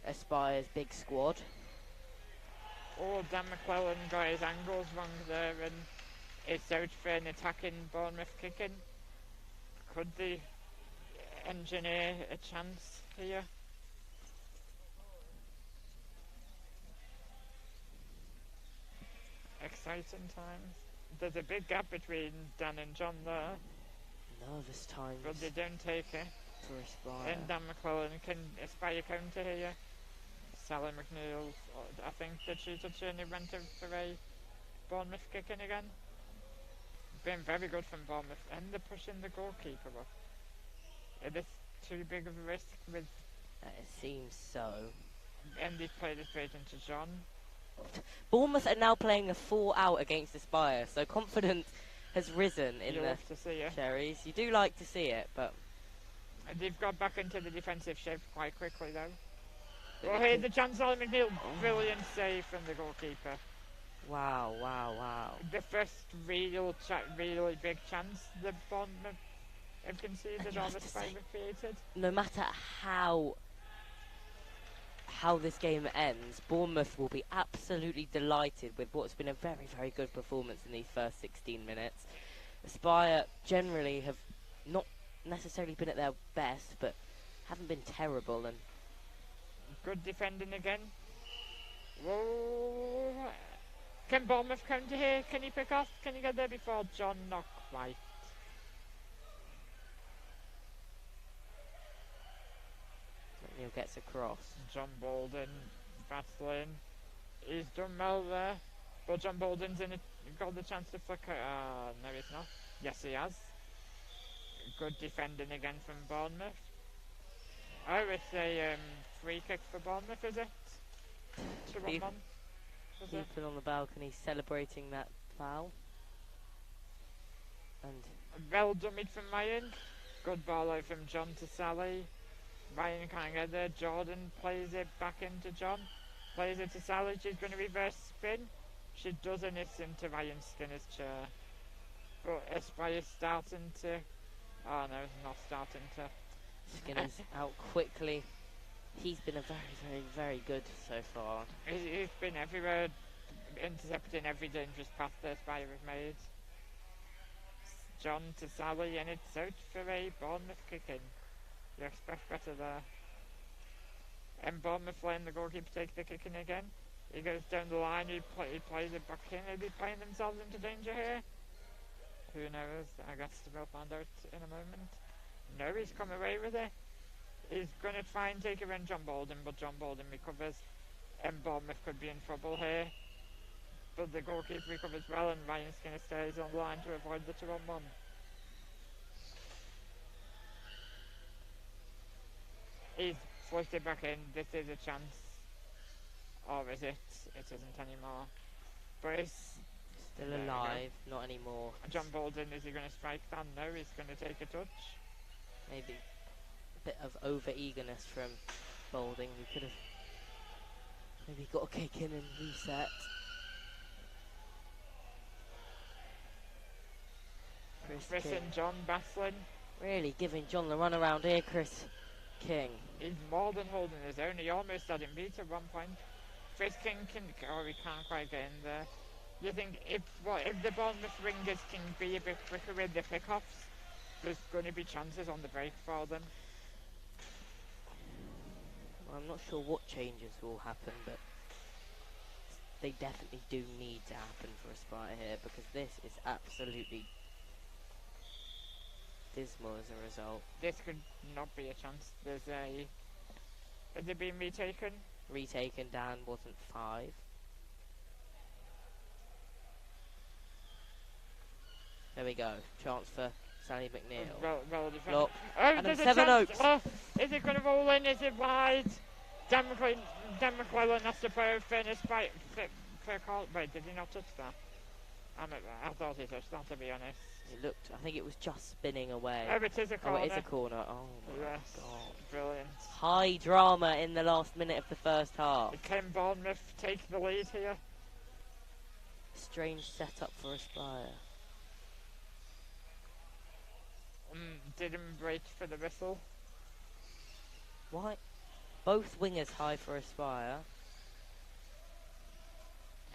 Aspire's big squad. Oh, Dan McClellan got his angles wrong there and is out for an attacking Bournemouth kicking. Could they engineer a chance here? Exciting times. There's a big gap between Dan and John there, Nervous times but they don't take it. for Aspire. And Dan McClellan can Aspire counter here. Sally McNeil, I think, did she touch and it went out for a Bournemouth kicking again? Been very good from Bournemouth, and they're pushing the goalkeeper up. It is too big of a risk with, It seems so. and they've played it straight into John. Bournemouth are now playing a 4-out against Aspire, so confidence has risen in You'll the have to see it. Cherries. You do like to see it, but And they've got back into the defensive shape quite quickly though. But Oh, they here can- the chance, Sally McNeil, brilliant save from the goalkeeper. wow, wow, wow. The first really big chance the Bournemouth have conceded And you or have the to Spire say- have created. No matter how this game ends, Bournemouth will be absolutely delighted with what's been a very, very good performance in these first 16 minutes. Aspire generally have not necessarily been at their best, but haven't been terrible. And Good defending again. Whoa. Can Bournemouth counter here? Can he pick off? Can he get there before John? Not quite. Neil gets across. John Bolden battling. He's done well there. But John Bolden's got the chance to flick it. No, he's not. Yes, he has. Good defending again from Bournemouth. Oh, it's a free kick for Bournemouth, is it? 2-on-1. Was it? People on the balcony celebrating that foul. And Well dummied from Ryan. Good ball out from John to Sally. Ryan can't get there. Jordan plays it back into John. Plays it to Sally. She's going to reverse spin. She does, and it's into Ryan Skinner's chair. But Aspire's starting to... Oh no, it's not starting to. Skinner's out quickly. He's been a very, very, very good so far. He's been everywhere, intercepting every dangerous pass that Aspire have made. John to Sally, and it's out for a Bournemouth kick-in. You expect better there. And Bournemouth letting the goalkeeper take the kick-in again. He goes down the line, he plays it back in. Are they playing themselves into danger here? Who knows? I guess we'll find out in a moment. No, he's come away with it. He's going to try and take it in John Bolden, but John Bolden recovers. And Bournemouth could be in trouble here. But the goalkeeper recovers well, and Ryan Skinner stays on the line to avoid the 2-on-1. He's flushed it back in. This is a chance. Or is it? It isn't anymore. But it's Still there you go. alive, not anymore. John Bolden, is he going to strike that? No, he's going to take a touch. Maybe a bit of over eagerness from Bolding. He could have maybe got a kick in and reset. Chris King. and John battling. Really giving John the run around here, Chris King. He's more than holding his own. He almost had him beat at one point. Chris King can, oh, he can't quite get in there. You think if the Bournemouth wingers can be a bit quicker with the pickoffs, there's going to be chances on the break for them. Well, I'm not sure what changes will happen, but they definitely do need to happen for Aspire here, because this is absolutely dismal as a result. This could not be a chance. There's a... Has it been retaken? Retaken, Dan wasn't 5. There we go. Chance for Sally McNeil. Well defended. Look, Oh, Adam there's a Seven chance. Oaks. Oh, is it going to roll in? Is it wide? Dan McClellan has to play a fairness by fair call. Wait, did he not touch that? I thought he touched that, to be honest. It looked, I think it was just spinning away. Oh, it is a Oh, corner. it is a corner. Oh my Yes. god. Brilliant. High drama in the last minute of the first half. Can Bournemouth take the lead here? Strange setup for Aspire. Didn't wait for the whistle. Why? Both wingers high for Aspire.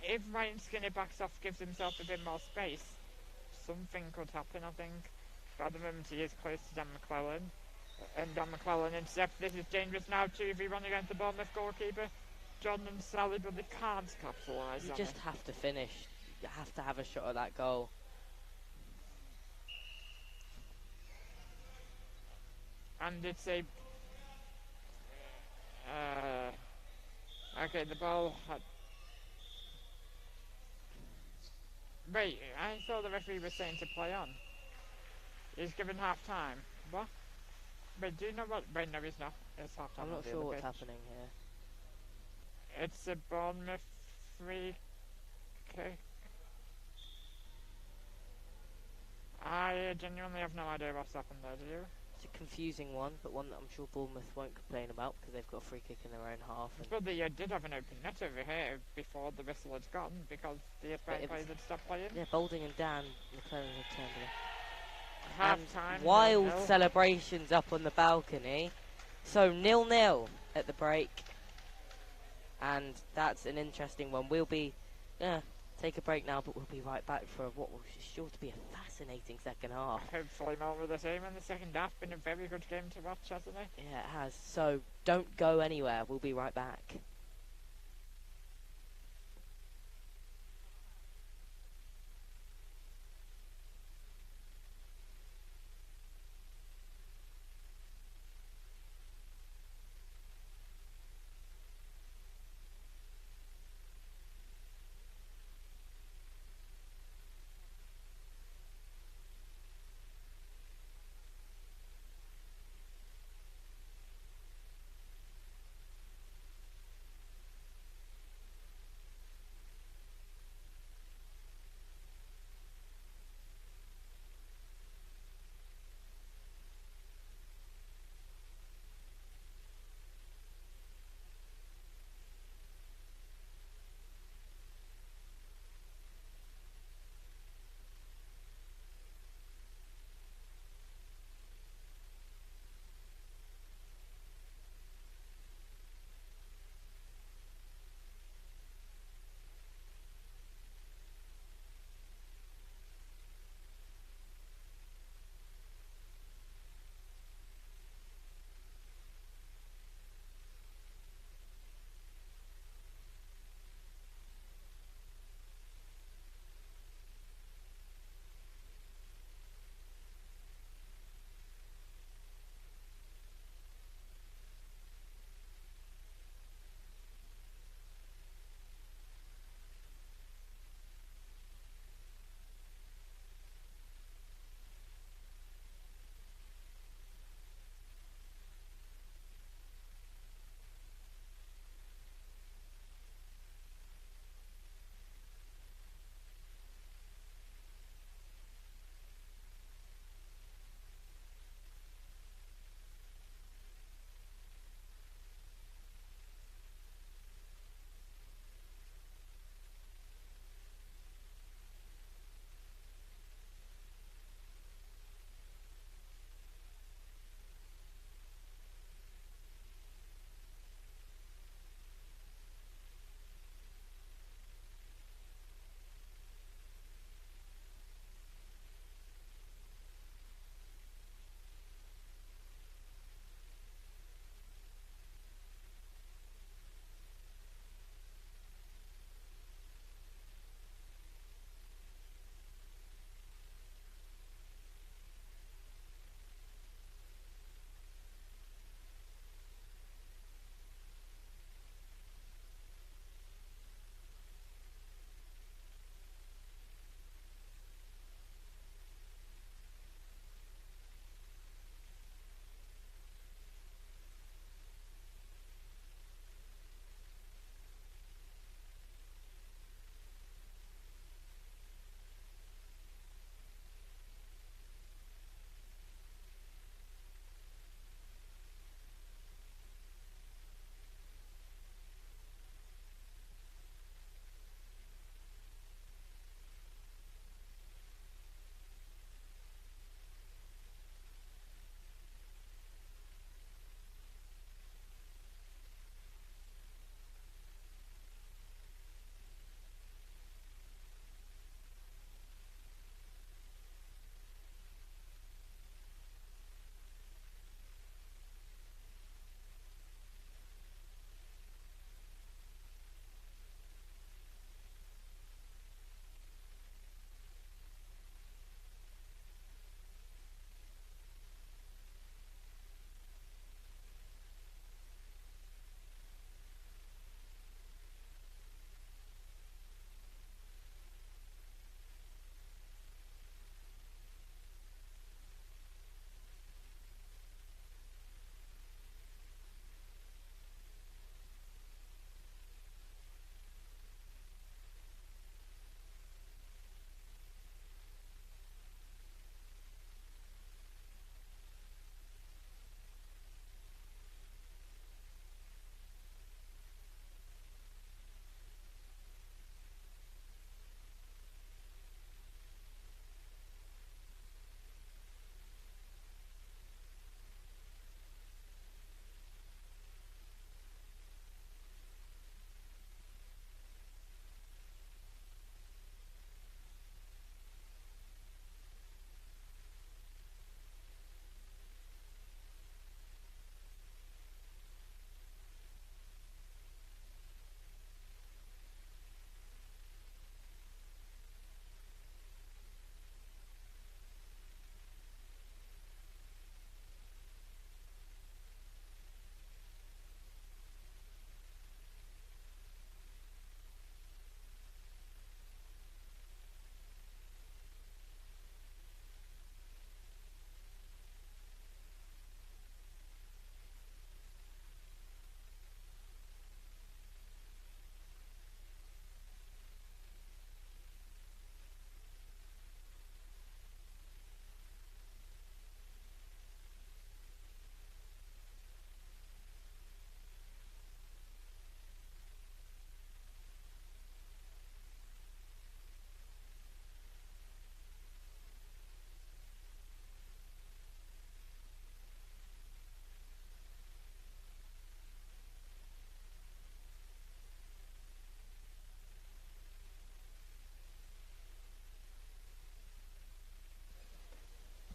If Ryan Skinner backs off, gives himself a bit more space, something could happen, I think. But at the moment he is close to Dan McClellan. And Dan McClellan intercepts. This is dangerous now, 2v1 against the Bournemouth goalkeeper. John and Sally, but they can't capitalise You on just it. have to finish. You have to have a shot at that goal. And it's a... okay, the ball had... Wait, I thought the referee was saying to play on. He's given half time. What? Wait, do you know what? Wait, no, he's not. It's half time. I'm not sure what's happening here. It's a Bournemouth free kick. I genuinely have no idea what's happened there, do you? It's a confusing one, but one that I'm sure Bournemouth won't complain about because they've got a free kick in their own half. But they did have an open net over here before the whistle had gone because the Aspire players had stopped playing. Yeah, Boulding and Dan McClellan have turned it. Half And time. wild 0-0. celebrations up on the balcony. So 0-0 at the break. And that's an interesting one. We'll be take a break now, but we'll be right back for what will sure to be a fascinating second half. Hopefully more of the same in the second half. Been a very good game to watch, hasn't it? Yeah, it has. So don't go anywhere. We'll be right back.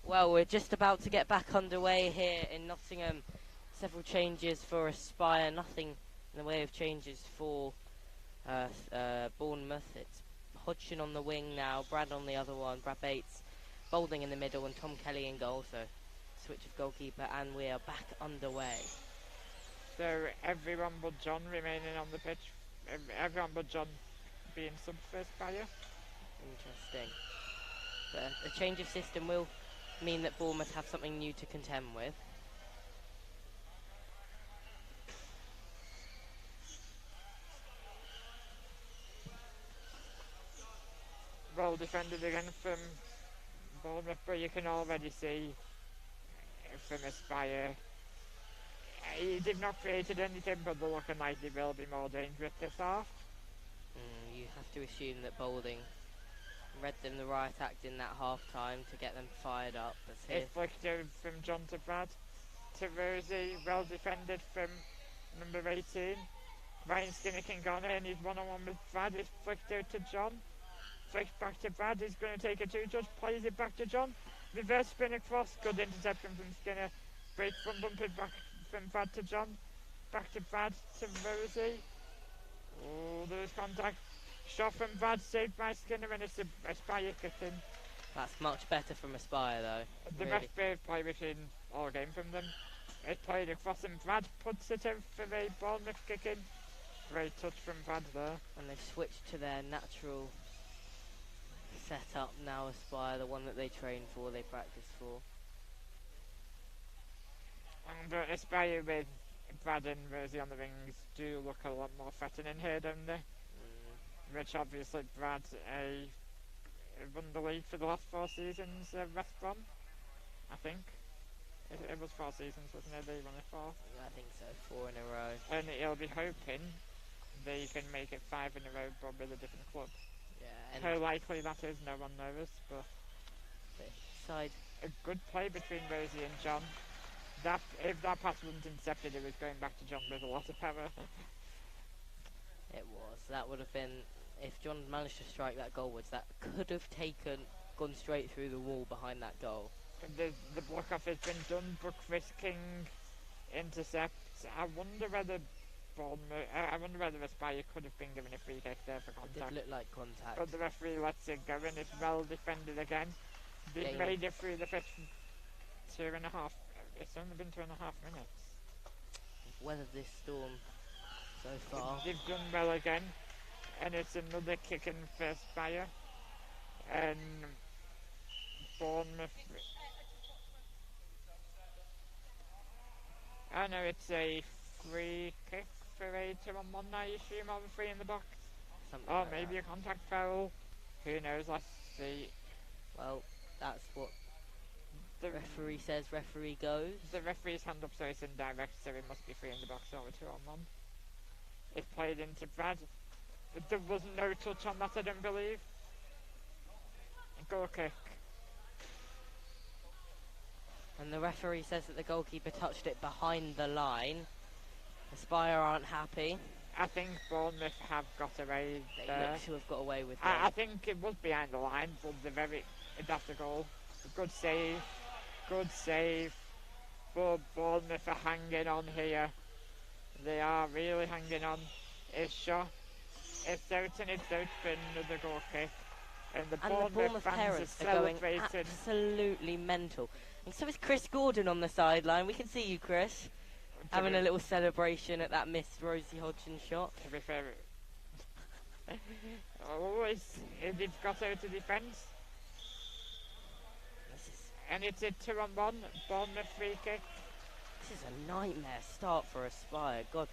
Well, we're just about to get back underway here in Nottingham. Several changes for Aspire, nothing in the way of changes for Bournemouth. It's Hodgson on the wing now, Brad on the other one, Brad Bates, Boulding in the middle, and Tom Kelly in goal. So switch of goalkeeper, and we are back underway. So everyone but John remaining on the pitch. Everyone but John being sub for Aspire. Interesting. But a change of system will mean that Bournemouth have something new to contend with. Well defended again from Bournemouth, but you can already see from Aspire they've not created anything, but they're looking like they will be more dangerous this half. You have to assume that Boulding read them the right act in that half time to get them fired up. It's flicked over from John to Brad to Rosie, well defended from number 18. Ryan Skinner can go on and he's one-on-one with Brad. It's flicked out to John. Flicked back to Brad. He's going to take a two-touch, plays it back to John. Reverse spin across, good interception from Skinner. Break from bump it back from Brad to John. Back to Brad to Rosie. Oh, there's contact. Shot from Brad, saved by Skinner, and it's a Aspire kick in. That's much better from Aspire though. The really. best brave play within all game from them. It played across and Brad puts it out for a Bournemouth kick in. Great touch from Brad there. And they've switched to their natural setup now, Aspire, the one that they train for, they practice for. And Aspire with Brad and Rosie on the wings do look a lot more threatening here, don't they? Which obviously Brad won the league for the last 4 seasons, West Brom, I think. It was 4 seasons, wasn't it? They won it 4. I think so, 4 in a row. And he'll be hoping they can make it 5 in a row, but with a different club. Yeah, and how likely that is, no one knows, but side. A good play between Rosie and John. If that pass wasn't intercepted, it was going back to John with a lot of power. It was. That would have been, if John managed to strike that goalwards, that could have gone straight through the wall behind that goal. The block off has been done, but Chris King intercepts. I wonder whether Aspire could have been given a free kick there for contact. It did look like contact. But the referee lets it go, and it's well defended again. They've made it through the first 2.5. It's only been 2.5 minutes. They've weathered this storm so far. They've done well again, and it's another kick in for Aspire. And Bournemouth. I know it's a free kick for a 2-on-1, I assume, or a 3 in the box. Something or like maybe that. A contact foul. Who knows? Let's see. Well, that's what the referee says. Referee goes. The referee's hand up, so it's indirect, so it must be 3 in the box or a 2-on-1. It's played into Brad. There was no touch on that, I don't believe. Goal kick. And the referee says that the goalkeeper touched it behind the line. Aspire aren't happy. I think Bournemouth have got away They there. look to have got away with I think it was behind the line, but that's a goal. Good save. Good save. But Bournemouth are hanging on here. They are really hanging on. It's shot. It's out and it's out for another goal kick. And the Bournemouth fans parents are are going celebrating. absolutely mental. And so is Chris Gordon on the sideline. We can see you, Chris, having a little celebration at that missed Rosie Hodgson shot. To be fair, they've got out of defence. And it's a 2-on-1, Bournemouth free kick. This is a nightmare start for Aspire. God,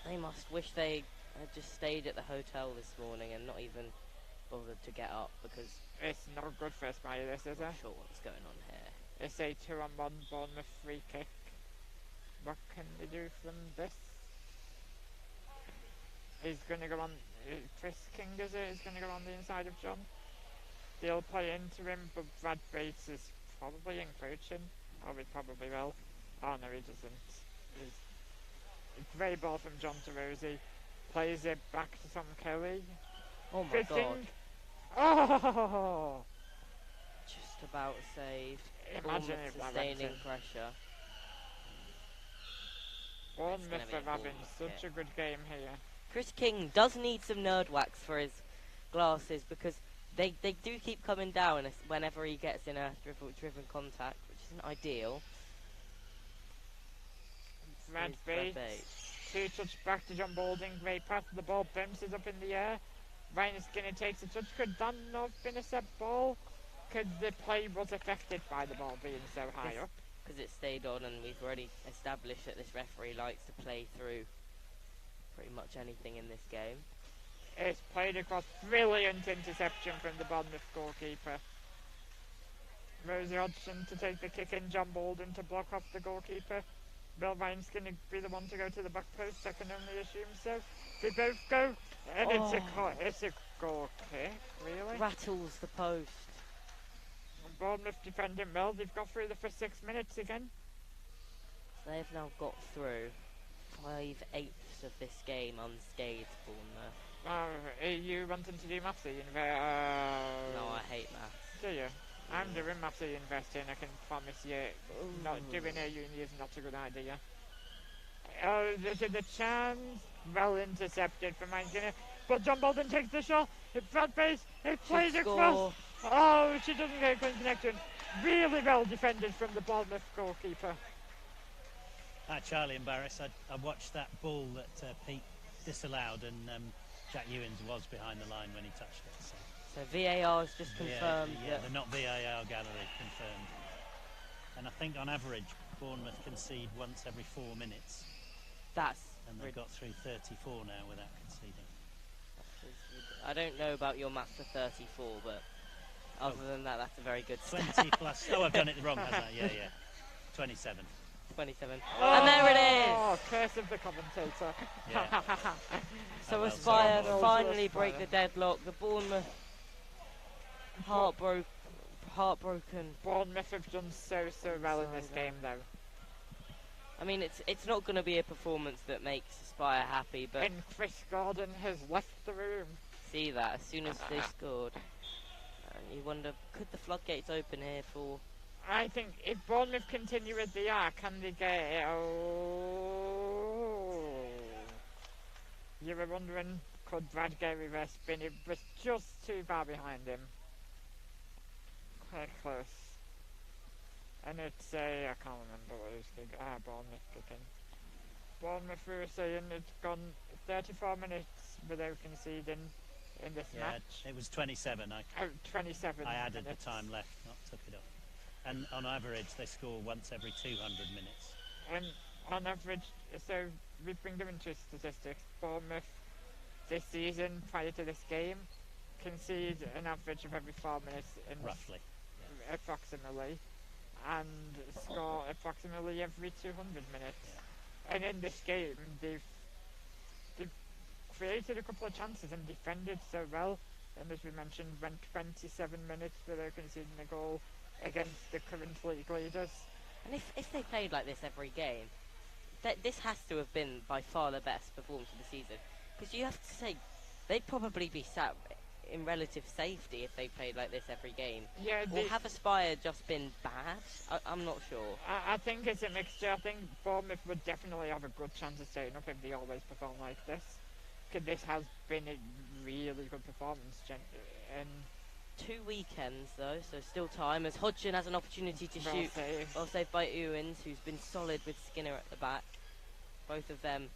they must wish they had just stayed at the hotel this morning and not even bothered to get up, because it's not good for Aspire, this, is it? I'm not sure what's going on here. It's a 2-on-1 Bournemouth free kick. What can they do from this? He's going to go on. Chris King, is it? He's going to go on the inside of John. They'll play into him, but Brad Bates is probably encroaching. Or he probably will. Oh no, he doesn't. Great ball from John to Rosie. Plays it back to Tom Kelly. Oh my Chris God. King. Oh! Just about to say saved. Imagine Bournemouth if that sustaining went in. pressure. Bournemouth gonna be a are having Bournemouth such kit. a good game here. Chris King does need some nerd wax for his glasses because they do keep coming down whenever he gets in a driven contact, which isn't ideal. Red Here's Bates. Two touch back to John Balding. Great pass. The ball bounces up in the air. Ryan Skinner takes a touch. Could that not have been a set ball? Because the play was affected by the ball being so high up. Because it stayed on, and we've already established that this referee likes to play through pretty much anything in this game. It's played across. Brilliant interception from the Bournemouth goalkeeper. Rosie Hodgson to take the kick in. John Bolden to block off the goalkeeper. Bill Ryan's going to be the one to go to the back post. I can only assume so. They both go. And it's a goal kick, really. Rattles the post. Bournemouth defending well. They've got through the first 6 minutes again. They've now got through 5/8 of this game unscathed, Bournemouth. Are you wanting to do maths at university? No, I hate maths. Do you? I'm doing maths at university, and I can promise you, not doing a uni is not a good idea. Oh, there's a chance. Well intercepted from Mancini. But John Bolden takes the shot. It's flat base. It plays across. Oh, she doesn't get a clean connection. Really well defended from the Bournemouth goalkeeper. Charlie and Barris, I watched that ball that Pete disallowed, and Jack Ewins was behind the line when he touched it. So VAR has just confirmed Yeah, that. they're not VAR gallery confirmed. And I think on average, Bournemouth concede once every 4 minutes, and they've got through 34 now without conceding. I don't know about your maths for 34, but other than that, that's a very good 20 stat. plus. Oh, I've done it wrong, haven't I? Yeah. 27. 27. Oh, And there it is! Oh, curse of the commentator. Yeah. So Oh, well, Aspire sorry. finally Aspire. break the deadlock. The Bournemouth heartbroken. Bournemouth have done so well in this game, though. I mean, it's not going to be a performance that makes Aspire happy, but And Chris Gordon has left the room. see that as soon as they scored. And you wonder, could the floodgates open here for... I think if Bournemouth continue as they are, can they get... Oh. You were wondering, could Brad get reverse spin? It was just too far behind him. Quite close. And it's I can't remember what it was. Bournemouth kicking. Bournemouth, we were saying, it's gone 34 minutes without conceding in this Yeah, match. it was 27. 27 I added minutes. the time left, not took it off. And on average, they score once every 200 minutes. And on average, so we've been given two statistics. Bournemouth this season, prior to this game, concede an average of every 4 minutes in Roughly. approximately, and score approximately every 200 minutes. And in this game, they've created a couple of chances and defended so well. And as we mentioned, went 27 minutes without conceding a goal against the current league leaders. And if they played like this every game, this has to have been by far the best performance of the season. Because you have to say, they'd probably be sat in relative safety if they played like this every game. Yeah, Or have Aspire just been bad? I'm not sure. I think it's a mixture. I think Bournemouth would definitely have a good chance of staying up if they always perform like this. Because this has been a really good performance. And 2 weekends though, so still time, as Hodgson has an opportunity to shoot. save. Well saved by Ewins, who's been solid with Skinner at the back. Both of them.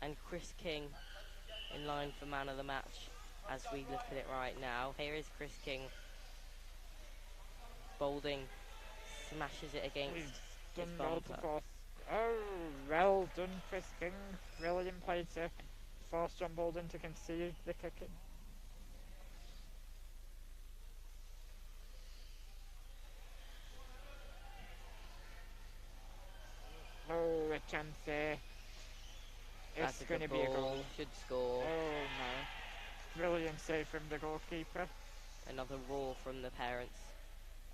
And Chris King in line for man of the match as we look at it right now. Here is Chris King. Balding smashes it against He's his done well to bumper. force. Oh, well done, Chris King. Brilliant play to force John Bolden to concede the kick. Oh, a chance there. That's It's a going to good be a ball. goal. Should score. Oh no. Brilliant save from the goalkeeper. Another roar from the parents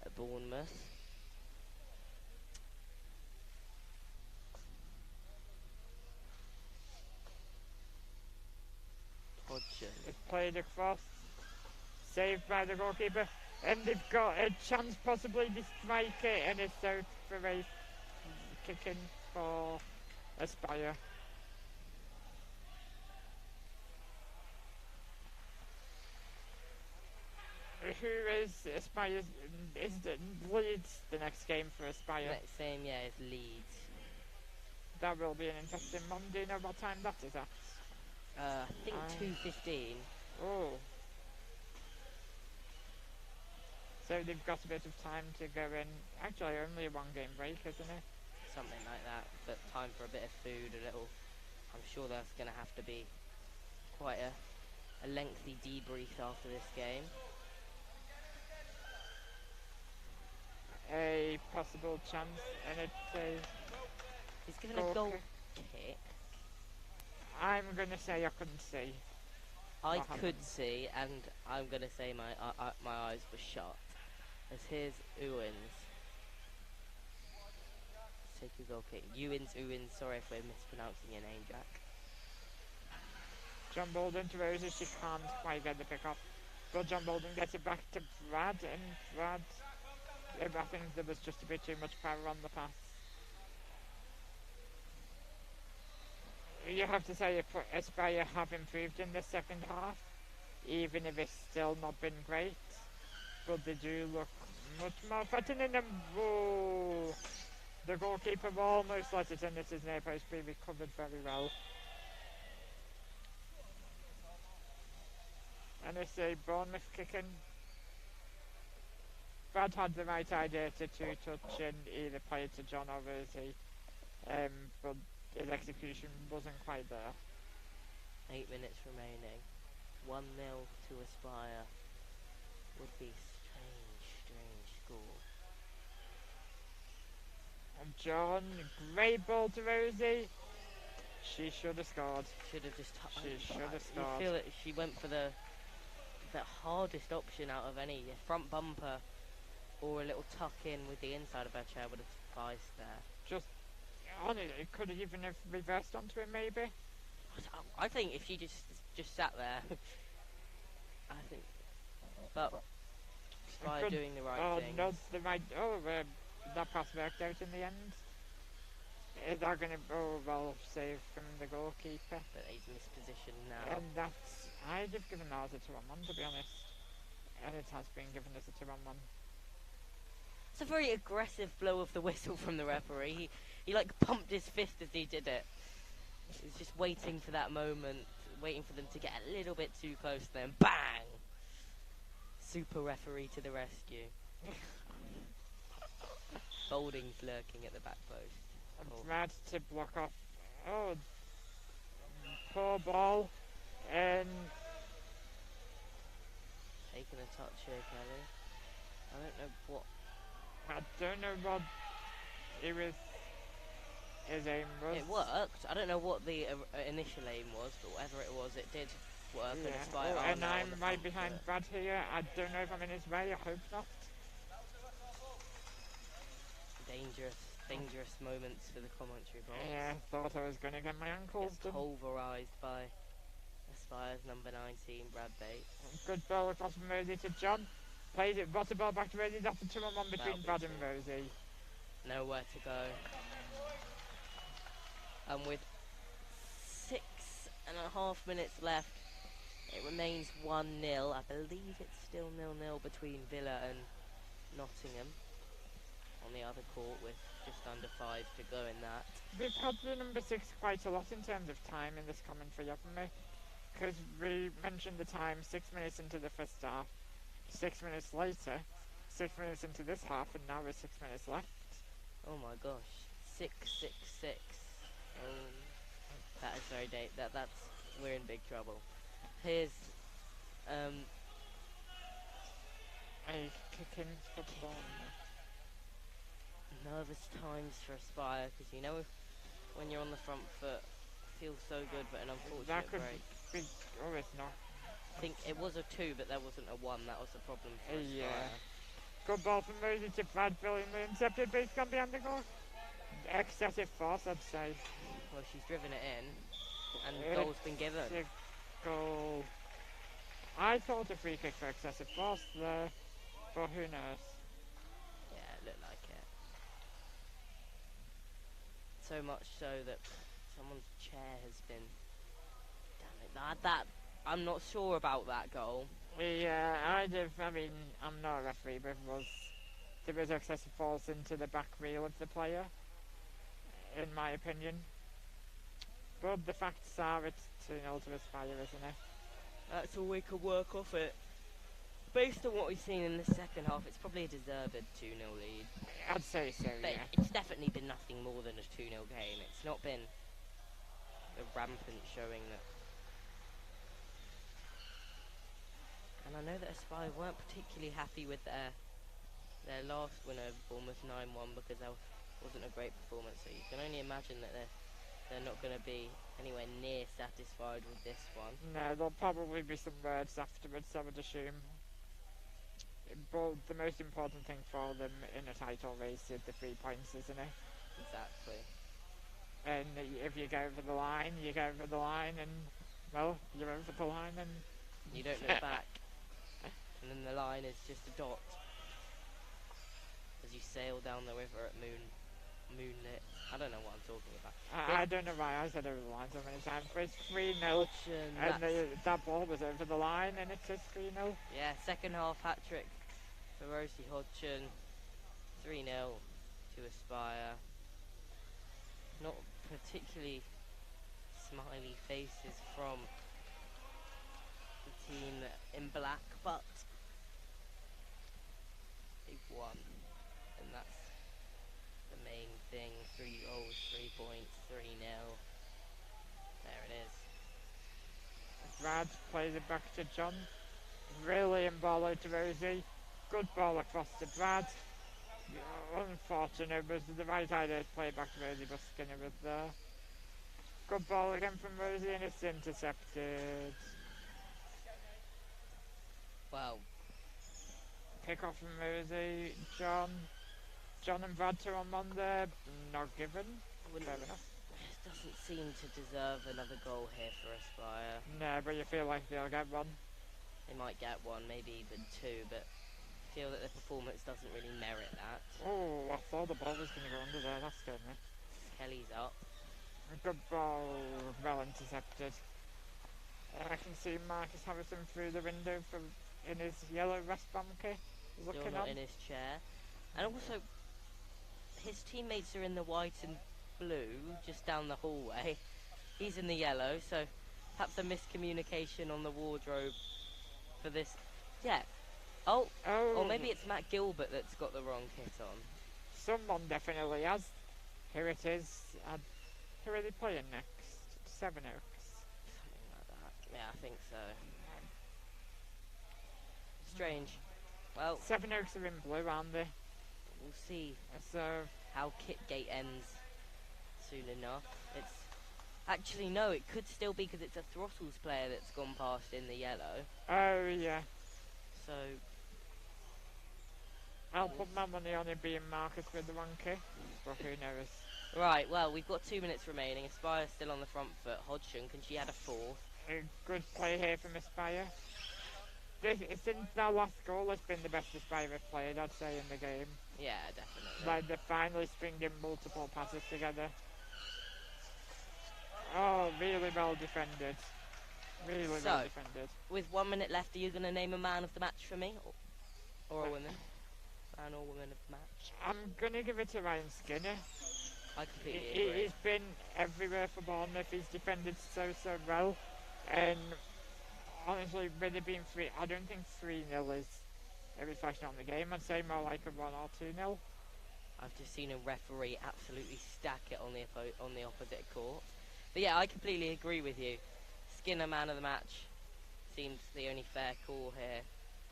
at Bournemouth. Hodgson. It's played across. Saved by the goalkeeper. And they've got a chance possibly to strike it, and it's out for a kicking for Aspire. Who is Aspire's? Is the Leeds the next game for Aspire? Next game, yeah, is Leeds. That will be an interesting one. Do you know what time that is at? I think 2:15. Oh. So they've got a bit of time to go in. Actually, only a 1 game break, isn't it? Something like that, but time for a bit of food, a little. I'm sure that's going to have to be quite a lengthy debrief after this game. A possible chance, and it's a. He's given a goal kick. I'm gonna say I couldn't see. I what could happened. see, and I'm going to say my eyes were shut. As here's Owens. Take a goal kick. Owens, sorry if we're mispronouncing your name, Jack. John Bolden to Rosie, she can't quite get the pick up. But John Bolden gets it back to Brad, and Brad. I think there was just a bit too much power on the pass. You have to say Aspire have improved in the second half, even if it's still not been great. But they do look much more threatening than. Whoa! The goalkeeper almost let it in. This is near post, be recovered very well. And it's a Bournemouth kicking. Brad had the right idea to two-touch and either play it to John or Rosie, but his execution wasn't quite there. 8 minutes remaining. 1-0 to Aspire. Would be strange score. And John, great ball to Rosie. She should have scored. Should have just. She should have You scored. feel that she went for the hardest option out of any. A front bumper or a little tuck in with the inside of her chair would have sufficed there. Just, honestly, it could have even have reversed onto him maybe. I think if she just sat there, I think. But by Could- doing the right Oh, thing. not the right. Oh, that pass worked out in the end. Is that going to. Oh, well, save from the goalkeeper. But he's mispositioned now. And that's. I'd have given ours a 2-on-1 to be honest. And it has been given as a 2-on-1. It's a very aggressive blow of the whistle from the referee. He like pumped his fist as he did it. He's just waiting for that moment, waiting for them to get a little bit too close, then bang! Super referee to the rescue. Bolding's lurking at the back post. And Oh. Brad to block off. Oh, poor ball. And Taking a touch here, Kelly. I don't know what. I don't know what it was. His aim was. It worked. I don't know what the initial aim was, but whatever it was, it did work. And Yeah. Aspire Oh, are and now on I'm the right front behind foot. Brad here. I don't know if I'm in his way. I hope not. Dangerous moments for the commentary box. Yeah, thought I was going to get my ankles Gets done. pulverised by Aspire's number 19, Brad Bates. Good ball across from Rosie to John. Plays it, brought the ball back to Rosie. That's a 2-on-1 between That'll be Brad two. and Rosie. Nowhere to go. And with 6.5 minutes left, it remains 1-0. I believe it's still 0-0 between Villa and Nottingham on the other court with just under 5 to go in that. We've had the number 6 quite a lot in terms of time in this commentary, haven't we? Because we mentioned the time 6 minutes into the first half, 6 minutes later, 6 minutes into this half, and now we're 6 minutes left. Oh my gosh, 6-6-6. That is very that's we're in big trouble. Here's A kicking football. nervous times for Aspire because you know when you're on the front foot, feels so good, but an unfortunate That could break. be. Oh, it's not. I think it was a 2, but there wasn't a 1. That was the problem for Aspire. Yeah. Good ball from Rosie to Brad, brilliantly intercepted, but it's gone behind the goal. Excessive force, I'd say. Well, she's driven it in, and It's goal's been given. a goal. I thought a free kick for excessive force there. but who knows? Yeah, it looked like it. So much so that someone's chair has been. Damn it! I'm not sure about that goal. Yeah, I mean, I'm not a referee, but there was excessive falls into the back wheel of the player, in my opinion. But the facts are it's 2-0 to Aspire, isn't it? That's all we could work off it. Based on what we've seen in the second half, it's probably a deserved 2-0 lead. I'd say so, But yeah. it's definitely been nothing more than a 2-0 game. It's not been a rampant showing that. And I know that Aspire weren't particularly happy with their last win over Bournemouth 9-1 because that wasn't a great performance. So you can only imagine that they're not going to be anywhere near satisfied with this one. No, there'll probably be some words afterwards, I would assume. But the most important thing for them in a title race is the 3 points, isn't it? Exactly. And if you go over the line, you go over the line, and, well, you're over the line, and You don't look back. And then the line is just a dot. As you sail down the river at moonlit. I don't know what I'm talking about. I don't know why I said over the line so many times, but it's 3-0. Hodgson, And that ball was over the line, and it says 3-0. yeah, second half hat trick for Rosie Hodgson. 3-0 to Aspire. Not particularly smiley faces from the team in black, but they've won, and that's the main thing. 3 goals, 3 points, 3-0. There it is. Brad plays it back to John. Brilliant ball out to Rosie. Good ball across to Brad. Unfortunate, but the right idea to play it back to Rosie, but Skinner was there. Good ball again from Rosie, and it's intercepted. Well, Pick off from Rosie. John and Brad 2 on Monday. Not given. Fair enough. doesn't seem to deserve another goal here for Aspire. No, but you feel like they'll get one. They might get one, maybe even 2, but I feel that their performance doesn't really merit that. Oh, I thought the ball was going to go under there. That scared me. Kelly's up. Good ball, well intercepted. I can see Marcus Harrison through the window in his yellow vest bunker, Still looking not on. in his chair. And also, his teammates are in the white and blue, just down the hallway. He's in the yellow, so perhaps a miscommunication on the wardrobe for this. Yeah. Oh, or maybe it's Matt Gilbert that's got the wrong kit on. Someone definitely has. Here it is. Who are they playing next? Seven Oaks. Something like that. Yeah, I think so. Strange. Well, Seven Oaks are in blue, aren't they? we'll see So, how Kitgate ends soon enough. It's actually no, it could still be because it's a Throttles player that's gone past in the yellow. oh yeah. So I'll put my money on it being Marcus with the one key, but who knows? right, well, we've got 2 minutes remaining. Aspire's still on the front foot. Hodgson, can she add a fourth? A good play here from Aspire. Since their last goal, it's been the best Aspire have played, I'd say, in the game. Yeah, definitely. Like, they're finally stringing multiple passes together. Oh, really well defended. Really well So, defended. With 1 minute left, are you going to name a man of the match for me? Or a woman? Man or woman of the match? I'm going to give it to Ryan Skinner. I completely agree. He's been everywhere for Bournemouth. He's defended so well. And honestly, with it being I don't think 3-0 is a reflection on the game. I'd say more like a 1 or 2-0. I've just seen a referee absolutely stack it on the opposite court. But yeah, I completely agree with you. Skinner, man of the match, seems the only fair call here.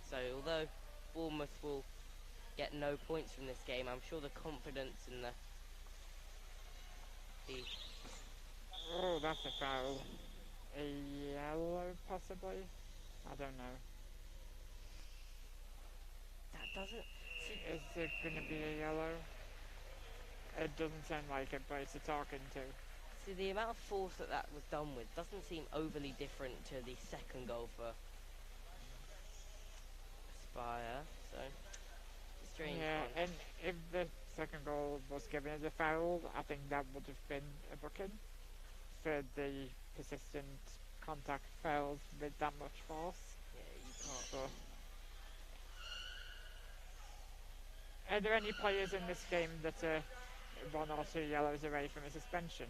So although Bournemouth will get no points from this game, I'm sure the confidence and the Oh, that's a foul. A yellow, possibly? I don't know. that doesn't. Is it going to be a yellow? It doesn't sound like it, but it's a talking to. See, the amount of force that was done with doesn't seem overly different to the second goal for Aspire. So strange Yeah, one. and if the second goal was given as a foul, I think that would have been a booking for the persistent contact fouls with that much force. Yeah, you can't. But are there any players in this game that are 1 or 2 yellows away from a suspension?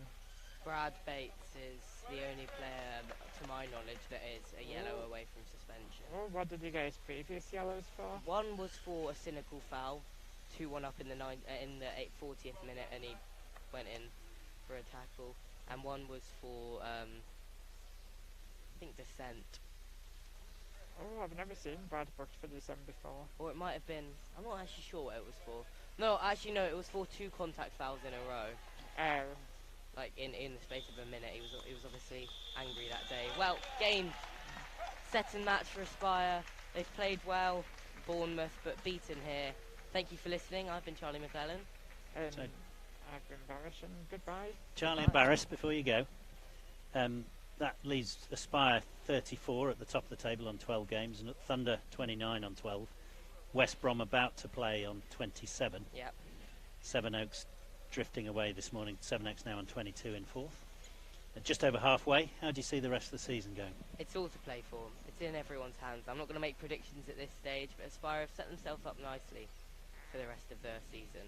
Brad Bates is the only player, to my knowledge, that is a yellow away from suspension. Oh, what did he get his previous yellows for? One was for a cynical foul, 2-1 up in the 40th minute, and he went in for a tackle. And one was for, I think, dissent. Oh, I've never seen Brad booked for dissent before. Or it might have been, I'm not actually sure what it was for. No, actually no, it was for 2 contact fouls in a row. Oh, Like in the space of a minute. He was obviously angry that day. Well, game set and match for Aspire. They've played well, Bournemouth, but beaten here. Thank you for listening. I've been Charlie McClellan. and So- I've been Barrish, and goodbye. Charlie and Goodbye. Barris, before you go, that leaves Aspire 34 at the top of the table on 12 games, and Thunder 29 on 12. West Brom about to play on 27. Yep. Sevenoaks drifting away this morning. Sevenoaks now on 22 in fourth. Just over halfway. How do you see the rest of the season going? It's all to play for. It's in everyone's hands. I'm not going to make predictions at this stage, but Aspire have set themselves up nicely for the rest of their season.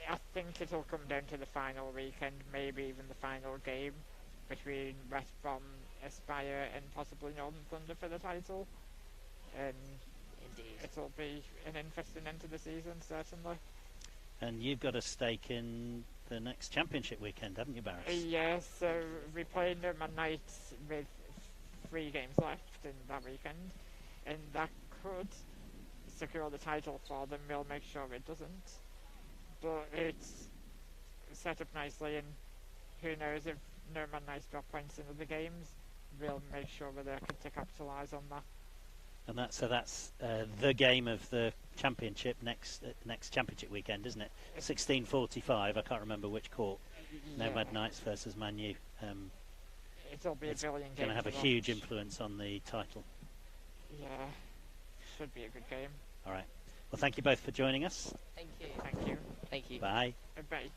I think it'll come down to the final weekend, maybe even the final game between West Brom, Aspire, and possibly Northern Thunder for the title. And Indeed. it'll be an interesting end to the season, certainly. And you've got a stake in the next championship weekend, haven't you, Barris? Yeah, so we played them at night with 3 games left in that weekend, and that could secure the title for them. We'll make sure it doesn't. But it's set up nicely, and who knows, if Norman Nice drop points in other games, we'll make sure we're there to capitalise on that. And that's the game of the championship next championship weekend, isn't it? 16:45. I can't remember which court. Nomad Knights versus Man U. It'll be It's a brilliant going game. to have a to huge watch. influence on the title. Yeah, should be a good game. All right. Well, thank you both for joining us. Thank you. Thank you. Thank you. Bye. Bye.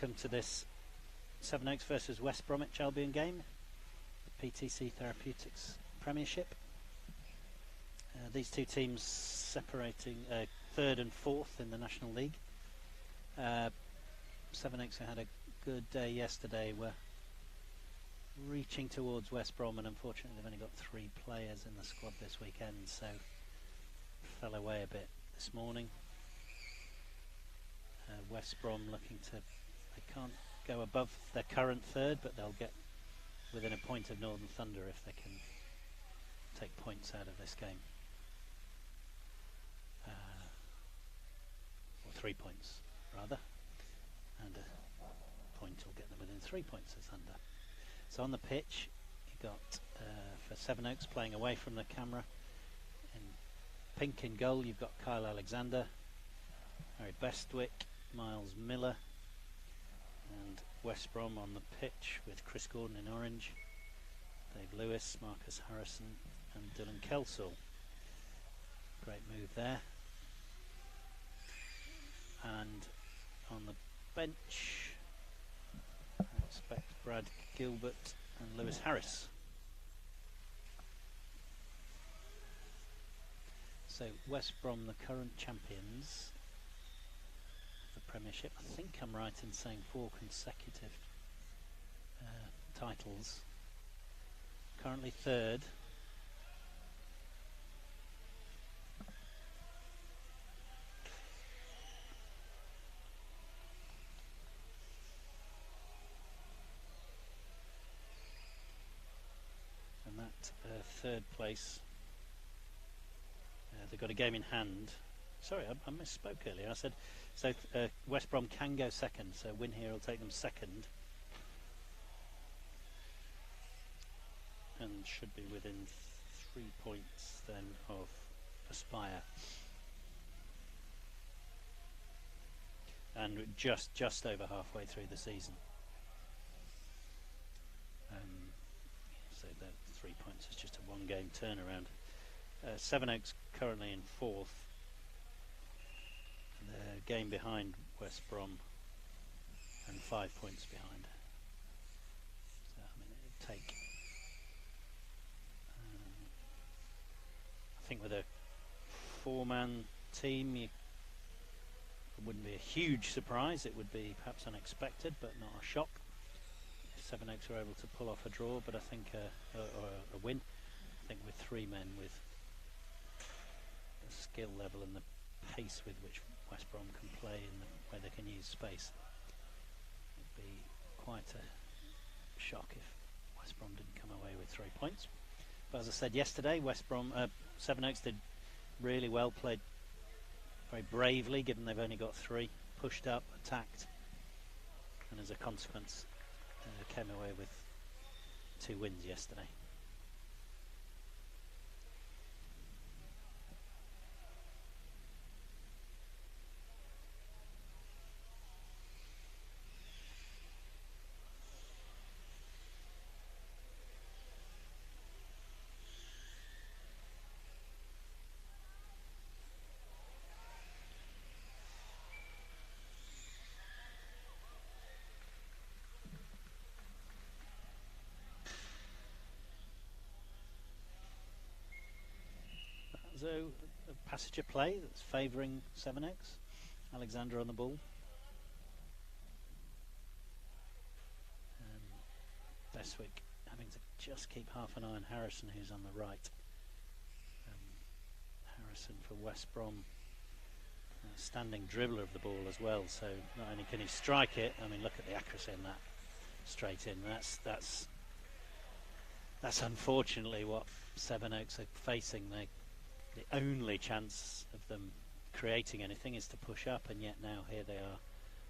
welcome to this Sevenoaks versus West Bromwich Albion game, the PTC Therapeutics Premiership. These two teams separating third and fourth in the National League. Sevenoaks had a good day yesterday. Were reaching towards West Brom, and unfortunately they've only got 3 players in the squad this weekend, so fell away a bit this morning. West Brom looking to, they can't go above their current third, but they'll get within a point of Northern Thunder if they can take points out of this game. Or 3 points rather, and a point will get them within 3 points of Thunder. So on the pitch you got for Sevenoaks, playing away from the camera, in pink in goal you've got Kyle Alexander, Harry Bestwick, Miles Miller, and West Brom on the pitch with Chris Gordon in orange, Dave Lewis, Marcus Harrison and Dylan Kelsall. Great move there. And on the bench I expect Brad Gilbert and Lewis Harris. So West Brom, the current champions of the Premiership. I think I'm right in saying 4 consecutive titles. Currently third. And that third place, they've got a game in hand. Sorry, I misspoke earlier. I said so. West Brom can go second, so win here will take them second, and should be within 3 points then of Aspire, and just over halfway through the season. So that 3 points is just a 1 game turnaround. Sevenoaks currently in 4th. The game behind West Brom and 5 points behind. So I mean, it'd take, I think with a 4-man team, it wouldn't be a huge surprise. It would be perhaps unexpected, but not a shock if Sevenoaks were able to pull off a draw. But I think or a win. I think with 3 men, with the skill level and the pace with which West Brom can play and the way they can use space, it'd be quite a shock if West Brom didn't come away with 3 points. But as I said yesterday, West Brom, Sevenoaks did really well, played very bravely given they've only got 3, pushed up, attacked, and as a consequence came away with 2 wins yesterday. So a passage of play that's favouring Sevenoaks. Alexander on the ball. Bestwick having to just keep half an eye on Harrison, who's on the right. Harrison for West Brom, standing dribbler of the ball as well. So not only can he strike it, I mean, look at the accuracy in that, straight in. That's unfortunately what Sevenoaks are facing. The only chance of them creating anything is to push up, and yet now here they are,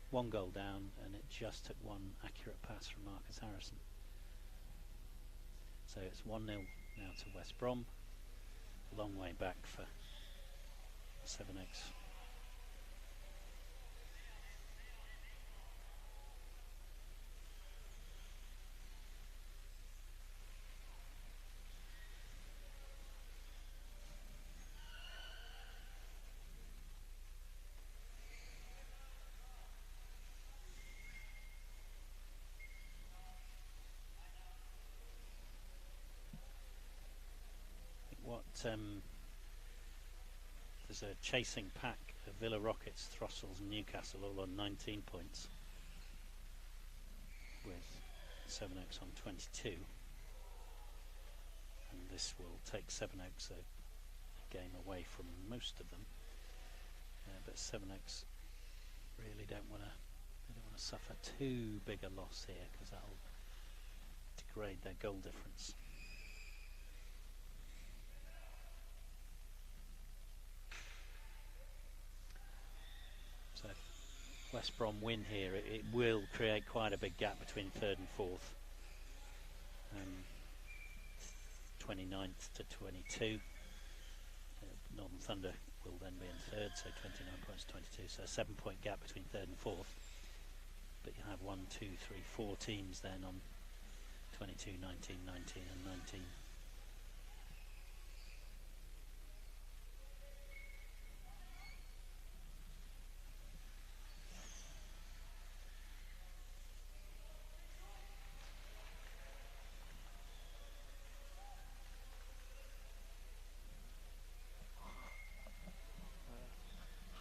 1 goal down, and it just took 1 accurate pass from Marcus Harrison. So it's 1-0 now to West Brom. A long way back for Sevenoaks. there's a chasing pack of Villa Rockets, Throssels and Newcastle all on 19 points, with Sevenoaks on 22. And this will take Sevenoaks a game away from most of them. But Sevenoaks really don't want to suffer too big a loss here, because that'll degrade their goal difference. So West Brom win here, it will create quite a big gap between third and fourth. 29th to 22. Northern Thunder will then be in third, so 29 points to 22, so a 7-point gap between third and fourth. But you have 1, 2, 3, 4 teams then on 22, 19, 19 and 19.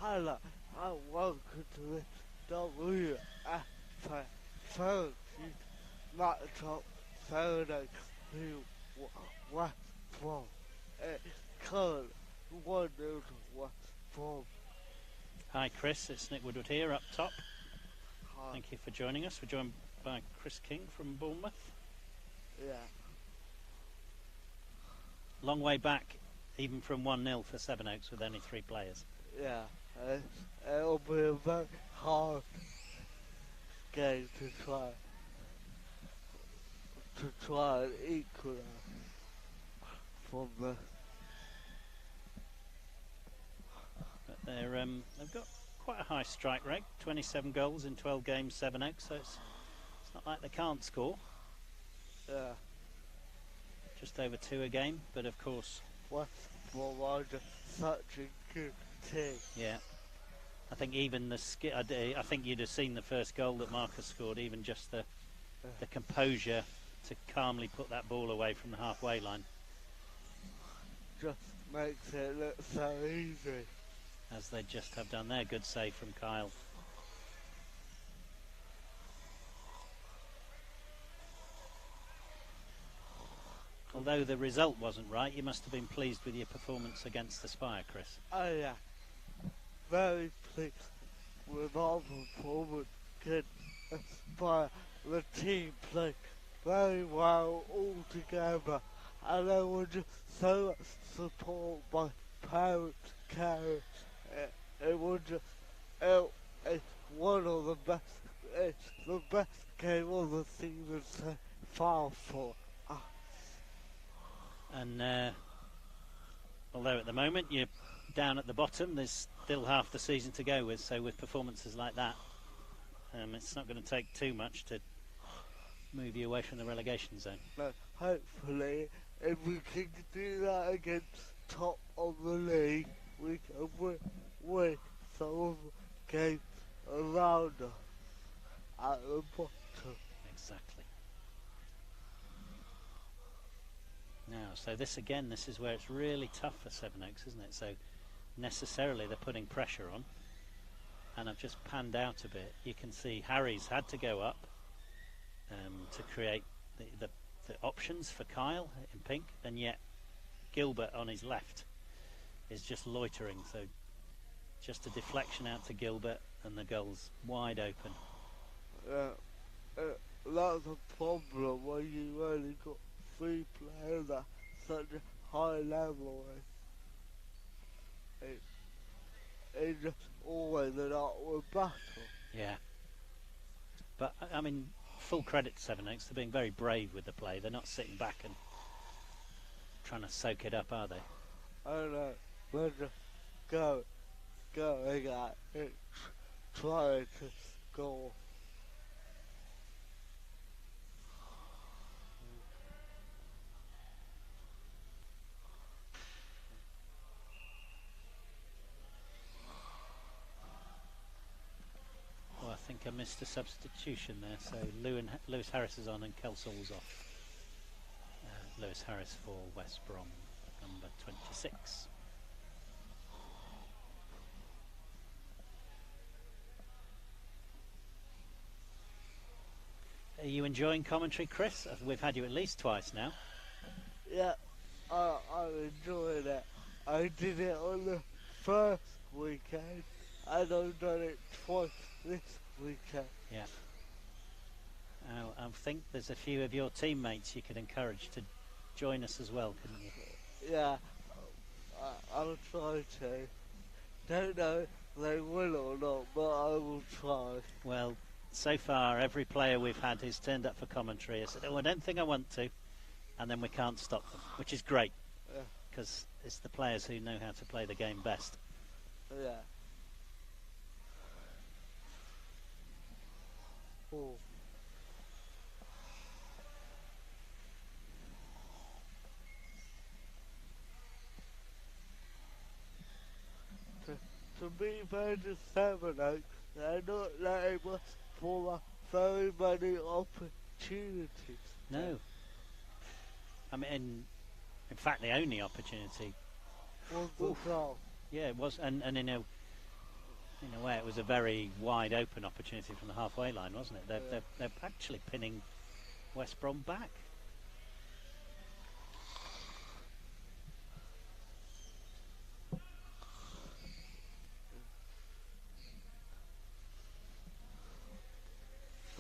Hello, and welcome to the WFA Therapeutics matchup Saturday who West Brom. Current 1-0 to West Brom. Hi Chris, it's Nick Woodward here up top. Hi. Thank you for joining us. We're joined by Chris King from Bournemouth. Yeah. Long way back, even from 1-0 for Sevenoaks with only 3 players. Yeah. It'll be a very hard game to try and equalize from the. But they've got quite a high strike rate, 27 goals in 12 games, Sevenoaks, so it's not like they can't score. Yeah. Just over 2 a game, but of course. West Brom are just such a good team. Yeah. I think even the I think you'd have seen the first goal that Marcus scored, even just the composure to calmly put that ball away from the halfway line. Just makes it look so easy. As they just have done there. Good save from Kyle. Although the result wasn't right, you must have been pleased with your performance against the Spire, Chris. Oh yeah. Very pleased with our performance. Good. But the team played very well all together, and there was just so much support by parents, carers. It was just it's one of the best. It's the best game of the season so far for us. And although at the moment you're down at the bottom, there's still half the season to go with, so with performances like that, it's not going to take too much to move you away from the relegation zone. But hopefully, if we can do that against top of the league, we can win some of the games around us at the bottom. Exactly. Now, so this is where it's really tough for Sevenoaks, isn't it? So necessarily they're putting pressure on, and I've just panned out a bit. You can see Harry's had to go up to create the options for Kyle in pink, and yet Gilbert on his left is just loitering, so just a deflection out to Gilbert and the goal's wide open. That's a problem when you only got 3 players at such a high level. It's just always an upward battle. Yeah. But, I mean, full credit to Sevenoaks. They're being very brave with the play. They're not sitting back and trying to soak it up, are they? I don't know. We're just going at it, trying to score. Oh, I think I missed a substitution there. So Lewis Harris is on and Kelsall's off. Lewis Harris for West Brom. number 26. Are you enjoying commentary, Chris? We've had you at least twice now. Yeah, I'm enjoying it. I did it on the first weekend, and I've done it twice this weekend. Yeah. I think there's a few of your teammates you could encourage to join us as well, couldn't you? Yeah, I'll try to. Don't know if they will or not, but I will try. Well, so far every player we've had who's turned up for commentary has said, "Oh, I don't think I want to," and then we can't stop them, which is great, because it's the players who know how to play the game best. Yeah. Oh. To be fair to Sevenoaks, they're not letting us for very many opportunities. No. I mean, in fact, the only opportunity Was the goal. Yeah, it was, and in a way, it was a very wide open opportunity from the halfway line, wasn't it? They're actually pinning West Brom back.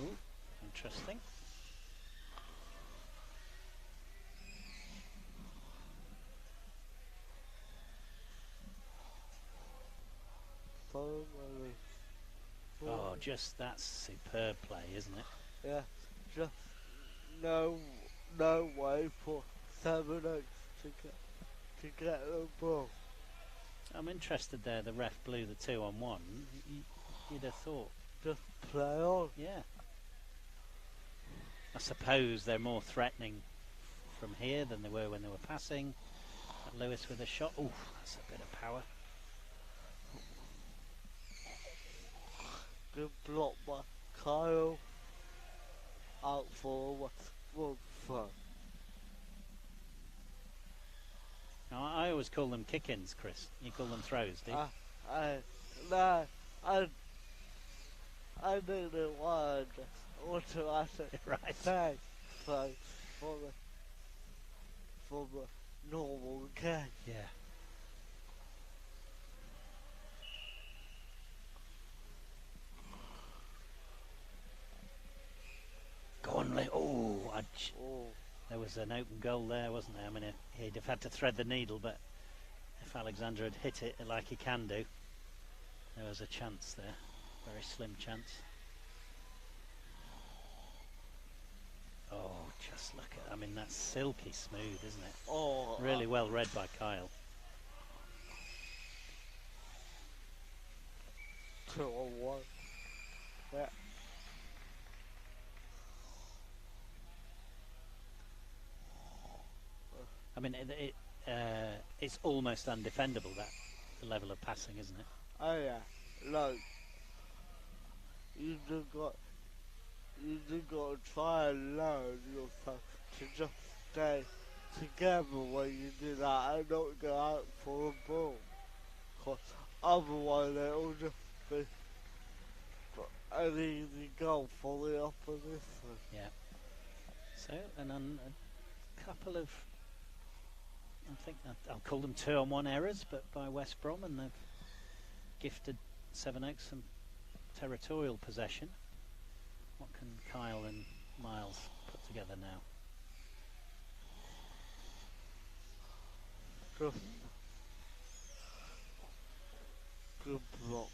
Ooh, interesting. Oh, just that's superb play, isn't it? Yeah, just no way for Sevenoaks to get the ball. I'm interested there. The ref blew the 2-on-1. You'd have thought. Just play on. Yeah. I suppose they're more threatening from here than they were when they were passing. Lewis with a shot. Ooh, that's a bit of power. Good block by Kyle. Out for one throw. Now, I always call them kick-ins, Chris. You call them throws, do you? I don't know why I just automatically Right. say throw for the normal game. Yeah. Go on, Lee. Oh, there was an open goal there, wasn't there? I mean, he'd have had to thread the needle, but if Alexander had hit it like he can do, there was a chance there. Very slim chance. Oh, just look at, I mean, that's silky smooth, isn't it? Oh, Really well read by Kyle. 2-on-1. Yeah. I mean, it's almost undefendable, that the level of passing, isn't it? Oh yeah, look, you just got to try and learn yourself to just stay together when you do that and not go out for a ball. Cause otherwise it'll just be an easy goal for the opposition. Yeah. So, and on a couple of, I think I'll call them 2-on-1 errors, but by West Brom, and they've gifted Sevenoaks some territorial possession. What can Kyle and Miles put together now? Good block.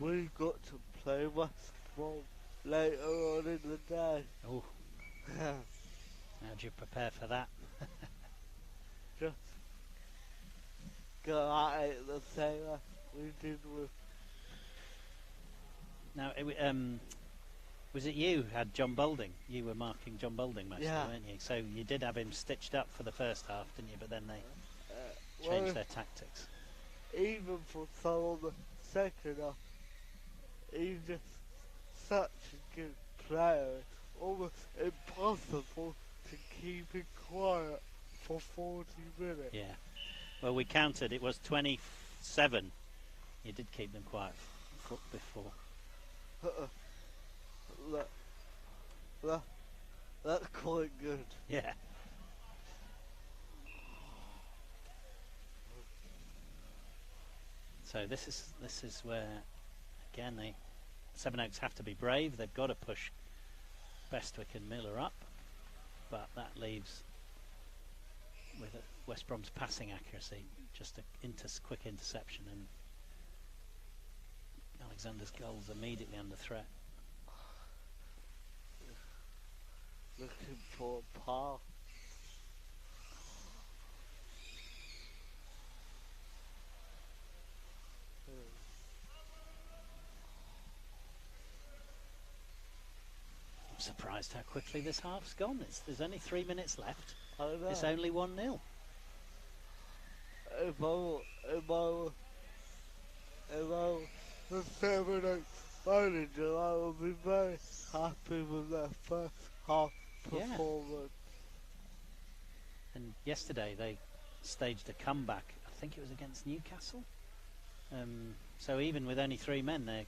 We got to play West Brom later on in the day. Oh, how do you prepare for that? Just go at it the same as we did with. Now, Was it you who had John Boulding? You were marking John Boulding mostly, Yeah. weren't you? So you did have him stitched up for the first half, didn't you? But then they Well, changed their tactics. even for some of the second half, he's just such a good player. It's almost impossible to keep him quiet for 40 minutes. Yeah. Well, we counted. It was 27. You did keep them quiet before. That's quite good. Yeah. So this is where again Sevenoaks have to be brave. They've got to push Bestwick and Miller up, but that leaves with West Brom's passing accuracy just a quick interception, and Alexander's goals immediately under threat. Looking for a pass. I'm surprised how quickly this half's gone. There's only 3 minutes left. I know. It's only 1-0. If I were the Sevenoaks manager, I would be very happy with their first half Yeah. performance. And yesterday they staged a comeback. I think it was against Newcastle. So even with only 3 men, they're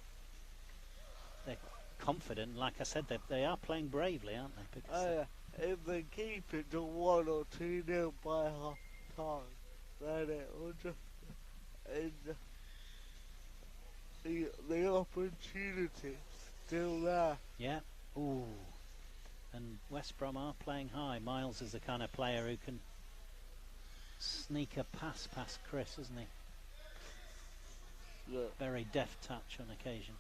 confident. Like I said, they are playing bravely, aren't they? Because If they keep it to 1 or 2-0 by half time, then it will just the opportunity still there. yeah. Ooh. And West Brom are playing high. Miles is the kind of player who can sneak a pass past Chris, isn't he? Look, Very deft touch on occasion.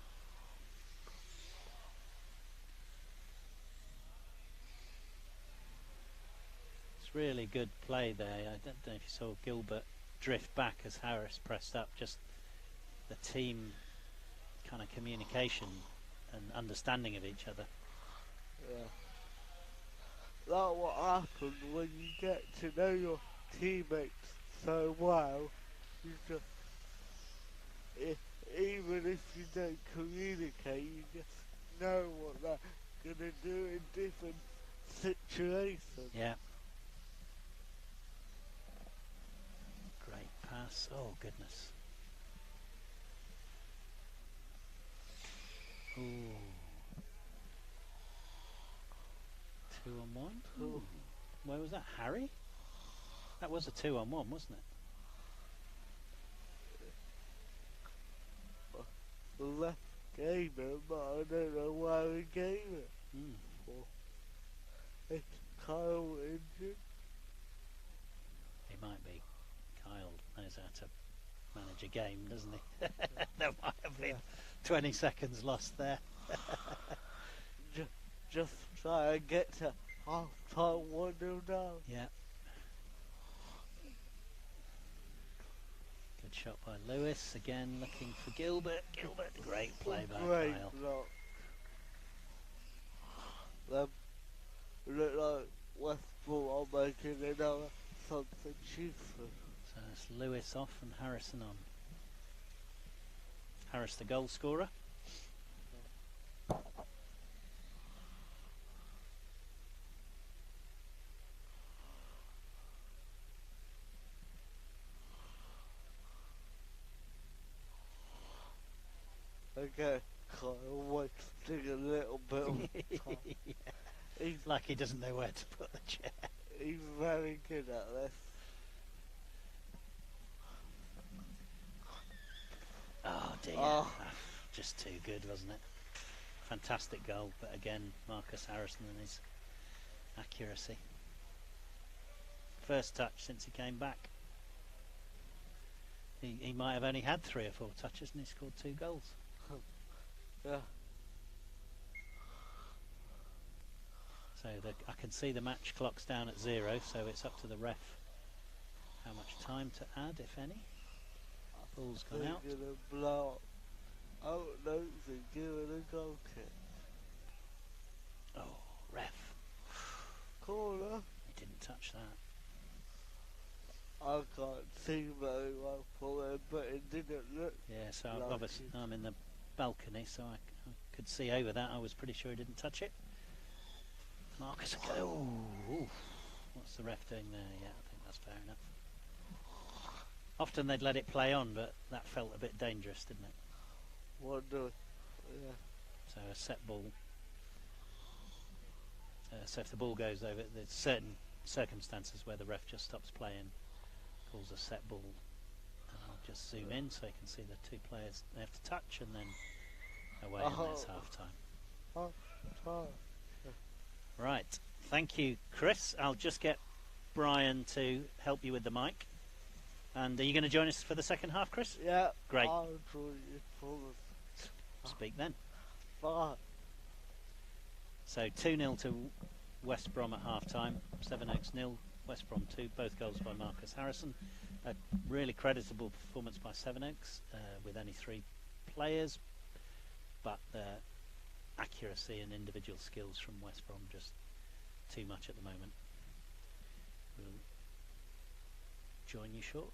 It's really good play there. I don't know if you saw Gilbert drift back as Harris pressed up. Just the team kind of communication and understanding of each other. yeah. That's what happens when you get to know your teammates so well. You just, even if you don't communicate, you just know what they're going to do in different situations. Yeah. Great pass. Oh, goodness. Ooh. 2-on-1. Ooh. Where was that? Harry? That was a 2-on-1, wasn't it? Well, that gave it, but I don't know why we gave it. Is Kyle injured? He might be. Kyle knows how to manage a game, doesn't he? There might have been 20 seconds lost there. Just try and get to half time 1-0 down. Yeah. Good shot by Lewis. Again looking for Gilbert. Gilbert, great play by Great Kyle. block. Them look like West Brom are making another substitution. So it's Lewis off and Harrison on. Harris the goal scorer. Okay, Kyle wasting a little bit of time. He's like he doesn't know where to put the chair. He's very good at this. Oh dear. Oh. Just too good, wasn't it? Fantastic goal, but again, Marcus Harrison and his accuracy. First touch since he came back. He might have only had 3 or 4 touches and he scored 2 goals. Yeah. So I can see the match clock's down at 0, so it's up to the ref how much time to add, if any. Ball's gone out. They're gonna blow. Oh no, they're giving a goal kick. ref. Corner. He didn't touch that. I can't see very well for it, but it didn't look. Yeah, so Like obviously it. I'm in the balcony, so I could see over that. I was pretty sure he didn't touch it. Marcus, ooh. What's the ref doing there? Yeah, I think that's fair enough. Often they'd let it play on, but that felt a bit dangerous, didn't it? What do? Yeah. So a set ball. So if the ball goes over, there's certain circumstances where the ref just stops playing, calls a set ball. And I'll just zoom in so you can see the two players they have to touch, and then away, and there's half time. Oh. Right, thank you, Chris. I'll just get Brian to help you with the mic. And are you going to join us for the second half, Chris? Yeah. Great. I'll join you for Speak then. the So 2-0 to West Brom at half time. Sevenoaks 0, West Brom 2. Both goals by Marcus Harrison. A really creditable performance by Sevenoaks with only 3 players, but their accuracy and individual skills from West Brom just too much at the moment. We'll join you shortly.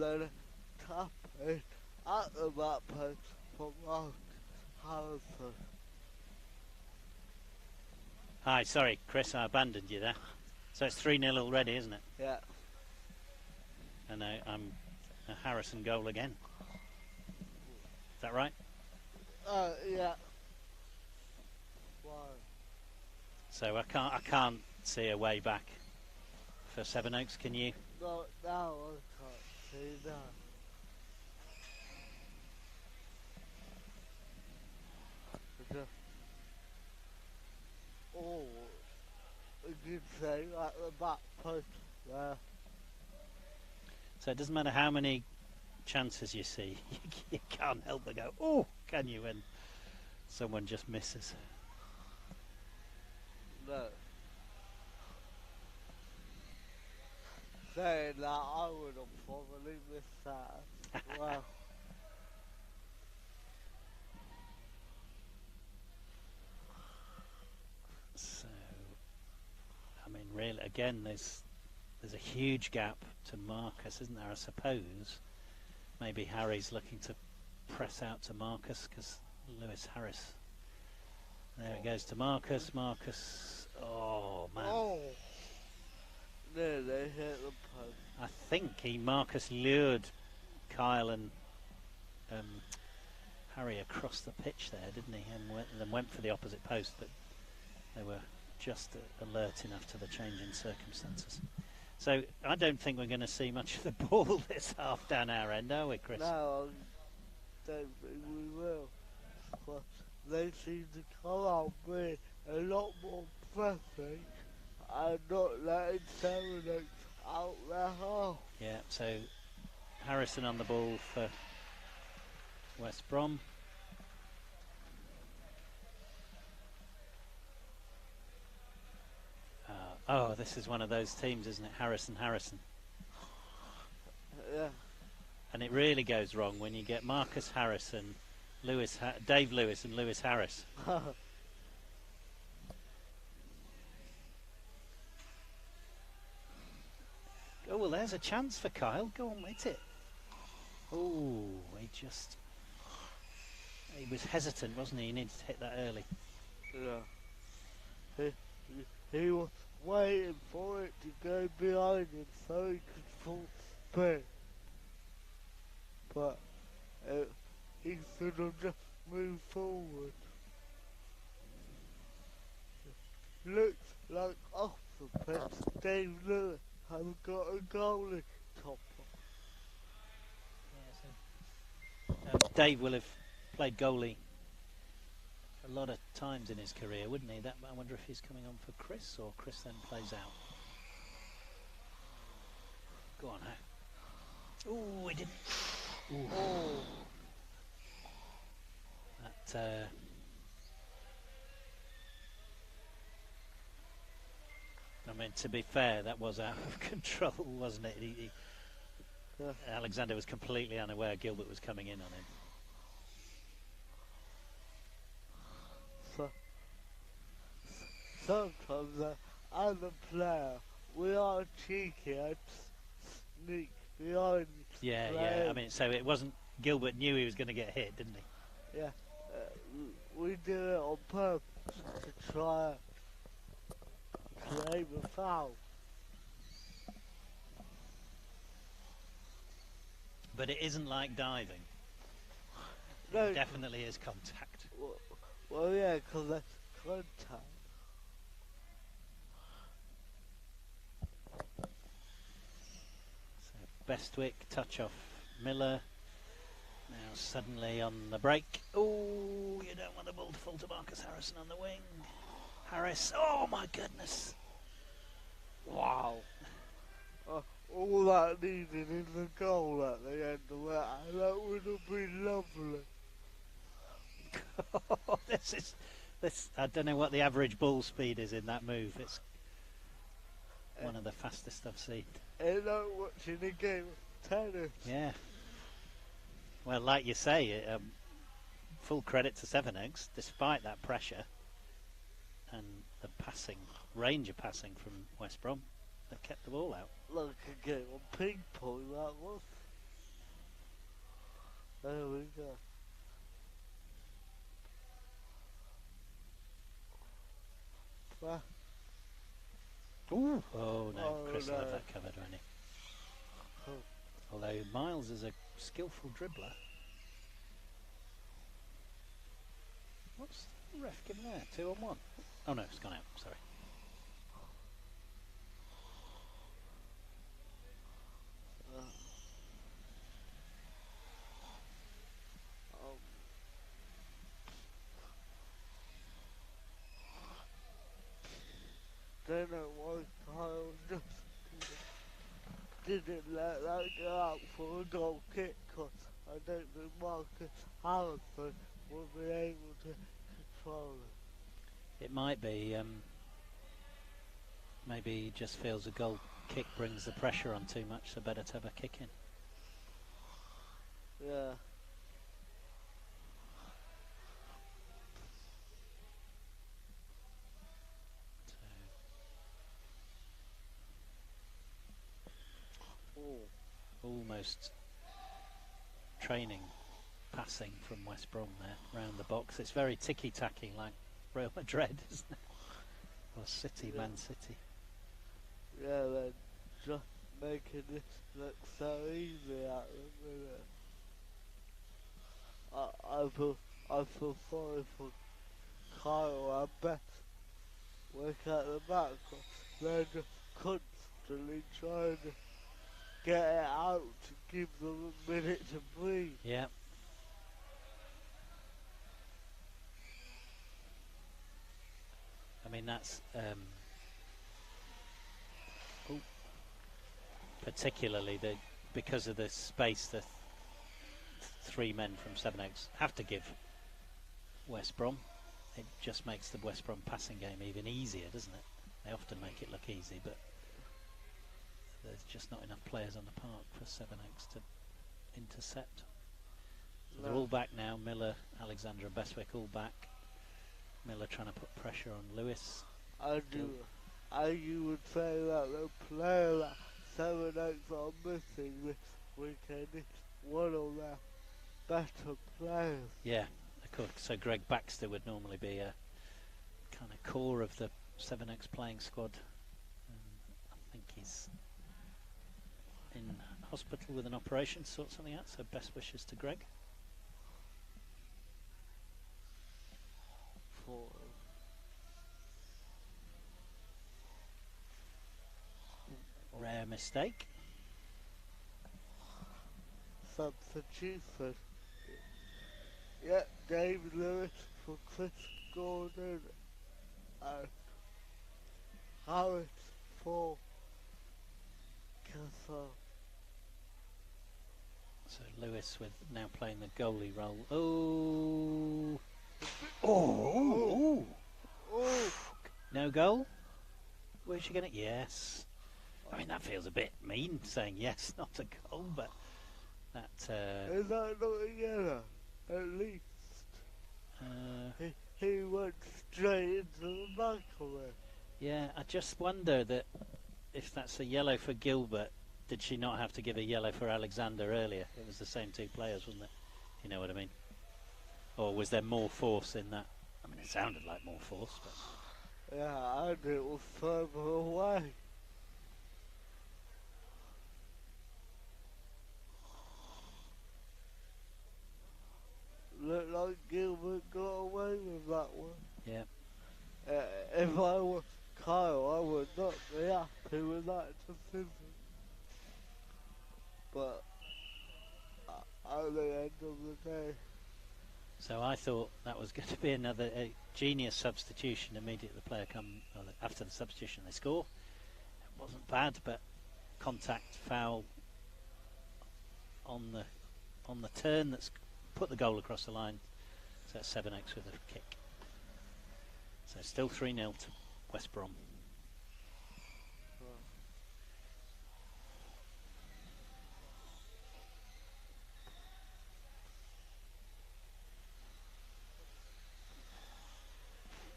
and then tap it at the back post for Mark Harrison. Hi, sorry, Chris, I abandoned you there. So it's 3-0 already, isn't it? Yeah. And I'm a Harrison goal again. Is that right? Yeah. Wow. So I can't see a way back for Sevenoaks. Can you? No, now I can't see that. Oh, a good thing at the back post there. So it doesn't matter how many chances you see, you can't help but go, oh, can you? When someone just misses. No. Saying that, I would have probably missed that as well. So, I mean, really, again, there's a huge gap to Marcus, isn't there? I suppose maybe Harry's looking to press out to Marcus because Lewis Harris. There it goes to Marcus. Marcus. Oh man! Oh, there they hit the post. I think Marcus lured Kyle and Harry across the pitch there, didn't he? And then went for the opposite post, but they were just alert enough to the change in circumstances. So I don't think we're going to see much of the ball this half down our end, are we, Chris? No, I don't think we will. But they seem to come out with a lot more pressing and not letting Sevenoaks out their half. Yeah, so Harrison on the ball for West Brom. Oh, this is one of those teams, isn't it? Harrison. Yeah. And it really goes wrong when you get Marcus Harrison, Dave Lewis and Lewis Harris. Oh, well, there's a chance for Kyle. Go on, hit it. Oh, he was hesitant, wasn't he? He needed to hit that early. Yeah. He was waiting for it to go behind him so he could full spin. But he should have just moved forward. Looks like off the pitch, Dave Lewis has got a goalie topper. Yeah, so Dave will have played goalie a lot of times in his career, wouldn't he? I wonder if he's coming on for Chris, or Chris then plays out. Go on, now. Ooh, he didn't. Ooh. Oh. That. I mean, to be fair, that was out of control, wasn't it? Yeah. Alexander was completely unaware Gilbert was coming in on him. Sometimes as a player we are cheeky and sneak behind. Yeah. I mean, so it wasn't Gilbert knew he was going to get hit, didn't he? Yeah, we do it on purpose to try and claim a foul. But it isn't like diving. No, It definitely is contact. well, yeah, because that's contact. Bestwick, touch off Miller. Now suddenly on the break. Oh, you don't want the ball to fall to Marcus Harrison on the wing. Harris, oh my goodness. Wow. All that needed is a goal at the end of it, and that would have been lovely. This I don't know what the average ball speed is in that move. It's one of the fastest I've seen. It's like watching a game of tennis. Yeah. Well, like you say, full credit to Sevenoaks, despite that pressure and the range of passing from West Brom, they kept the ball out. Like a game of ping pong, that was. go. Well, Ooh. Oh no, Oh, Chris will have no. that covered, won't he? Oh. Although Miles is a skillful dribbler. What's the ref giving there? 2 on 1. Oh no, it's gone out. Sorry. um, don't know why Kyle just didn't let that go out for a goal kick, 'cause I don't think Marcus Harrison will be able to control it. It might be. Maybe he just feels a goal kick brings the pressure on too much, so better to have a kick in. Yeah. Oh. Almost training passing from West Brom there round the box. It's very ticky-tacky like Real Madrid, isn't it? Or City, Yeah. Man City. Yeah, they're just making this look so easy at the minute. I feel sorry for Kyle and Beth. Work at the back, 'cause they're just constantly trying to get it out to give them a minute to breathe. Yeah. I mean, that's particularly because of the space the 3 men from Sevenoaks have to give West Brom. It just makes the West Brom passing game even easier, doesn't it? They often make it look easy, but there's just not enough players on the park for Sevenoaks to intercept. So they're all back now. Miller, Alexander and Bestwick all back. Miller trying to put pressure on Lewis. And you would say that the player that Sevenoaks are missing this weekend is one of their better players. Yeah, of course. So Greg Baxter would normally be a kind of core of the Sevenoaks playing squad. I think he's in hospital with an operation, sort something out, so best wishes to Greg. Rare mistake. Substitution. Yeah, David Lewis for Chris Gordon and Harris for Castle. So Lewis with now playing the goalie role. Oh. Oh. Oh, No goal? Where's she going to? Yes. I mean, that feels a bit mean saying yes, not a goal, but that. is that not a yellow? At least. He went straight into the back of it. Yeah, I just wonder that if that's a yellow for Gilbert, did she not have to give a yellow for Alexander earlier? It was the same 2 players, wasn't it? You know what I mean? Or was there more force in that? I mean, it sounded like more force, but Yeah, and it was further away. Looked like Gilbert got away with that one. yeah. If I were Kyle, I would not be happy with that decision. But at the end of the day, So I thought that was going to be another genius substitution. Immediately the player after the substitution they score. It wasn't bad, but contact foul on the turn that's put the goal across the line. So it's 7-8 with a kick. So still 3-0 to West Brom.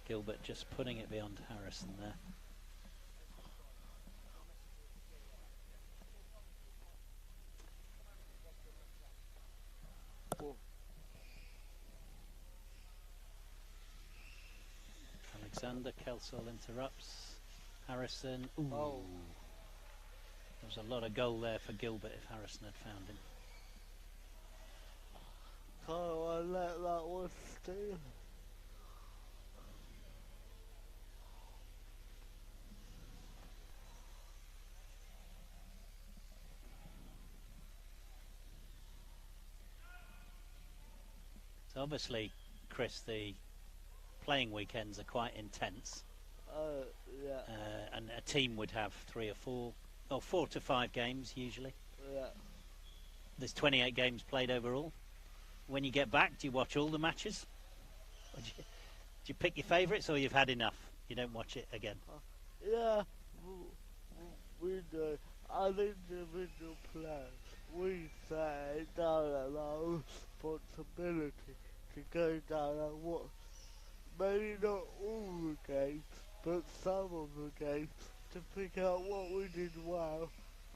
Gilbert just putting it beyond Harrison there. under. Kelsall interrupts. Harrison. Ooh. Oh. There was a lot of goal there for Gilbert if Harrison had found him. Can't I let that one steal? So obviously, Chris, the playing weekends are quite intense. Yeah. And a team would have 3 or 4, or 4 to 5 games usually. Yeah. There's 28 games played overall. When you get back, do you watch all the matches? Or do you pick your favourites, or you've had enough? You don't watch it again? Yeah. We do. As individual players, we say down at our responsibility to go down and watch. Maybe not all the games, but some of the games, to pick out what we did well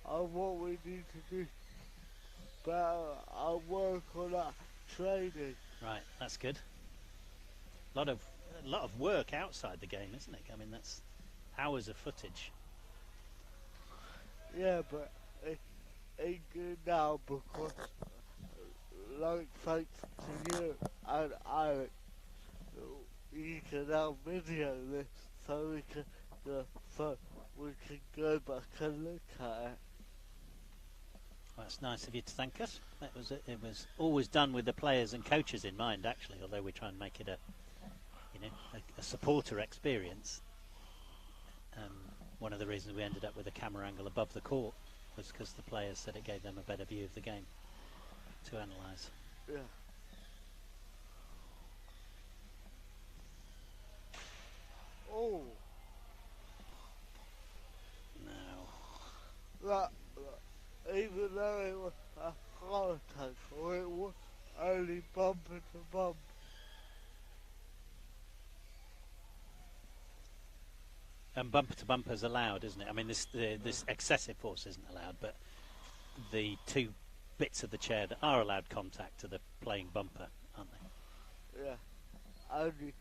and what we need to do better and work on that training. Right, that's good. A lot of work outside the game, isn't it? I mean, that's hours of footage. Yeah, but it's good now because, like, thanks to you and Alex, you can now video this so we can go back and look at it. Well, that's nice of you to thank us. It was always done with the players and coaches in mind, actually. Although we try and make it a supporter experience. One of the reasons we ended up with a camera angle above the court was because the players said it gave them a better view of the game to analyse. Yeah. Oh. No. Even though it was a heart attack, or it was only bumper to bump. And bumper to bumper is allowed, isn't it? I mean, this excessive force isn't allowed, but the 2 bits of the chair that are allowed contact are the playing bumper, aren't they? Yeah. Only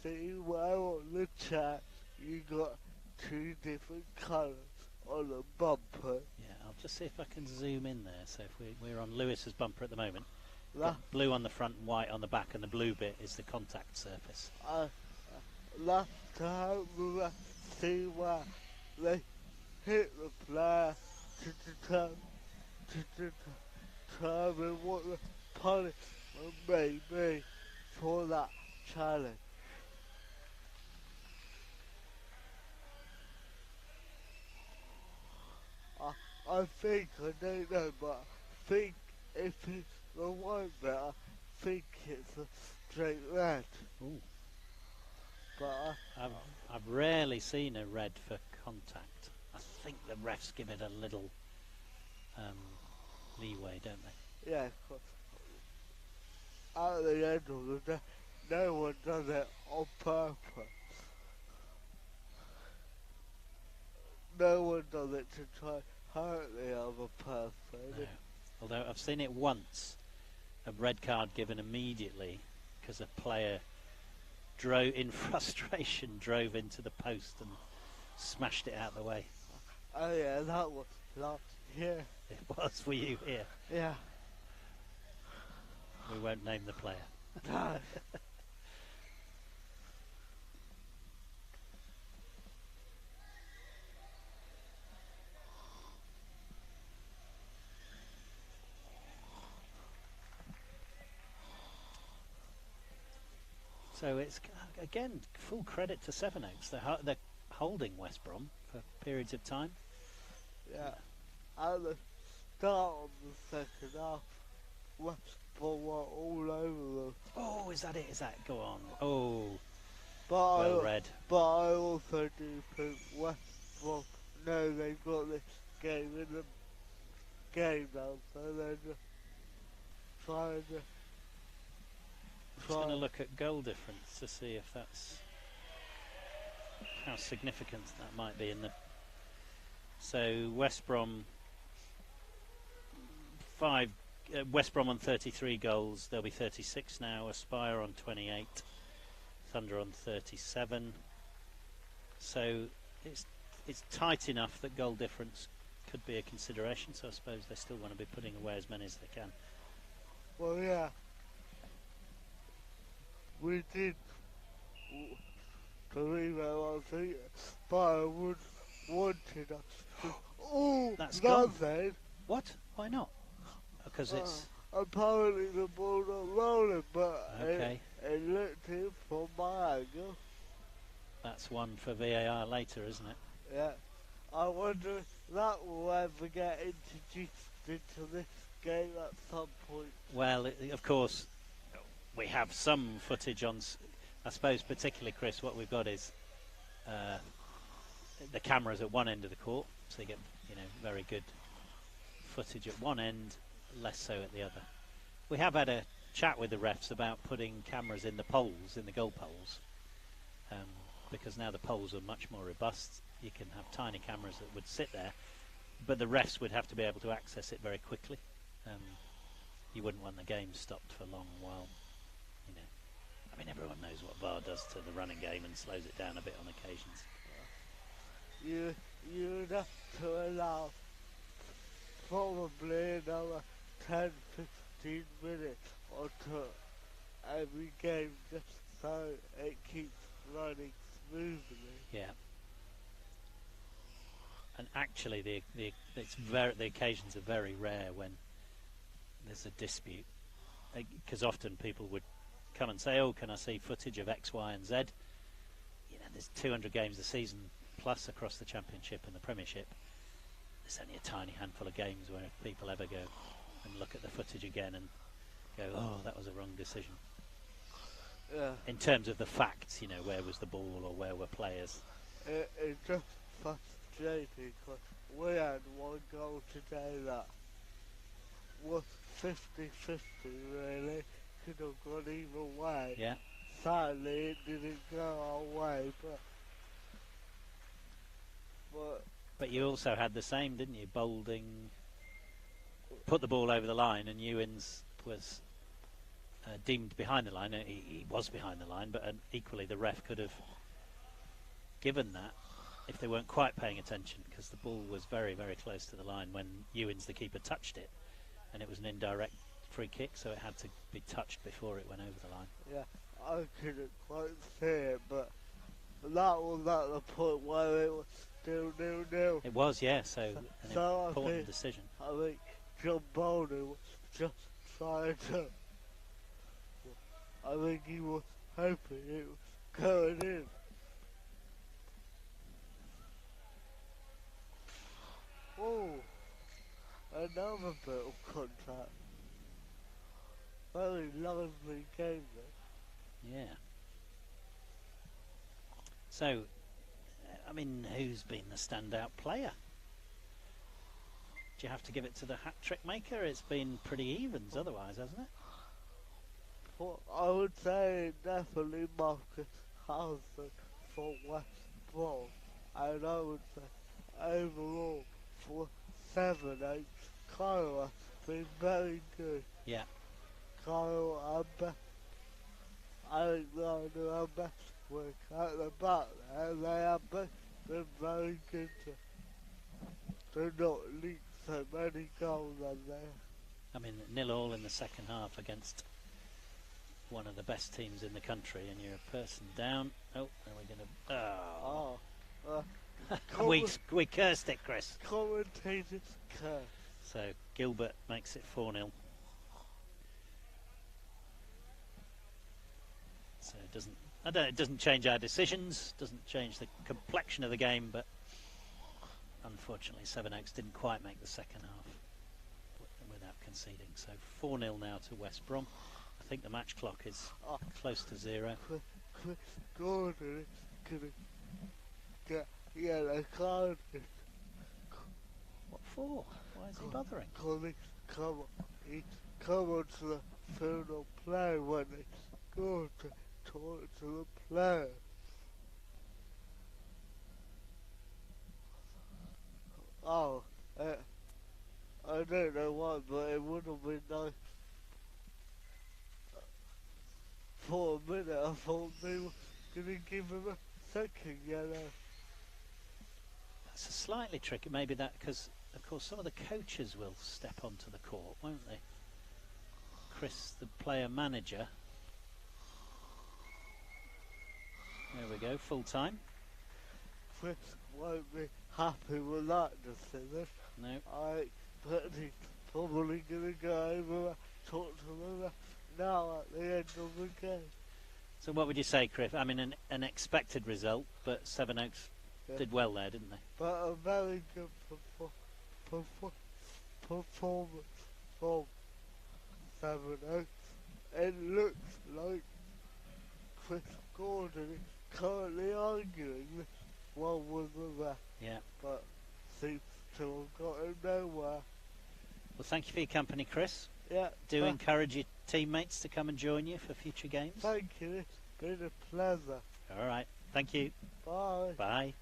see well on the chair, you got 2 different colours on the bumper. Yeah, I'll just see if I can zoom in there. So if we're on Lewis's bumper at the moment, got blue on the front and white on the back, and the blue bit is the contact surface. Last time we see where they hit the player to determine what the punishment may be for that challenge. I think, I don't know, but I think if it's the one bit, I think it's a straight red. Ooh. But I've rarely seen a red for contact. I think the refs give it a little leeway, don't they? yeah, at the end of the day, no one does it on purpose. No one does it to try hurt the other person. No. Although I've seen it once, a red card given immediately because a player in frustration drove into the post and smashed it out of the way. Oh yeah, that was last year. It was for you here. Yeah. We won't name the player. No. So it's, again, full credit to Sevenoaks. They're holding West Brom for periods of time. Yeah. At the start of the second half, West Brom were all over them. Oh, is that it? Is that? Go on. Oh, But well read. But I also do think West Brom know they've got this game in the game now, so they're just trying to. Just going to look at goal difference to see if that's how significant that might be in the. So West Brom West Brom on 33 goals. There'll be 36 now. Aspire on 28. Thunder on 37. So it's tight enough that goal difference could be a consideration. So I suppose they still want to be putting away as many as they can. Well, yeah. We did believe I think, but I would wanted us to. Oh, That's gone. nothing. What? Why not? Because it's Apparently the ball not rolling, but okay. it looked in from my angle. That's one for VAR later, isn't it? Yeah. I wonder if that will ever get introduced into this game at some point. Well, of course, we have some footage on. I suppose, particularly Chris, what we've got is the cameras at one end of the court, so you get very good footage at one end, less so at the other. We have had a chat with the refs about putting cameras in the poles, in the goal poles, because now the poles are much more robust. You can have tiny cameras that would sit there, but the refs would have to be able to access it very quickly. You wouldn't want the game stopped for long while, I mean, everyone knows what VAR does to the running game and slows it down a bit on occasions. You'd have to allow probably another 10, 15 minutes onto every game just so it keeps running smoothly. Yeah. And actually, the occasions are very rare when there's a dispute, because often people would come and say, "Oh, can I see footage of X, Y, and Z?" There's 200 games a season plus across the Championship and the Premiership. There's only a tiny handful of games where people ever go and look at the footage again and go, "Oh, that was a wrong decision." Yeah. In terms of the facts, where was the ball or where were players? It's just frustrating because we had one goal today that was 50-50 really. Could have gone either way. Yeah. Sadly, it didn't go our way, but you also had the same, didn't you? Boulding put the ball over the line, and Ewins was deemed behind the line. He was behind the line, but equally the ref could have given that if they weren't quite paying attention, because the ball was very, very close to the line when Ewins, the keeper, touched it, and it was an indirect free kick, so it had to be touched before it went over the line. yeah, I couldn't quite see it, but that was at the point where it was still 0-0. It was, yeah, so an So important decision. I think John Bowden was just trying to. I think he was hoping it was going in. Oh, another bit of contact. Very lively game then. Yeah. So, I mean, who's been the standout player? Do you have to give it to the hat-trick maker? It's been pretty evens otherwise, hasn't it? Well, I would say definitely Marcus Housen for West Brom. And I would say overall for 7-8, Kyle has been very good. Yeah. Kyle and Alexander and Bestwick at the back there, they have both been very good to not leak so many goals on there. I mean, 0-0 in the second half against one of the best teams in the country, and you're a person down. Oh, are we going to... we cursed it, Chris. Commentators curse. So Gilbert makes it 4-0. So it doesn't change our decisions, doesn't change the complexion of the game, but unfortunately 7-X didn't quite make the second half without conceding. So 4-0 now to West Brom. I think the match clock is close to 0. Chris Gordon is going to get yellow card. What for? Why is he bothering? Because he come onto the field and play when he scored to talk to the player. I don't know why, but it would have been nice. For a minute I thought they were going to give him a second yellow. That's a slightly tricky, maybe that, because of course some of the coaches will step onto the court, won't they? Chris, the player manager. There we go, full time. Chris won't be happy with that decision. No. But he's probably going to go over and talk to the ref now at the end of the game. So what would you say, Chris? I mean, an expected result, but Sevenoaks did well there, didn't they? But a very good performance from Sevenoaks. It looks like Chris Gordon is currently arguing this one with the ref. Yeah. But seems to have gotten nowhere. Well, thank you for your company, Chris. Yeah. Do encourage your teammates to come and join you for future games. Thank you. It's been a pleasure. All right. Thank you. Bye. Bye.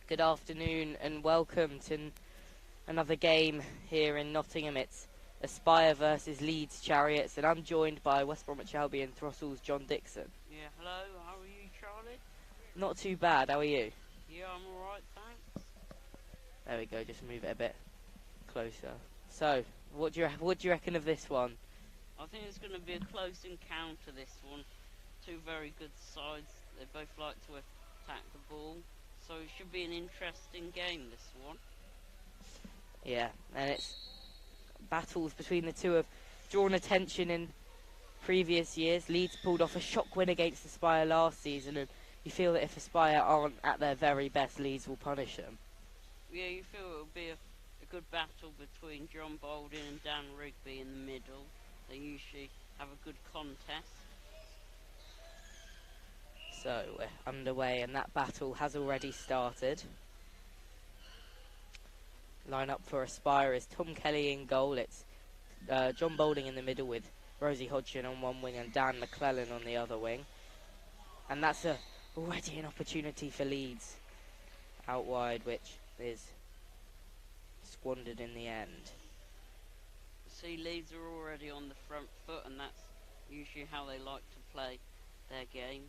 Good afternoon and welcome to another game here in Nottingham. It's Aspire versus Leeds Chariots, and I'm joined by West Bromwich Albion Throttle's John Dixon. Yeah, hello, how are you, Charlie? Not too bad, how are you? Yeah, I'm alright, thanks. There we go, just move it a bit closer. So, what do you reckon of this one? I think it's going to be a close encounter, this one. Two very good sides. They both like to attack the ball. So it should be an interesting game, this one. Yeah, and it's battles between the two have drawn attention in previous years. Leeds pulled off a shock win against Aspire last season, and you feel that if Aspire aren't at their very best, Leeds will punish them. Yeah, you feel it'll be a good battle between John Baldwin and Dan Rigby in the middle. They usually have a good contest. So we're underway, and that battle has already started. Line up for Aspire is Tom Kelly in goal. It's John Boulding in the middle with Rosie Hodgson on one wing and Dan McClellan on the other wing. And that's already an opportunity for Leeds out wide, which is squandered in the end. See, Leeds are already on the front foot, and that's usually how they like to play their game.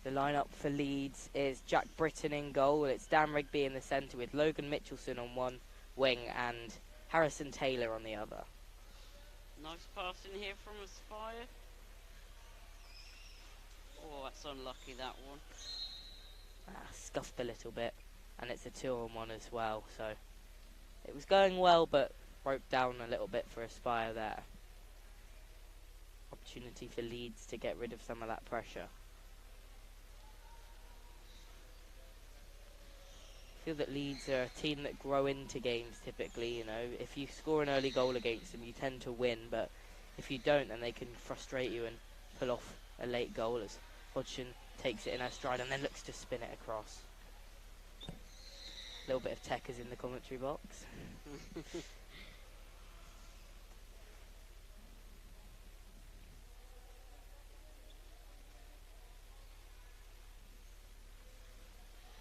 The lineup for Leeds is Jack Britton in goal. It's Dan Rigby in the centre with Logan Mitchelson on one wing and Harrison Taylor on the other. Nice pass in here from Aspire. Oh, that's unlucky, that one. Scuffed a little bit, and it's a 2-on-1 as well, so it was going well, but broke down a little bit for Aspire there. Opportunity for Leeds to get rid of some of that pressure. I feel that Leeds are a team that grow into games typically. You know, if you score an early goal against them, you tend to win, but if you don't, then they can frustrate you and pull off a late goal as Hodgson takes it in her stride and then looks to spin it across. A little bit of tech is in the commentary box.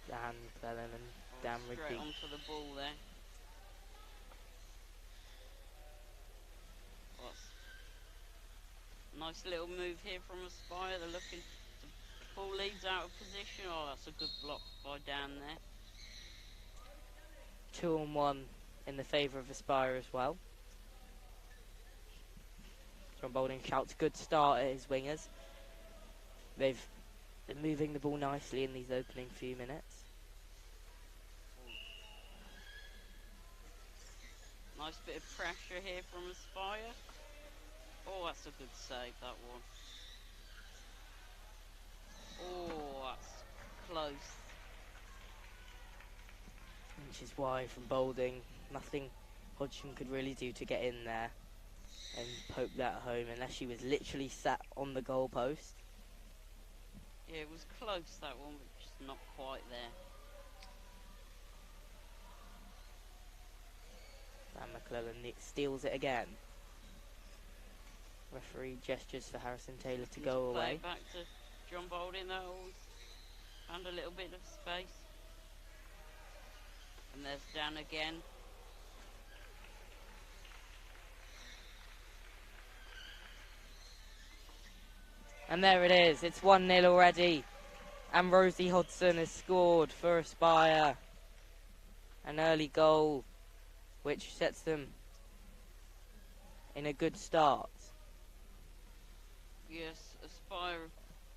Dan McClellan and Dan Straight Rigby. onto the ball there. Nice little move here from Aspire. They're looking to pull Leeds out of position. Oh, that's a good block by Dan there. 2-on-1 in the favour of Aspire as well. John Boulding shouts good start at his wingers. They've been moving the ball nicely in these opening few minutes. Nice bit of pressure here from Aspire. Oh, that's a good save, that one. Oh, that's close. Inches wide from Boulding. Nothing Hodgson could really do to get in there and poke that home unless she was literally sat on the goalpost. Yeah, it was close, that one, but just not quite there. Dan McClellan steals it again. Referee gestures for Harrison Taylor to go Play away. it back to John Boulding, that always found a little bit of space. And there's Dan again. And there it is, it's 1-0 already. And Rosie Hodgson has scored for Aspire. An early goal, which sets them in a good start. Yes, Aspire have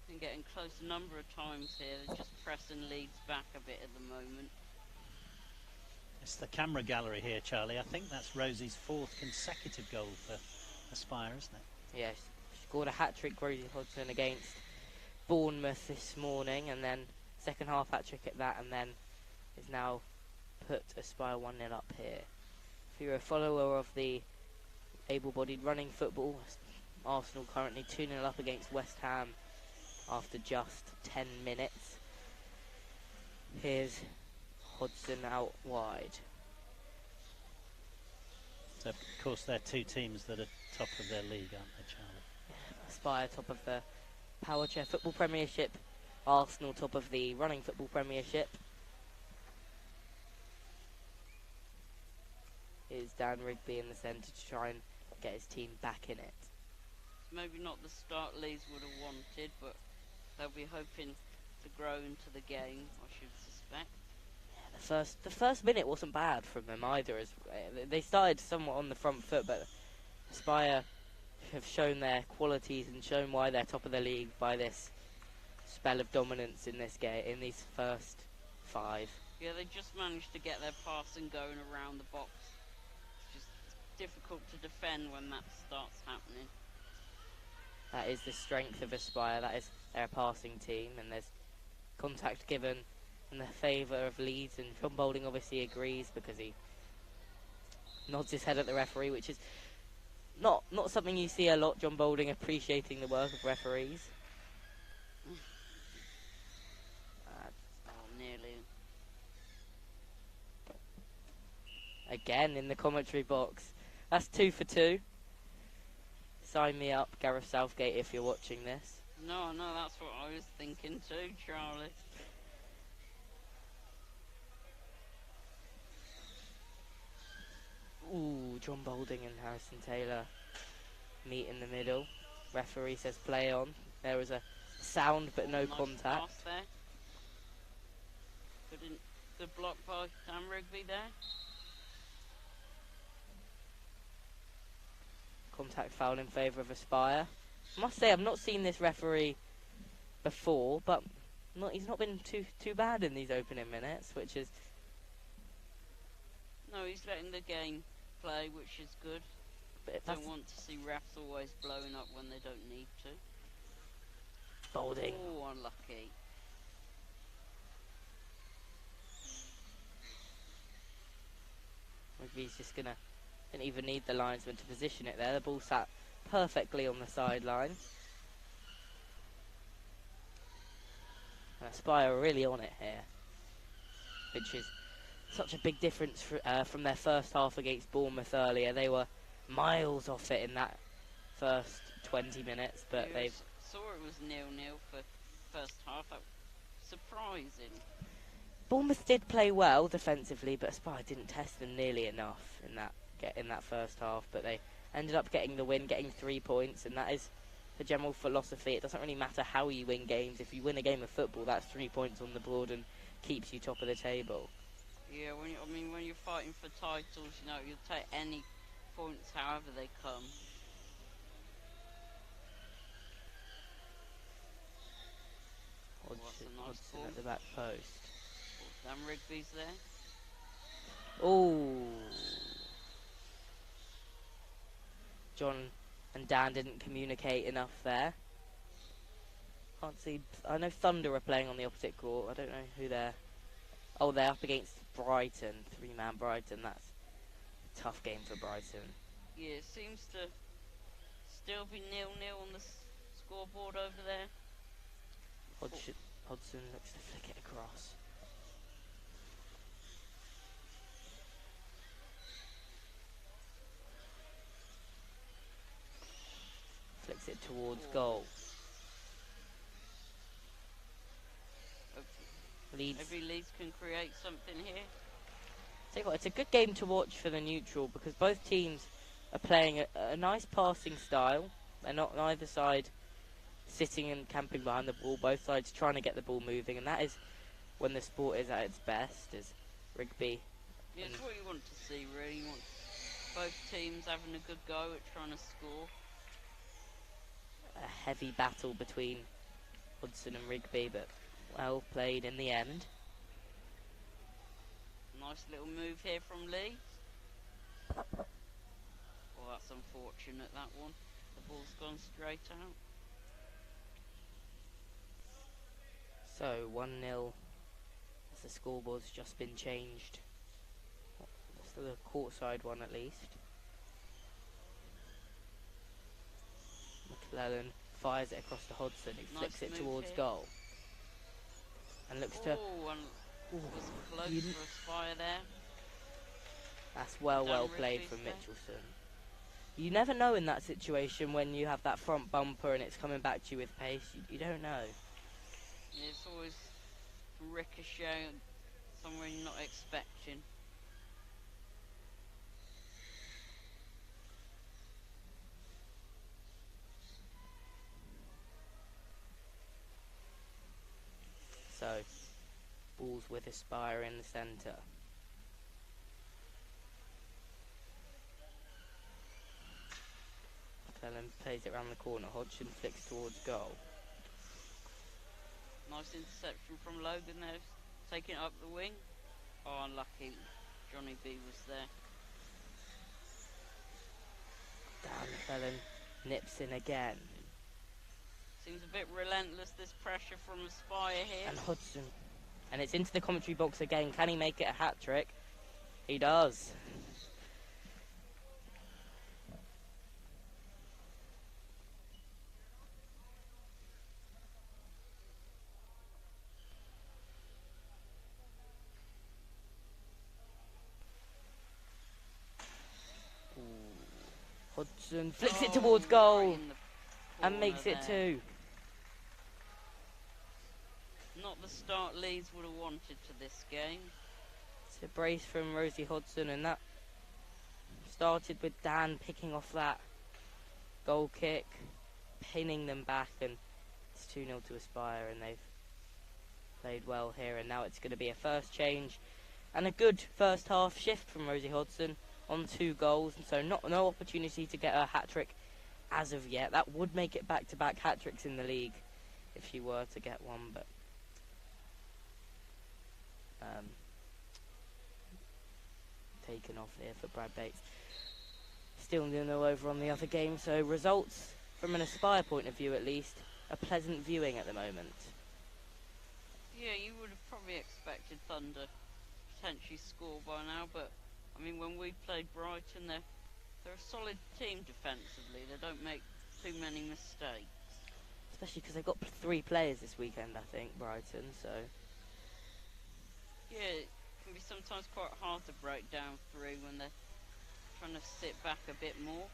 been getting close a number of times here. They're just pressing Leeds back a bit at the moment. It's the camera gallery here, Charlie. I think that's Rosie's 4th consecutive goal for Aspire, isn't it? Yes, she scored a hat-trick, Rosie Hodgson, against Bournemouth this morning, and then second half hat-trick at that, and then is now put Aspire 1-0 up here. If you're a follower of the able-bodied running football, Arsenal currently 2-0 up against West Ham after just 10 minutes. Here's Hodgson out wide. So, of course, they're two teams that are top of their league, aren't they, Charlie? Aspire top of the Power Chair Football Premiership Arsenal top of the running football Premiership. Is Dan Rigby in the centre to try and get his team back in it. Maybe not the start Leeds would have wanted, but they'll be hoping to grow into the game, I should suspect. The first minute wasn't bad from them either. As they started somewhat on the front foot, but Spire have shown their qualities and shown why they're top of the league by this spell of dominance in this game, in these first 5. Yeah, they just managed to get their passing going around the box. It's just difficult to defend when that starts happening. That is the strength of Aspire. That is their passing team, and there's contact given in the favour of Leeds, and John Boulding obviously agrees because he nods his head at the referee, which is not something you see a lot. John Boulding appreciating the work of referees. Nearly. Again in the commentary box. That's 2 for 2. Sign me up, Gareth Southgate, if you're watching this. No, that's what I was thinking too, Charlie. Ooh, John Boulding and Harrison Taylor meet in the middle. Referee says play on. There was a sound but no Nice contact. pass there. Good block by Dan Rigby there. Contact foul in favour of Aspire. I must say I've not seen this referee before, but he's not been too bad in these opening minutes, which is... No, he's letting the game play, which is good. But Don't want to see refs always blowing up when they don't need to. Boulding. Oh, unlucky. Rigby's just gonna... Didn't even need the linesman to position it there. The ball sat perfectly on the sideline. And Aspire are really on it here, which is such a big difference from their first half against Bournemouth earlier. They were miles off it in that first 20 minutes, but Yeah, they've... saw it was 0-0 for first half. That was surprising. Bournemouth did play well defensively, but Aspire didn't test them nearly enough in that first half. But they ended up getting the win, getting 3 points, and that is the general philosophy. It doesn't really matter how you win games. If you win a game of football, that's 3 points on the board and keeps you top of the table. Yeah, when you're fighting for titles, you'll take any points however they come. That's a nice Hodgson ball. at the back post. Dan Rigby's there. Oh, John and Dan didn't communicate enough there. Can't see. I know Thunder are playing on the opposite court. I don't know who they're. Oh, they're up against Brighton, 3-man Brighton. That's a tough game for Brighton. Yeah, it seems to still be 0-0 on the scoreboard over there. Hodgson looks to flick it across. Flicks it towards goal. Leeds. Maybe Leeds can create something here. Tell you what, it's a good game to watch for the neutral because both teams are playing a nice passing style. They're not on either side sitting and camping behind the ball. Both sides trying to get the ball moving, and that is when the sport is at its best. As Rigby. Yeah, it's what you want to see, really. You want both teams having a good go at trying to score. A heavy battle between Hodgson and Rigby, but well played in the end. Nice little move here from Leeds. Well, that's unfortunate, that one. The ball's gone straight out. So 1-0 as the scoreboard's just been changed. Still a courtside one at least. McClellan fires it across to Hodgson, who flicks it move towards here. goal. And looks to... Oh, and was close you- for a spire there. That's well Dan played Rigby's from there. Mitchelson. You never know in that situation when you have that front bumper and it's coming back to you with pace. You don't know. It's always ricochet somewhere you're not expecting. So, balls with Aspire in the centre. McClellan plays it around the corner. Hodgson flicks towards goal. Nice interception from Logan there, taking it up the wing. Oh, unlucky. Johnny B was there. Dan McClellan nips in again. Seems a bit relentless, this pressure from Aspire here. And Hodgson. And it's into the commentary box again. Can he make it a hat-trick? He does. Hodgson flicks it towards goal right in the and makes it corner there. 2. Not the start Leeds would have wanted to this game. It's a brace from Rosie Hodgson, and that started with Dan picking off that goal kick, pinning them back, and it's 2-0 to Aspire, and they've played well here, and now it's going to be a first change and a good first half shift from Rosie Hodgson on 2 goals, and so no opportunity to get a hat-trick as of yet. That would make it back-to-back hat-tricks in the league if she were to get one, but taken off here for Brad Bates. Still 0-0 over on the other game, so results from an Aspire point of view at least, a pleasant viewing at the moment. Yeah, you would have probably expected Thunder potentially score by now, but I mean, when we played Brighton, they're a solid team defensively. They don't make too many mistakes. Especially because they've got 3 players this weekend, I think, Brighton, so... Yeah, it can be sometimes quite hard to break down through when they're trying to sit back a bit more.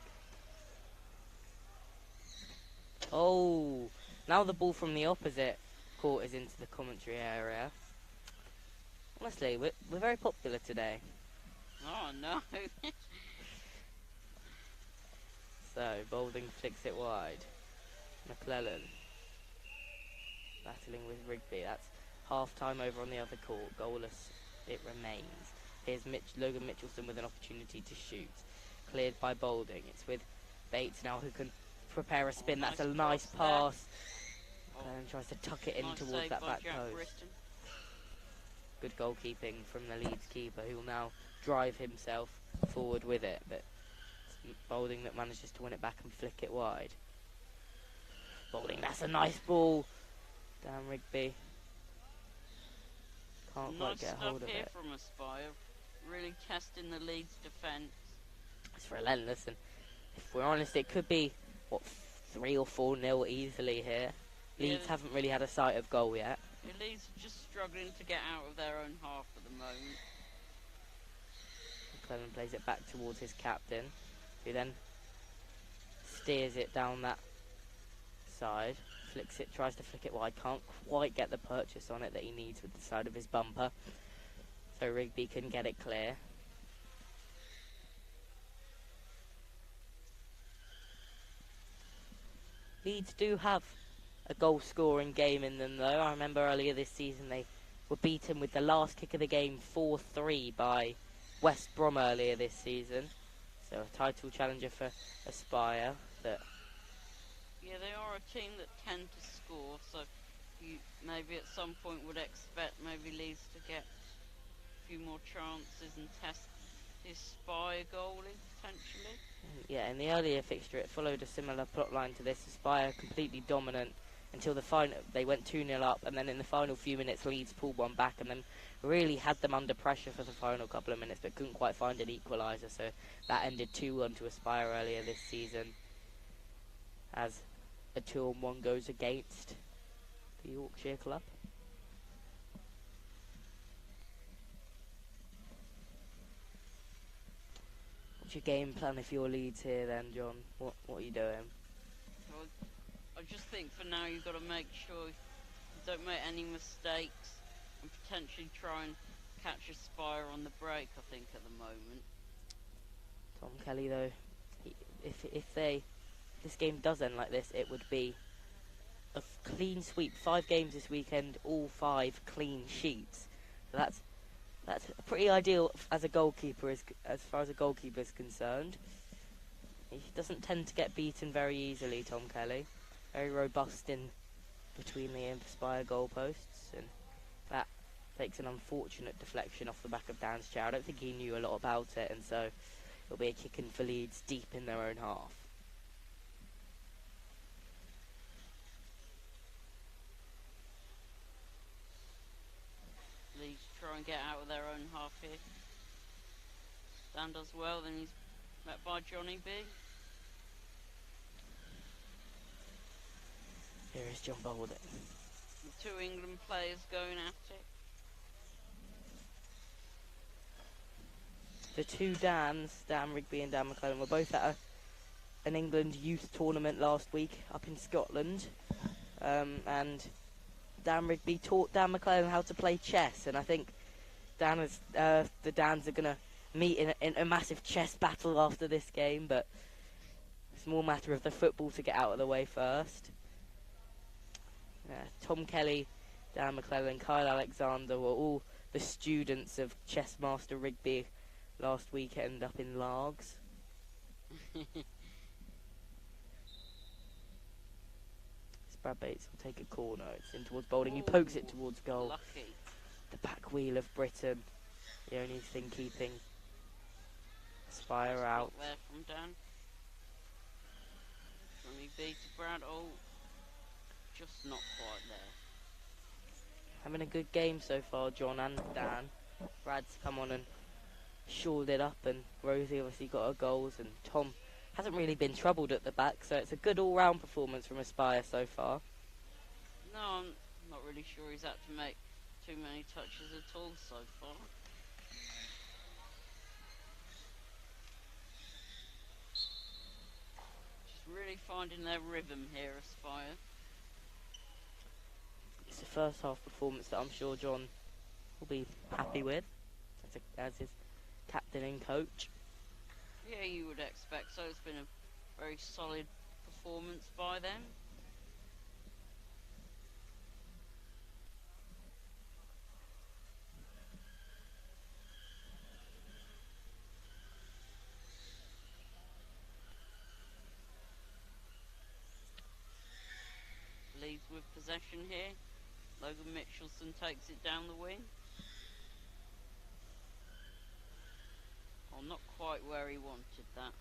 Oh, now the ball from the opposite court is into the commentary area. Honestly, we're very popular today. Oh no. So, Boulding flicks it wide. McClellan battling with Rigby. That's half-time over on the other court. Goalless it remains. Here's Logan Mitchelson with an opportunity to shoot. Cleared by Boulding. It's with Bates now who can prepare a spin. That's a nice pass. McClellan tries to tuck it in Nice towards save that by back Jack post. Briston. Good goalkeeping from the Leeds keeper, who will now drive himself forward with it, but it's Boulding that manages to win it back and flick it wide. Boulding, that's a nice ball. Damn Rigby. Can't quite Nice get a stuff hold of here it. from Aspire. Really testing the Leeds defence. It's relentless, and if we're honest, it could be, 3 or 4-0 easily here. Yeah, Leeds haven't really had a sight of goal yet. The Leeds are just struggling to get out of their own half at the moment. McClellan plays it back towards his captain, who then steers it down that side, flicks it, tries to flick it wide, can't quite get the purchase on it that he needs with the side of his bumper, so Rigby can get it clear. Leeds do have a goal scoring game in them though. I remember earlier this season they were beaten with the last kick of the game 4-3 by West Brom earlier this season. So a title challenger for Aspire. That Yeah, they are a team that tend to score, so you maybe at some point would expect maybe Leeds to get a few more chances and test the Aspire goalie potentially. yeah, in the earlier fixture it followed a similar plot line to this. Aspire completely dominant until the final. They went 2-0 up, and then in the final few minutes Leeds pulled one back and then really had them under pressure for the final couple of minutes, but couldn't quite find an equaliser, so that ended 2-1 to Aspire earlier this season, as a 2-1 goes against the Yorkshire club. What's your game plan if you're Leeds here then, John? What are you doing? So I just think for now you've got to make sure don't make any mistakes and potentially try and catch Aspire on the break, I think, at the moment. Tom Kelly, though, if this game does end like this, it would be a clean sweep. 5 games this weekend, all 5 clean sheets. So that's pretty ideal as a goalkeeper, as far as a goalkeeper is concerned. He doesn't tend to get beaten very easily, Tom Kelly. Very robust in between the Aspire goalposts, and that takes an unfortunate deflection off the back of Dan's chair. I don't think he knew a lot about it, and so it'll be a kick in for Leeds deep in their own half. Leeds try and get out of their own half here. Dan does well, then he's met by Johnny B. Here is John Bolden. The 2 England players going at it. The 2 Dans, Dan Rigby and Dan McClellan, were both at an England youth tournament last week up in Scotland. And Dan Rigby taught Dan McClellan how to play chess, and I think the Dans are going to meet in a massive chess battle after this game, but it's more a matter of the football to get out of the way first. Tom Kelly, Dan McClellan, Kyle Alexander were all the students of chess master Rigby last weekend up in Largs. Brad Bates will take a corner. It's in towards Boulding. He pokes it towards goal. Lucky. The back wheel of Britain. The only thing keeping Aspire out. There from Dan. Johnny B to Brad. Oh, just not quite there. Having a good game so far, John and Dan. Brad's come on and shored it up, and Rosie obviously got her goals, and Tom hasn't really been troubled at the back, so it's a good all-round performance from Aspire so far. No, I'm not really sure he's had to make too many touches at all so far. Just really finding their rhythm here, Aspire. It's the first half performance that I'm sure John will be happy with, as his captain and coach. Yeah, you would expect so. It's been a very solid performance by them. Leeds with possession here. Logan Mitchelson takes it down the wing. Oh, not quite where he wanted that.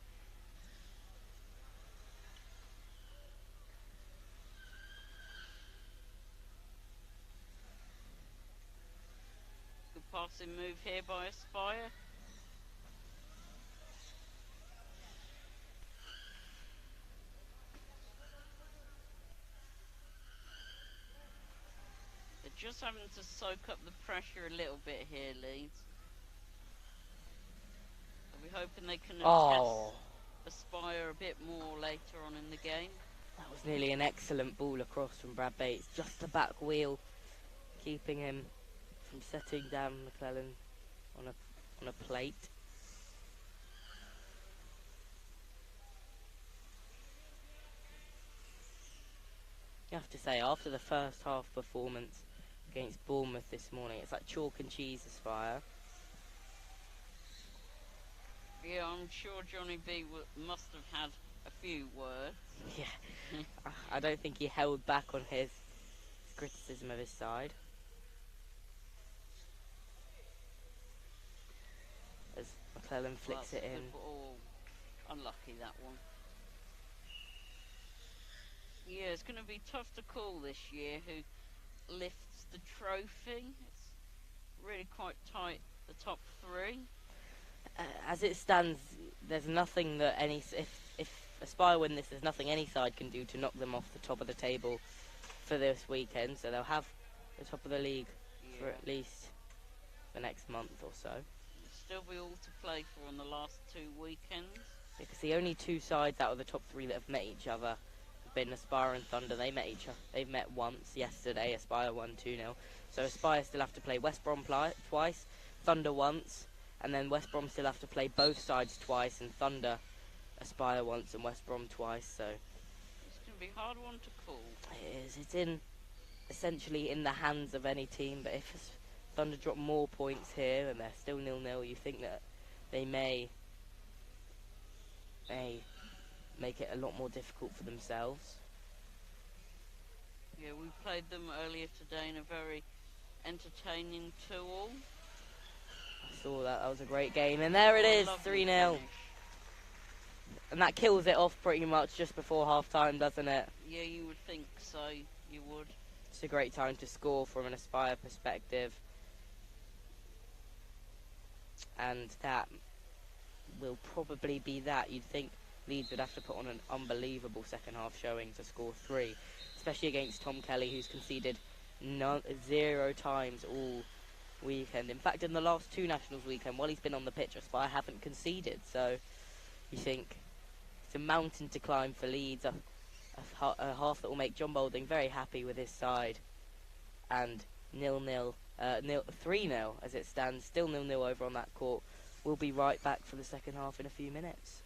Good passing move here by Aspire. They're just having to soak up the pressure a little bit here, Leeds. We're hoping they can Aspire a bit more later on in the game. That was nearly an excellent ball across from Brad Bates. Just the back wheel, keeping him from setting down McClellan on a plate. You have to say, after the first half performance against Bournemouth this morning, it's like chalk and cheese Aspire. Yeah, I'm sure Johnny B must have had a few words. Yeah, I don't think he held back on his criticism of his side. As McClellan flicks it in. Unlucky that one. Yeah, it's going to be tough to call this year who lifts the trophy. It's really quite tight, the top 3. As it stands, there's nothing that if Aspire win this, there's nothing any side can do to knock them off the top of the table for this weekend. So they'll have the top of the league for at least the next month or so. There'll still be all to play for on the last 2 weekends. Because the only 2 sides out of the top 3 that have met each other have been Aspire and Thunder. They've met once yesterday. Aspire won 2-0. So Aspire still have to play West Brom twice, Thunder once, and then West Brom still have to play both sides twice, and Thunder Aspire once and West Brom twice. So It's going to be a hard one to call. it is. It's essentially in the hands of any team. But if Thunder drop more points here and they're still 0-0, you think that they may make it a lot more difficult for themselves. Yeah, we played them earlier today in a very entertaining 2-all. I saw that. That was a great game. And there it is, Lovely 3-0. finish. And that kills it off pretty much just before half-time, doesn't it? Yeah, you would think so. You would. It's a great time to score from an Aspire perspective. And that will probably be that. You'd think Leeds would have to put on an unbelievable second half showing to score 3, especially against Tom Kelly, who's conceded 0 times all weekend. In fact, in the last 2 Nationals weekend, while he's been on the pitch, Aspire haven't conceded. So you think it's a mountain to climb for Leeds, a half that will make John Boulding very happy with his side. And 3-0 as it stands, still 0-0 over on that court. We'll be right back for the second half in a few minutes.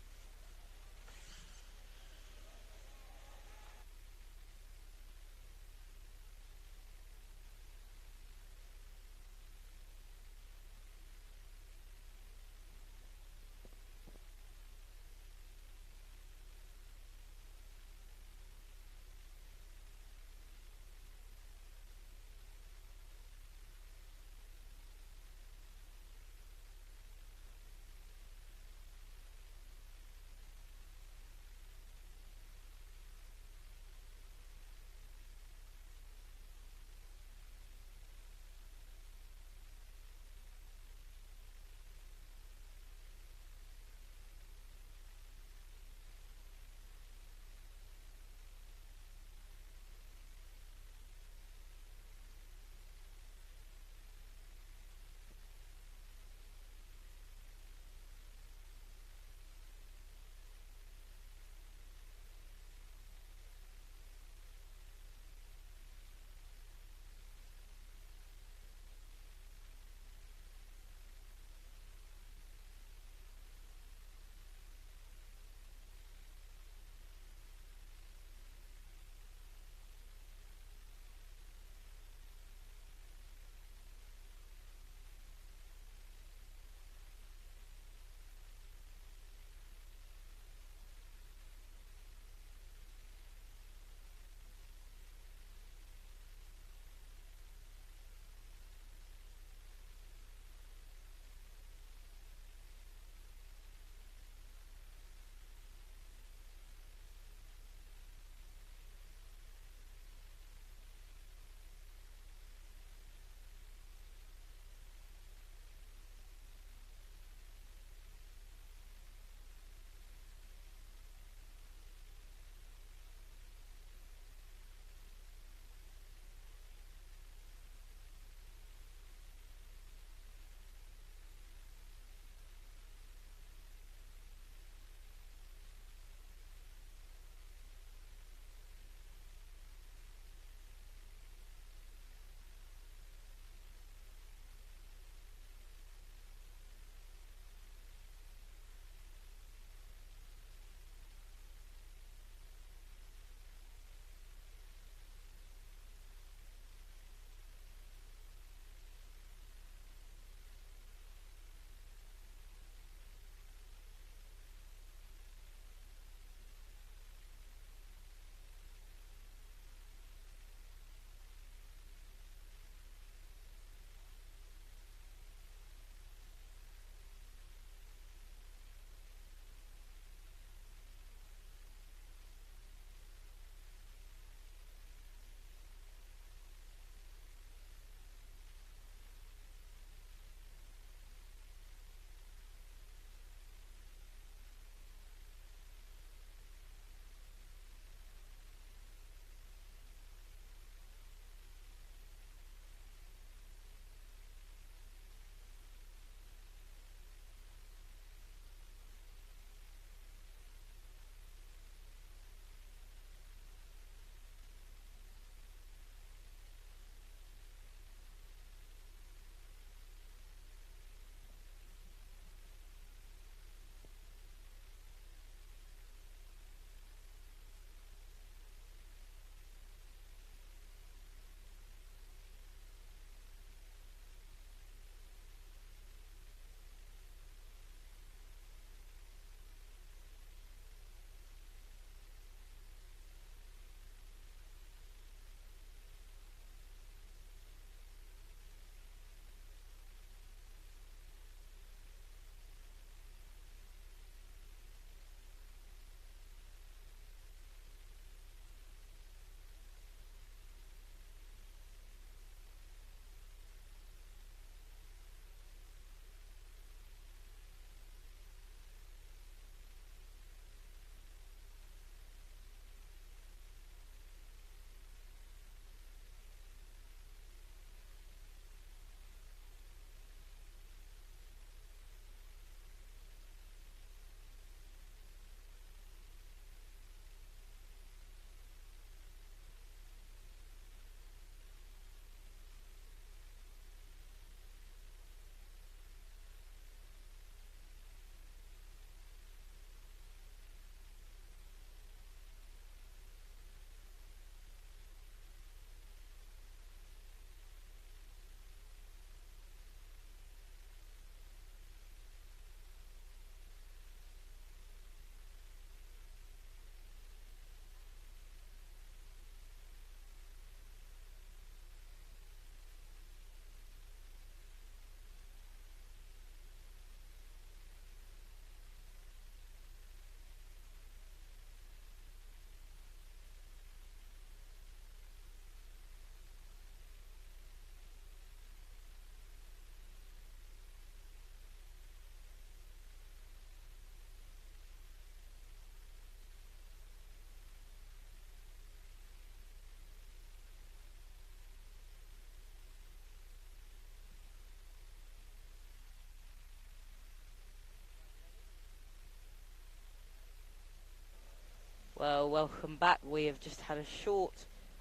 Well, welcome back. We have just had a short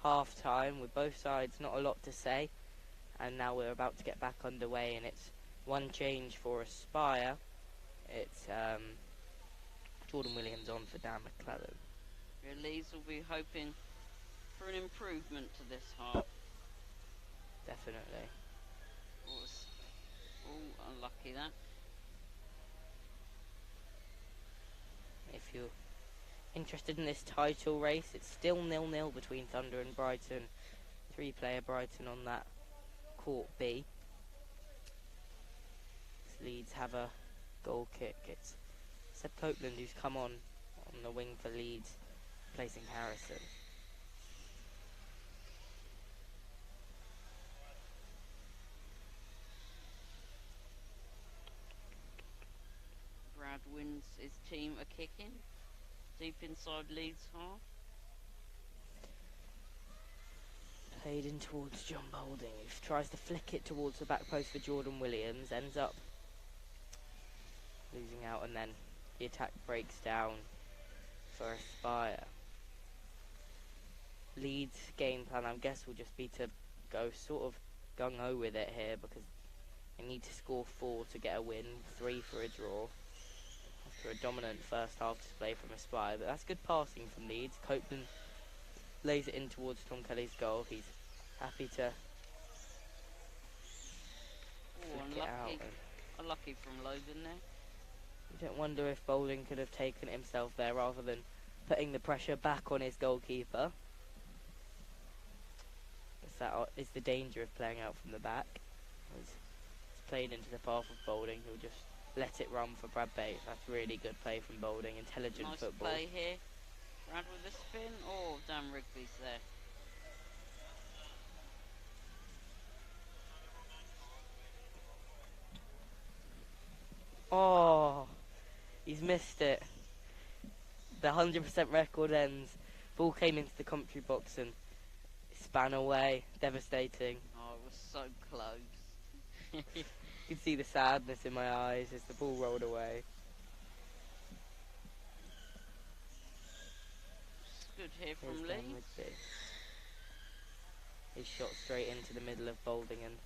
half time with both sides, not a lot to say. And now we're about to get back underway, and it's one change for Aspire. It's Jordan Williams on for Dan McClellan. Leeds will be hoping for an improvement to this half. Definitely. Oh, unlucky that. If you're interested in this title race, it's still 0-0 between Thunder and Brighton. 3-player Brighton on that court B. Leeds have a goal kick. It's Seb Copeland who's come on the wing for Leeds, placing Harrison. Brad wins his team a kick in, deep inside Leeds half. Played in towards John Boulding, who tries to flick it towards the back post for Jordan Williams, ends up losing out, and then the attack breaks down for Aspire. Leeds' game plan, I guess, will just be to go sort of gung-ho with it here, because they need to score 4 to get a win, 3 for a draw, after a dominant first half display from Aspire. But that's good passing from Leeds. Copeland lays it in towards Tom Kelly's goal. He's happy to flick it out. Unlucky from Logan there. You don't wonder if Boulding could have taken it himself there rather than putting the pressure back on his goalkeeper. That is the danger of playing out from the back. It's played into the path of Boulding, who'll just let it run for Brad Bates. That's really good play from Boulding, intelligent Nice football. play here. Brad with a spin. Oh, Dan Rigby's there. Oh, he's missed it. The 100% record ends. Ball came into the commentary box and span away. Devastating. Oh, it was so close. You can see the sadness in my eyes as the ball rolled away. Good here from Here's Dan Leeds. Rigby. His shot straight into the middle of Boulding and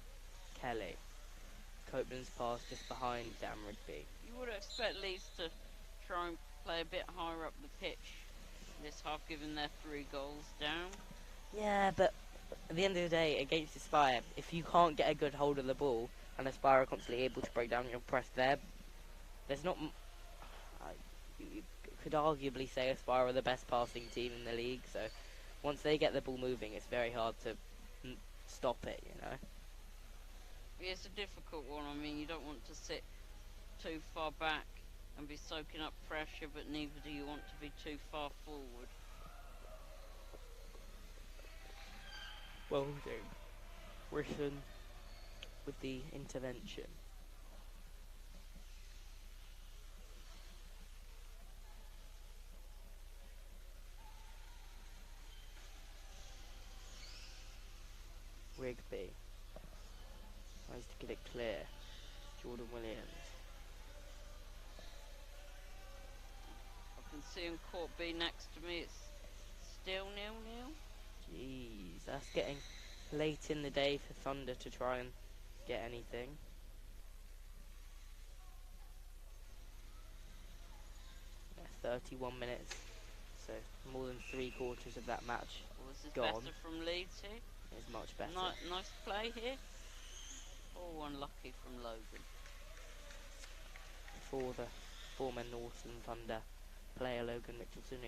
Kelly. Copeland's pass just behind Dan Rigby. You would expect Leeds to try and play a bit higher up the pitch this half, given their 3 goals down. Yeah, but at the end of the day, against Aspire, if you can't get a good hold of the ball and Aspire are constantly able to break down your press there, there's not... you could arguably say Aspire are the best passing team in the league, so once they get the ball moving, it's very hard to stop it, you know. Yeah, it's a difficult one. I mean, you don't want to sit too far back and be soaking up pressure, but neither do you want to be too far forward. Boulding. Written with the intervention. Rigby tries to get it clear. Jordan Williams. I can see on court B next to me, it's still 0-0. Jeez, that's getting late in the day for Thunder to try and get anything. Yeah, 31 minutes, so more than 3/4 of that match Was this gone. better from Leeds here? Is much better. Nice play here. Oh, unlucky from Logan. For the former Northern Thunder player Logan Mitchelson,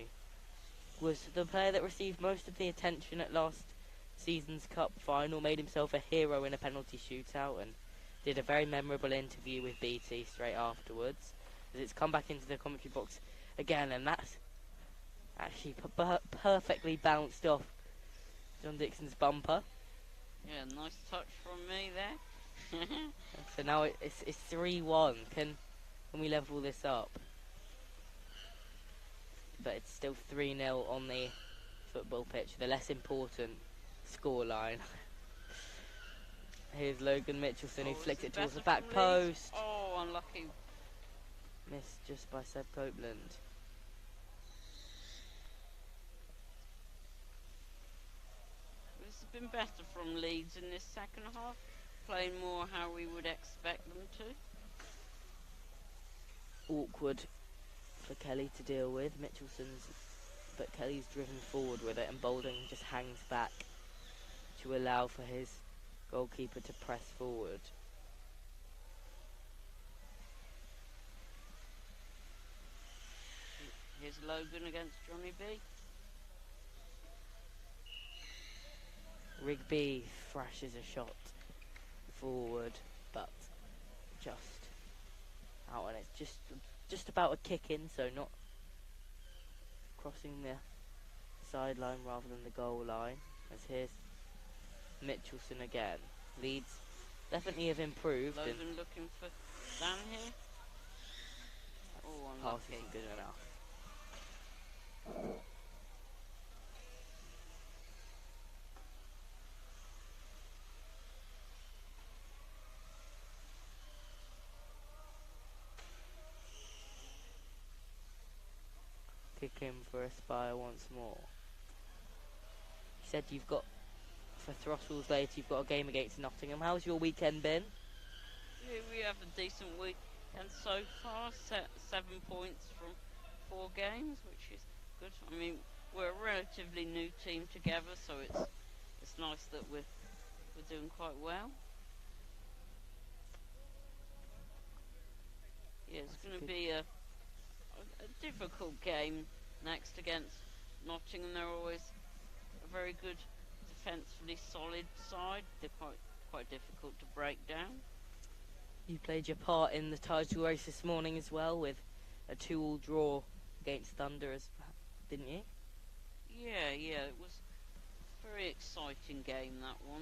who was the player that received most of the attention at last season's cup final, made himself a hero in a penalty shootout and did a very memorable interview with BT straight afterwards, as it's come back into the commentary box again, and that's actually perfectly bounced off John Dixon's bumper. Yeah, nice touch from me there. So now it's 3-1. Can we level this up? But it's still 3-0 on the football pitch, the less important scoreline. Here's Logan Mitchelson, who flicked it towards the back post. Oh, unlucky. Missed just by Seb Copeland. been better from Leeds in this second half, playing more how we would expect them to. Awkward for Kelly to deal with. But Kelly's driven forward with it, and Boulding just hangs back to allow for his goalkeeper to press forward. Here's Logan against Johnny B. Rigby thrashes a shot forward, but just out, and it's just about a kick in, so not crossing the sideline rather than the goal line. As here's Mitchelson again. Leeds definitely have improved. Logan looking for Dan here. Oh, Pass unlucky. isn't good enough. Kick in for Aspire once more. You said you've got, for Throttles later, you've got a game against Nottingham. How's your weekend been? Yeah, we have a decent week, and so far 7 points from 4 games, which is good. I mean, we're a relatively new team together, so it's nice that we're doing quite well. Yeah, it's going to be a difficult game next against Nottingham. They're always a very good defensively solid side. They're quite difficult to break down. You played your part in the title race this morning as well, with a 2-2 draw against Thunder, didn't you? Yeah, it was a very exciting game, that one.